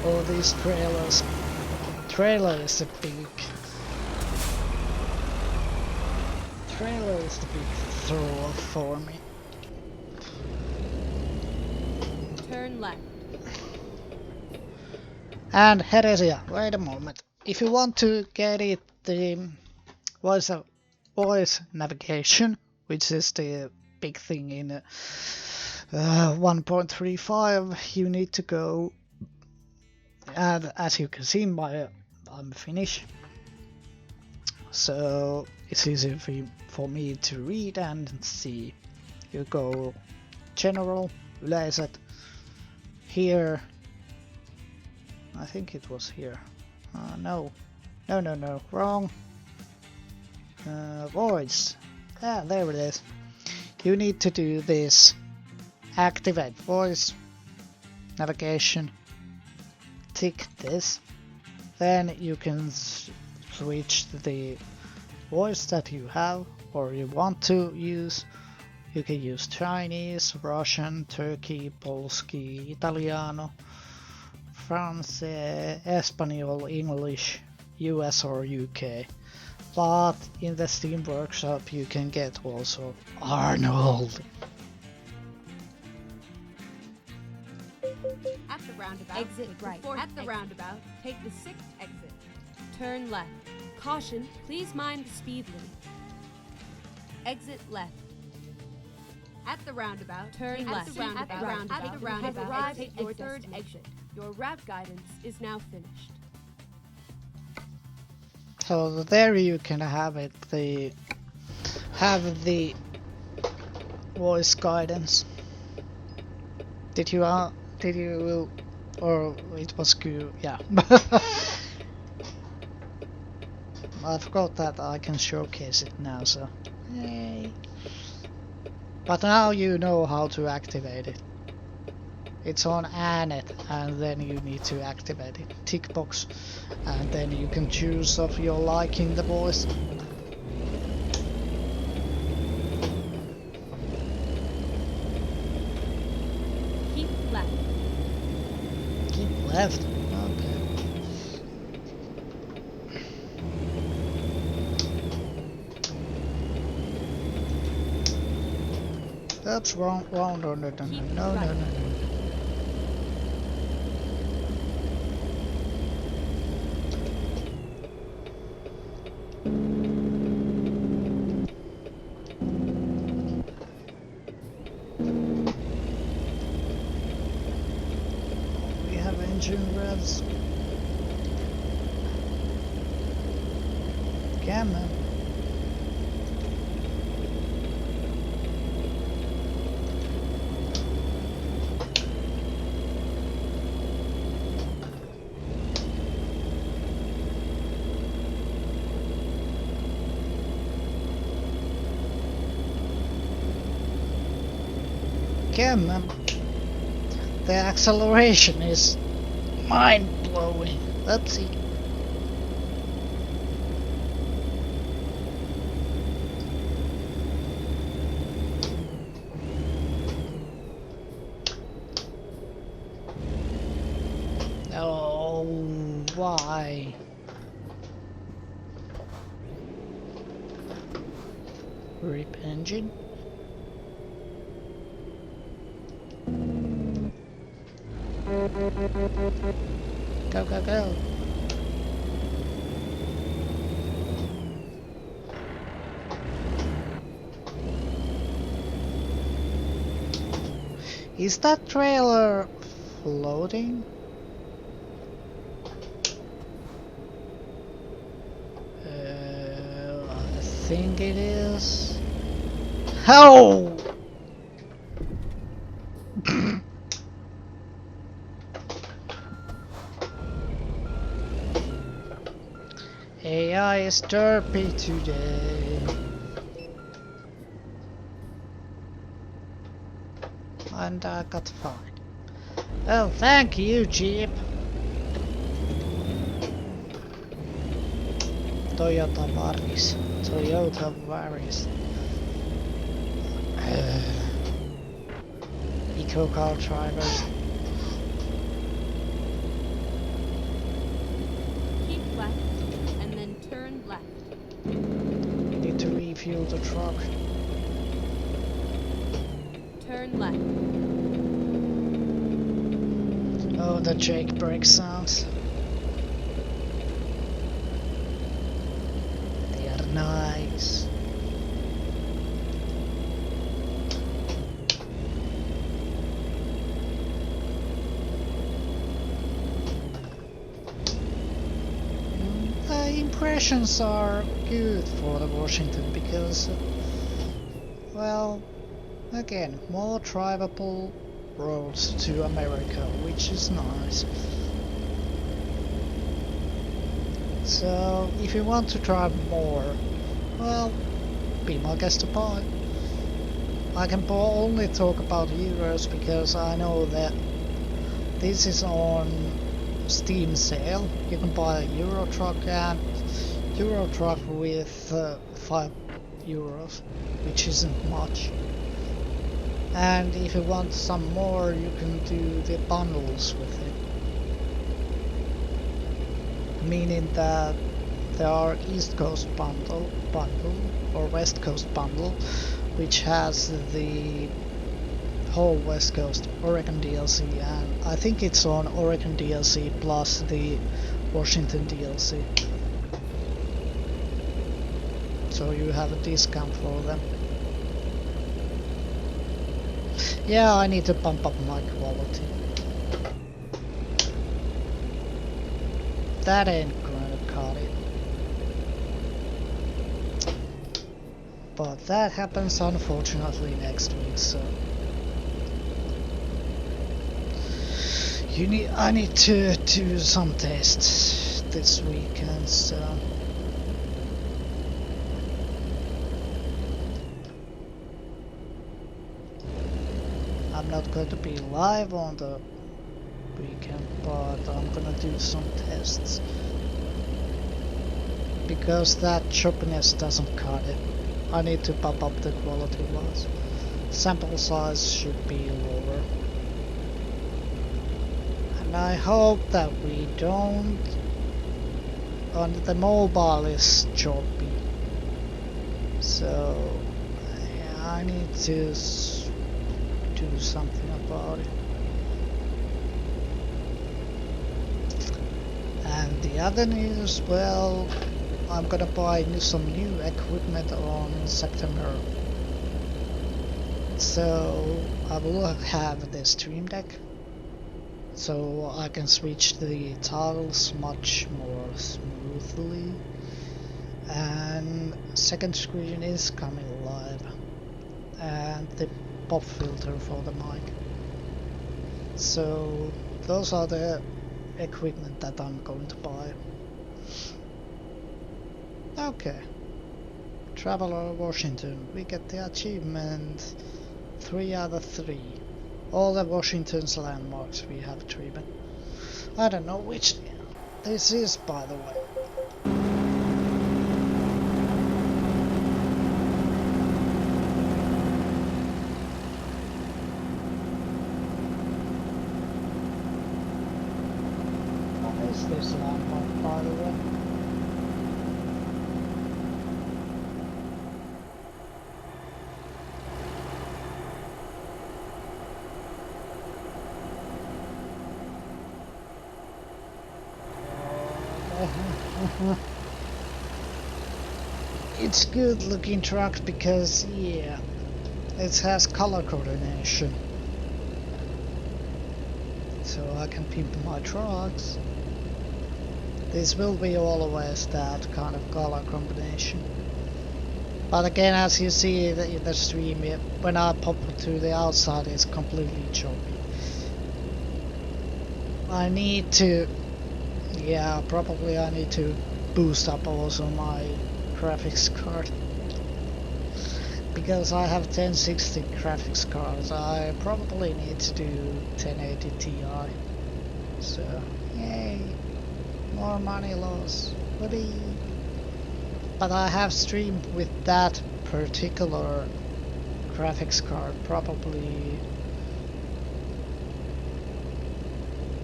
or these trailers. Trailer is the big throw off for me. Turn left. And Heresia, wait a moment. If you want to get it the voice navigation, which is the big thing in 1.35, you need to go, and as you can see, I'm Finnish, so it's easy for me to read and see. You go general, yleiset, here, I think it was here, no, wrong, voice, there it is. You need to do this, activate voice navigation, tick this, then you can switch the voice that you have or you want to use, You can use Chinese, Russian, Turkey, Polski, Italiano, France, Espanol, English, US or UK. But in the Steam Workshop you can get also Arnold. At the roundabout, Exit take right. the fourth At the exit. roundabout, take the 6th exit. Turn left. Caution, please mind the speed limit. Exit left. At the roundabout, Turn take left. the roundabout. At the roundabout, At the you roundabout, have arrived take at your your third third exit. Your route guidance is now finished. So there you can have it, have the voice guidance. Did you or it was good, yeah. I forgot that I can showcase it now, so yay. But now you know how to activate it. It's on Anet, and then you need to activate it. Tick box, and then you can choose of your liking the voice. Keep left. Keep left. Okay. That's wrong. Wrong. No. No. Keep No. right. No. No. We have engine revs. Come on. Come on. The acceleration is mind-blowing. Let's see. Oh, why? Rip engine. Go, go, go. Is that trailer floating? I think it is. How? AI is derpy today. And I got fine. Oh, thank you, Jeep. Toyota Varis. Toyota Varis. Eco car drivers. Keep left, and then turn left. We need to refuel the truck. Turn left. Oh, the Jake brake sounds. They are nice. The impressions are good for the Washington because, well, again, more drivable roads to America, which is nice. So, if you want to drive more, well, be my guest to buy. I can only talk about Euros because I know that this is on Steam sale. You can buy a Euro truck and Euro truck with €5, which isn't much. And if you want some more, you can do the bundles with it. Meaning that there are East Coast bundle or West Coast bundle, which has the whole West Coast Oregon DLC, and I think it's on Oregon DLC plus the Washington DLC. So you have a discount for them. Yeah, I need to bump up my quality. That ain't gonna cut it. But that happens unfortunately next week, so I need to do some tests this weekend, so I'm not going to be live on the weekend, but I'm gonna do some tests because that choppiness doesn't cut it. I need to bump up the quality wise. Sample size should be lower. And I hope that we don't... On the mobile is choppy. So yeah, I need to do something about it. And the other news, well, I'm gonna buy some new equipment on September. So I will have the Stream Deck, so I can switch the tiles much more smoothly. And second screen is coming live, and the pop filter for the mic. So those are the equipment that I'm going to buy. Okay, Traveler Washington, we get the achievement 3 out of 3. All the Washington's landmarks we have driven. I don't know which this is, by the way. What is this landmark, by the way? It's good looking truck because, yeah, it has color coordination. So I can pimp my trucks. This will be always that kind of color combination. But again, as you see in the stream, when I pop to the outside, it's completely choppy. I need to, yeah, probably I need to boost up also my graphics card. Because I have 1060 graphics cards, I probably need to do 1080 Ti. So, yay, more money loss. Whoopee. But I have streamed with that particular graphics card probably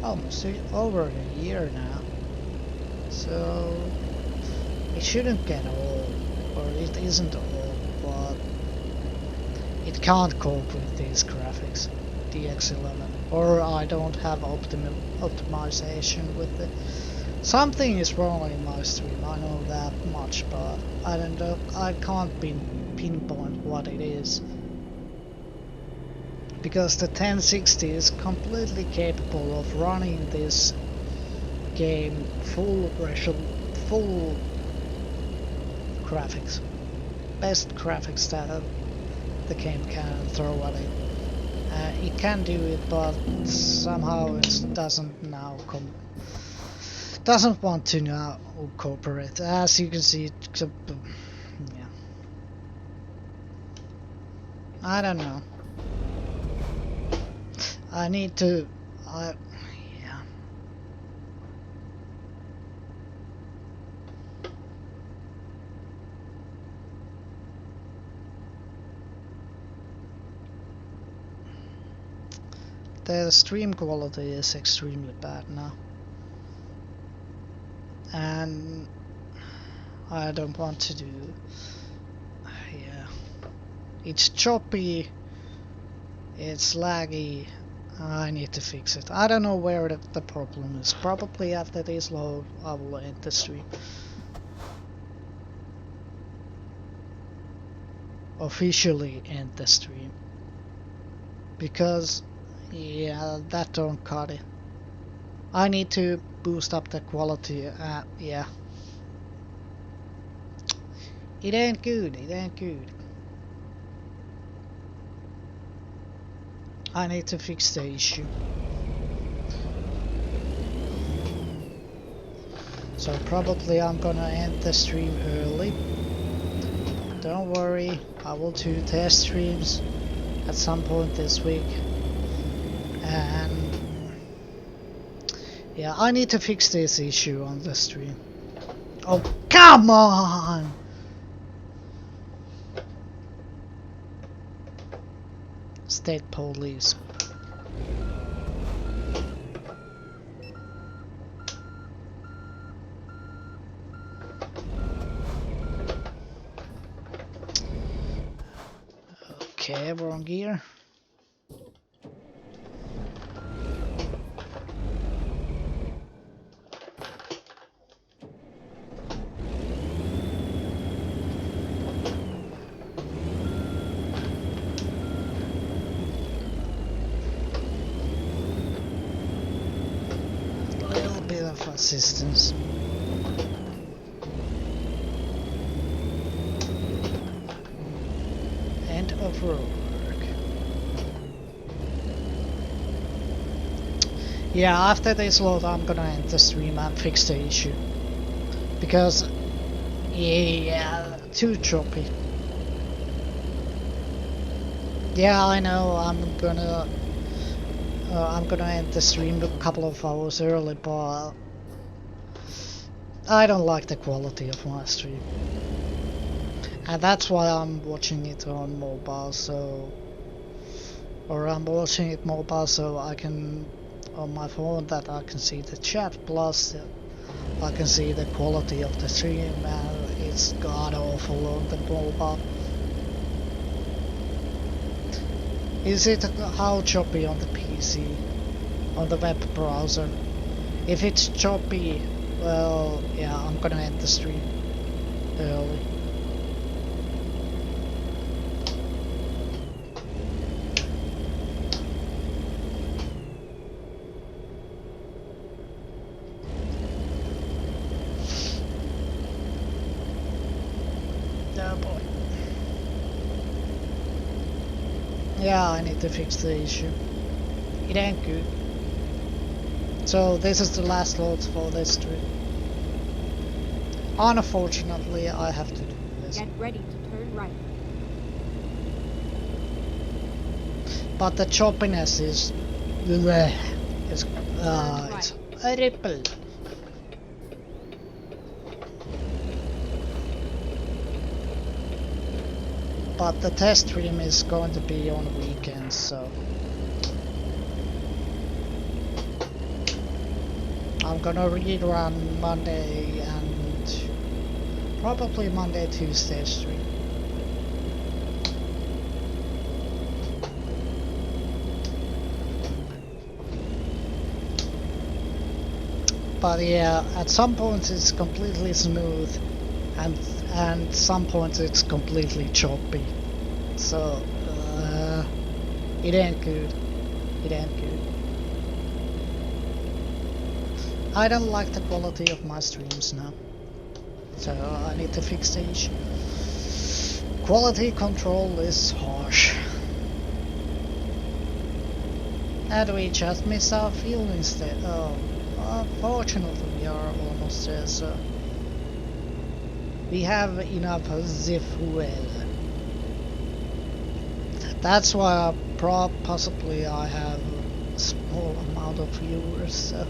almost over a year now. So it shouldn't get old, or it isn't old, but it can't cope with these graphics, DX11, or I don't have optimization with it. Something is wrong in my stream, I know that much, but I don't know, I can't pinpoint what it is. Because the 1060 is completely capable of running this game full graphics. Best graphics that the game can throw at it. It can do it, but somehow it doesn't want to now cooperate. As you can see, yeah. I don't know. I need to. Yeah. the stream quality is extremely bad now. And I don't want to do... yeah. It's choppy, it's laggy, I need to fix it. I don't know where the problem is. Probably after this load I will end the stream. Officially end the stream. Because, yeah, that don't cut it. I need to boost up the quality, yeah. It ain't good, it ain't good. I need to fix the issue. So probably I'm gonna end the stream early. Don't worry, I will do test streams at some point this week. And yeah, I need to fix this issue on the stream. Oh, come on! State police. Okay, wrong gear. A little bit of assistance. End of road work. Yeah, after this load I'm gonna end the stream and fix the issue. Because, yeah, too choppy. Yeah, I know I'm gonna end the stream a couple of hours early, but I don't like the quality of my stream. And that's why I'm watching it on mobile, so... Or I'm watching it mobile so I can... on my phone that I can see the chat, plus I can see the quality of the stream, and it's god awful on the mobile. Is it how choppy on the PC? On the web browser? If it's choppy, well, yeah, I'm gonna end the stream early. Oh boy. Yeah, I need to fix the issue. It ain't good. So this is the last load for this stream. Unfortunately, I have to do this. Get ready to turn right. But the choppiness is... it's a ripple. But the test stream is going to be on weekends, so... I'm gonna rerun Monday and probably Monday, Tuesday stream. But yeah, at some points it's completely smooth, and some points it's completely choppy. So it ain't good. It ain't good. I don't like the quality of my streams now, so I need to fix the issue. Quality control is harsh. And we just miss our fuel instead. Oh, unfortunately we are almost there, so we have enough fuel. That's why possibly I have a small amount of viewers, so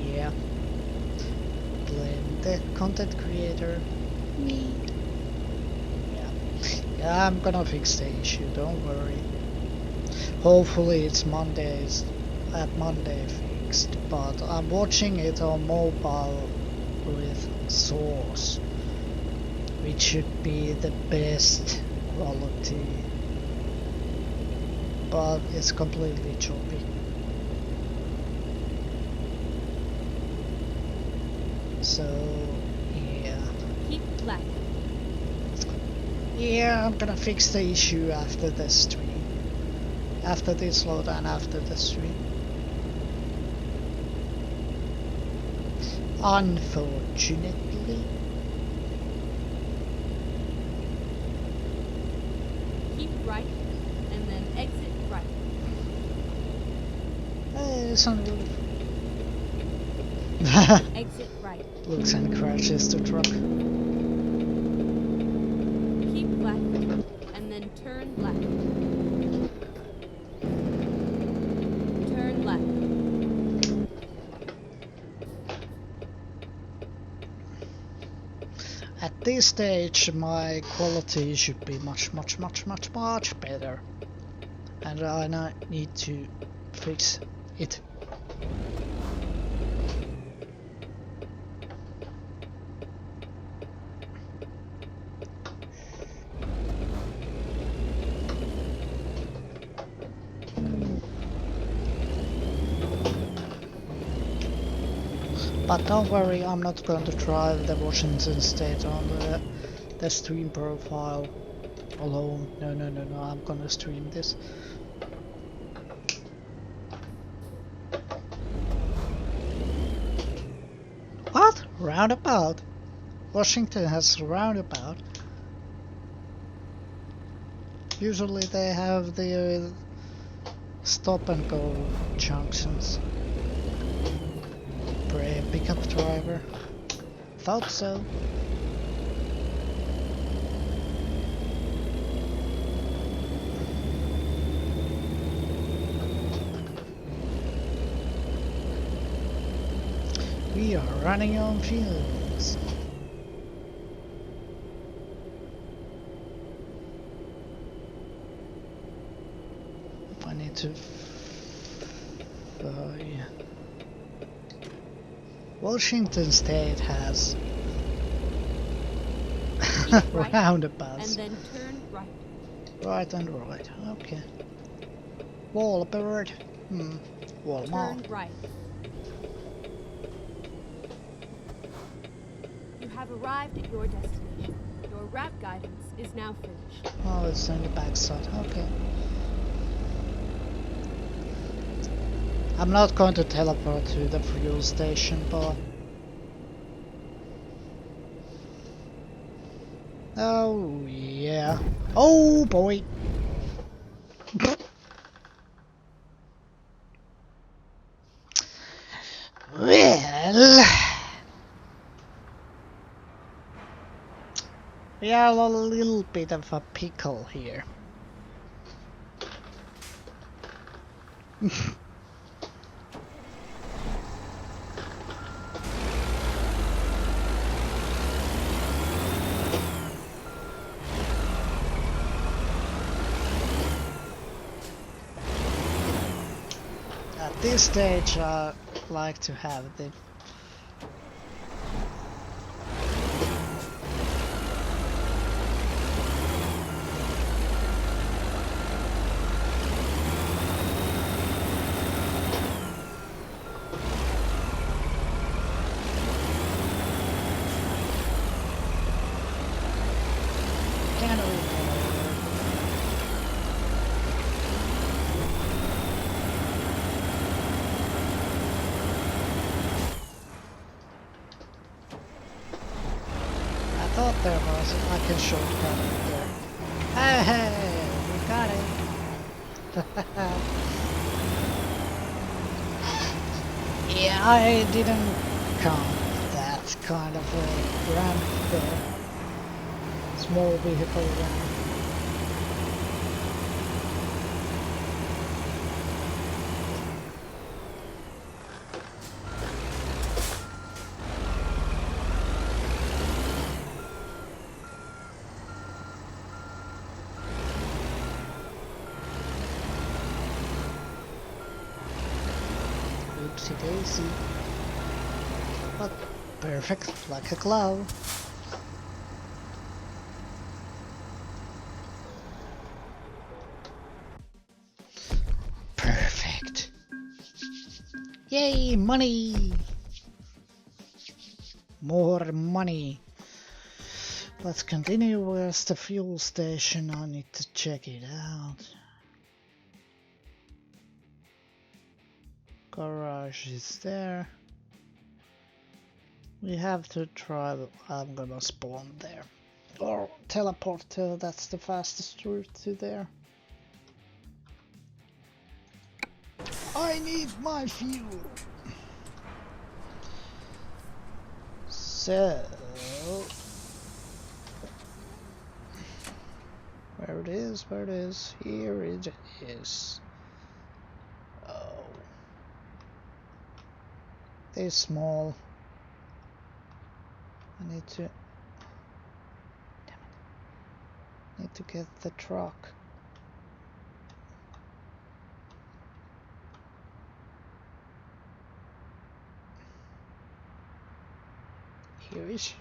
yeah. Blame the content creator. Me. Yeah. Yeah, I'm gonna fix the issue, don't worry. Hopefully it's Mondays at Monday fixed, but I'm watching it on mobile with Source, which should be the best quality, but it's completely choppy. So yeah. Keep left. Yeah, I'm gonna fix the issue after the stream. After this load and after the stream. Unfortunately. Keep right, and then exit right. It's on the Exit right. looks and crashes the truck. Keep left, and then turn left. Turn left. At this stage my quality should be much better. And I need to fix it. But don't worry, I'm not going to drive the Washington State on the stream profile alone. No, I'm gonna stream this. What? Roundabout? Washington has roundabout. Usually they have the stop and go junctions. Brave pickup driver. Thought so. We are running on fumes. I need to... yeah. Washington State has Right, roundabouts. and then turn right. Right and right, okay. Walbird. Walmart. Turn right. You have arrived at your destination. Your route guidance is now finished. Oh, it's on the backside, okay. I'm not going to teleport to the fuel station, but... Oh, yeah. Oh, boy! Well... We are a little bit of a pickle here. At this stage, I like to have the I thought there was. I can shortcut it there. Hey, we got it. Yeah, I didn't count that kind of a ramp there. Small vehicle ramp. Oopsie daisy. But perfect, like a glove. Perfect. Yay, money! More money. Let's continue. Where's the fuel station? I need to check it out. Garage is there. We have to try. I'm gonna spawn there. Or teleport to, that's the fastest route to there. I need my fuel. So, where it is, here it is. Oh, they're small. I need to, damn it, need to get the truck. Here is.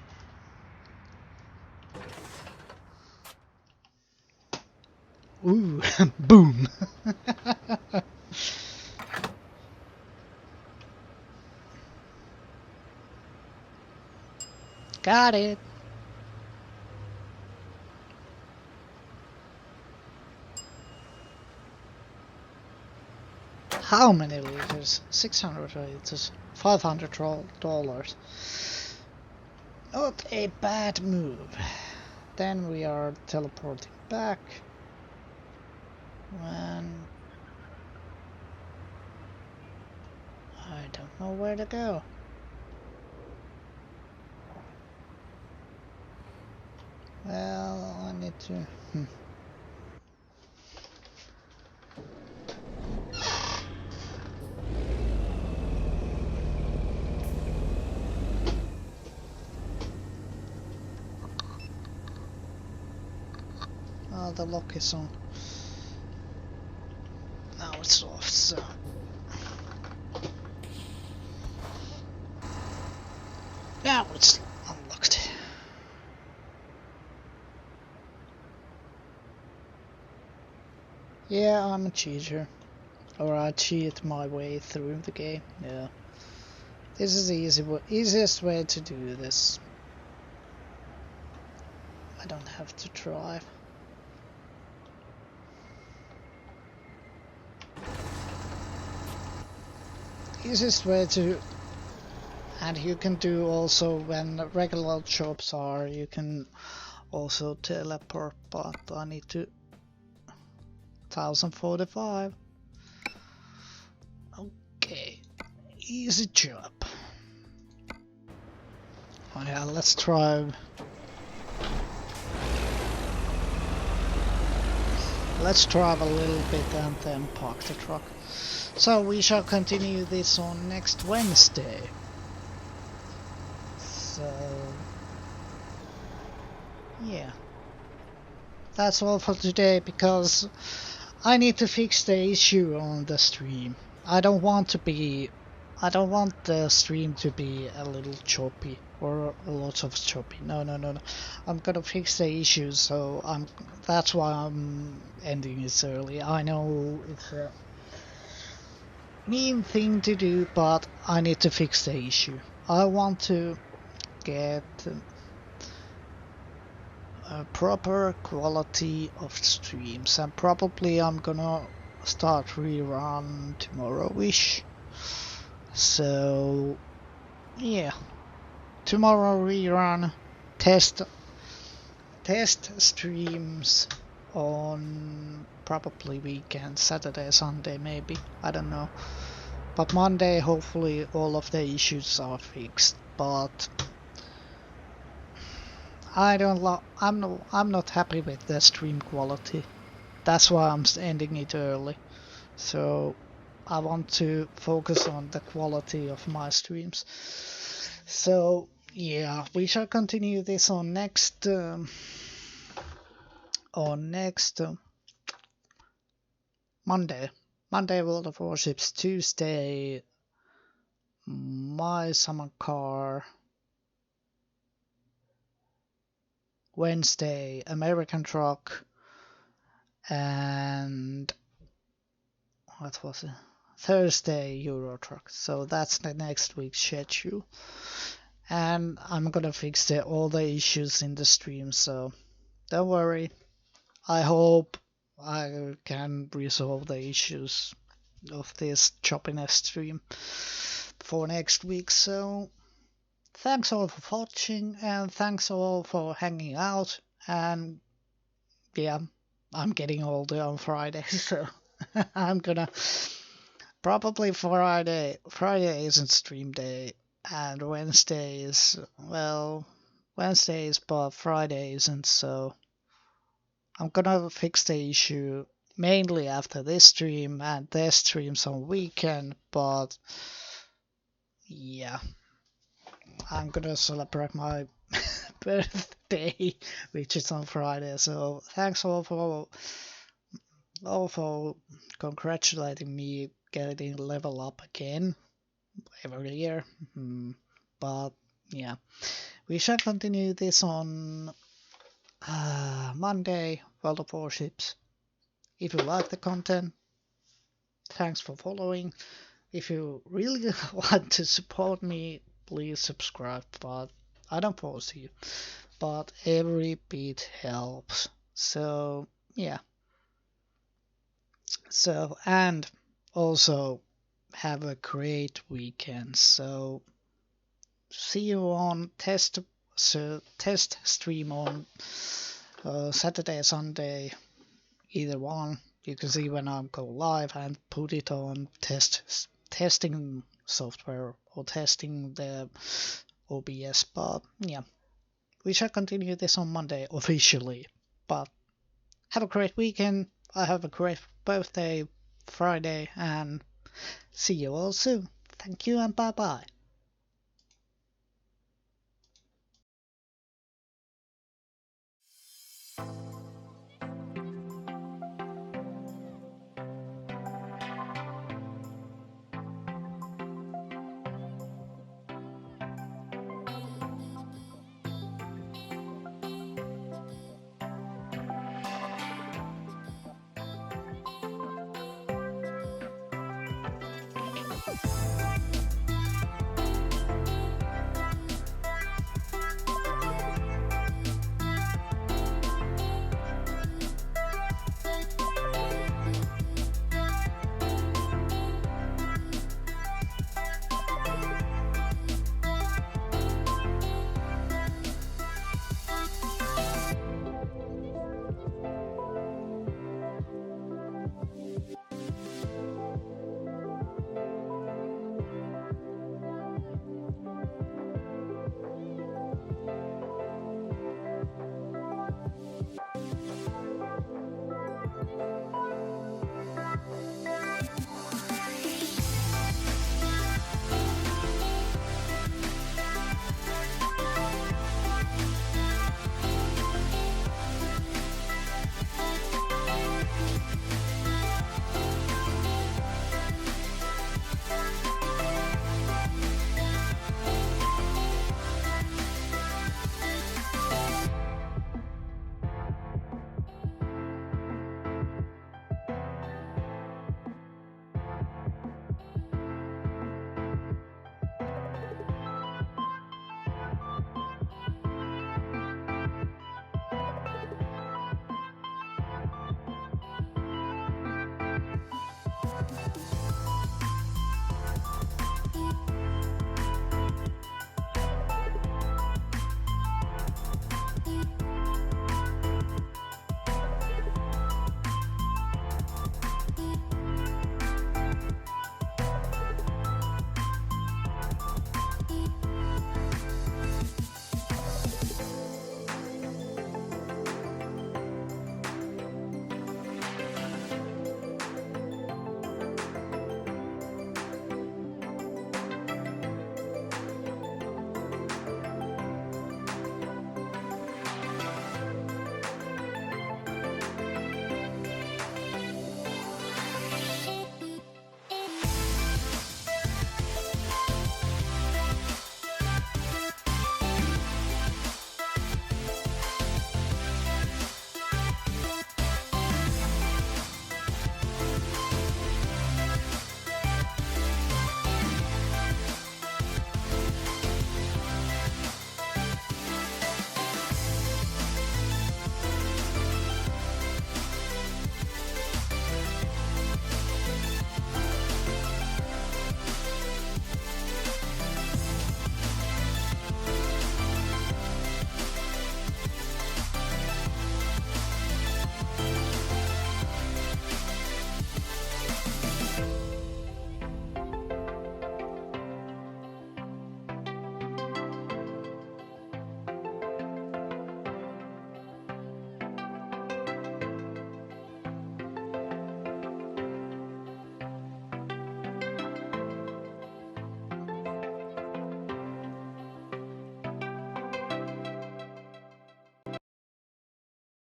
Ooh, boom. Got it. How many liters? 600 liters. $500. Not a bad move. Then we are teleporting back. When I don't know where to go. Well, I need to. Oh, the lock is on. Now it's off, so. Now it's unlocked. Yeah, I'm a cheater. Or I cheat my way through the game, yeah. This is the easiest way to do this. I don't have to drive. Easiest way to, and you can do also when regular jobs are, you can also teleport, but I need to 1045. Okay, easy job. Oh yeah, let's try. Let's drive a little bit and then park the truck. So we shall continue this on next Wednesday. So yeah, that's all for today because I need to fix the issue on the stream. I don't want the stream to be a little choppy or a lot of choppy. No. I'm gonna fix the issue, so that's why I'm ending this early. I know it's a mean thing to do, but I need to fix the issue. I want to get a proper quality of streams, and probably I'm gonna start rerun tomorrow-ish. So yeah, tomorrow rerun, test streams on probably weekend, Saturday, Sunday maybe, I don't know. But Monday hopefully all of the issues are fixed, but I'm not happy with the stream quality. That's why I'm ending it early. So I want to focus on the quality of my streams. So yeah, we shall continue this on next Monday. Monday World of Warships, Tuesday my summer car. Wednesday, American truck. And what was it? Thursday, Euro truck. So that's the next week's schedule. And I'm gonna fix all the issues in the stream, so don't worry. I hope I can resolve the issues of this choppiness stream for next week. So thanks all for watching, and thanks all for hanging out. And yeah, I'm getting older on Friday, so I'm gonna probably Friday. Friday isn't stream day, and Wednesday is, well, Wednesday is, but Friday isn't. So I'm gonna fix the issue mainly after this stream and their streams on weekend. But yeah, I'm gonna celebrate my birthday, which is on Friday. So thanks all for congratulating me getting level up again every year. But yeah, we shall continue this on Monday, World of Warships. If you like the content, thanks for following. If you really want to support me, please subscribe, but I don't force you. But every bit helps. So yeah. So, and also have a great weekend. So see you on test stream on Saturday, Sunday, either one. You can see when I go live and put it on testing software or testing the OBS. But yeah, we shall continue this on Monday officially. But have a great weekend. I have a great birthday Friday, and see you all soon. Thank you and bye bye.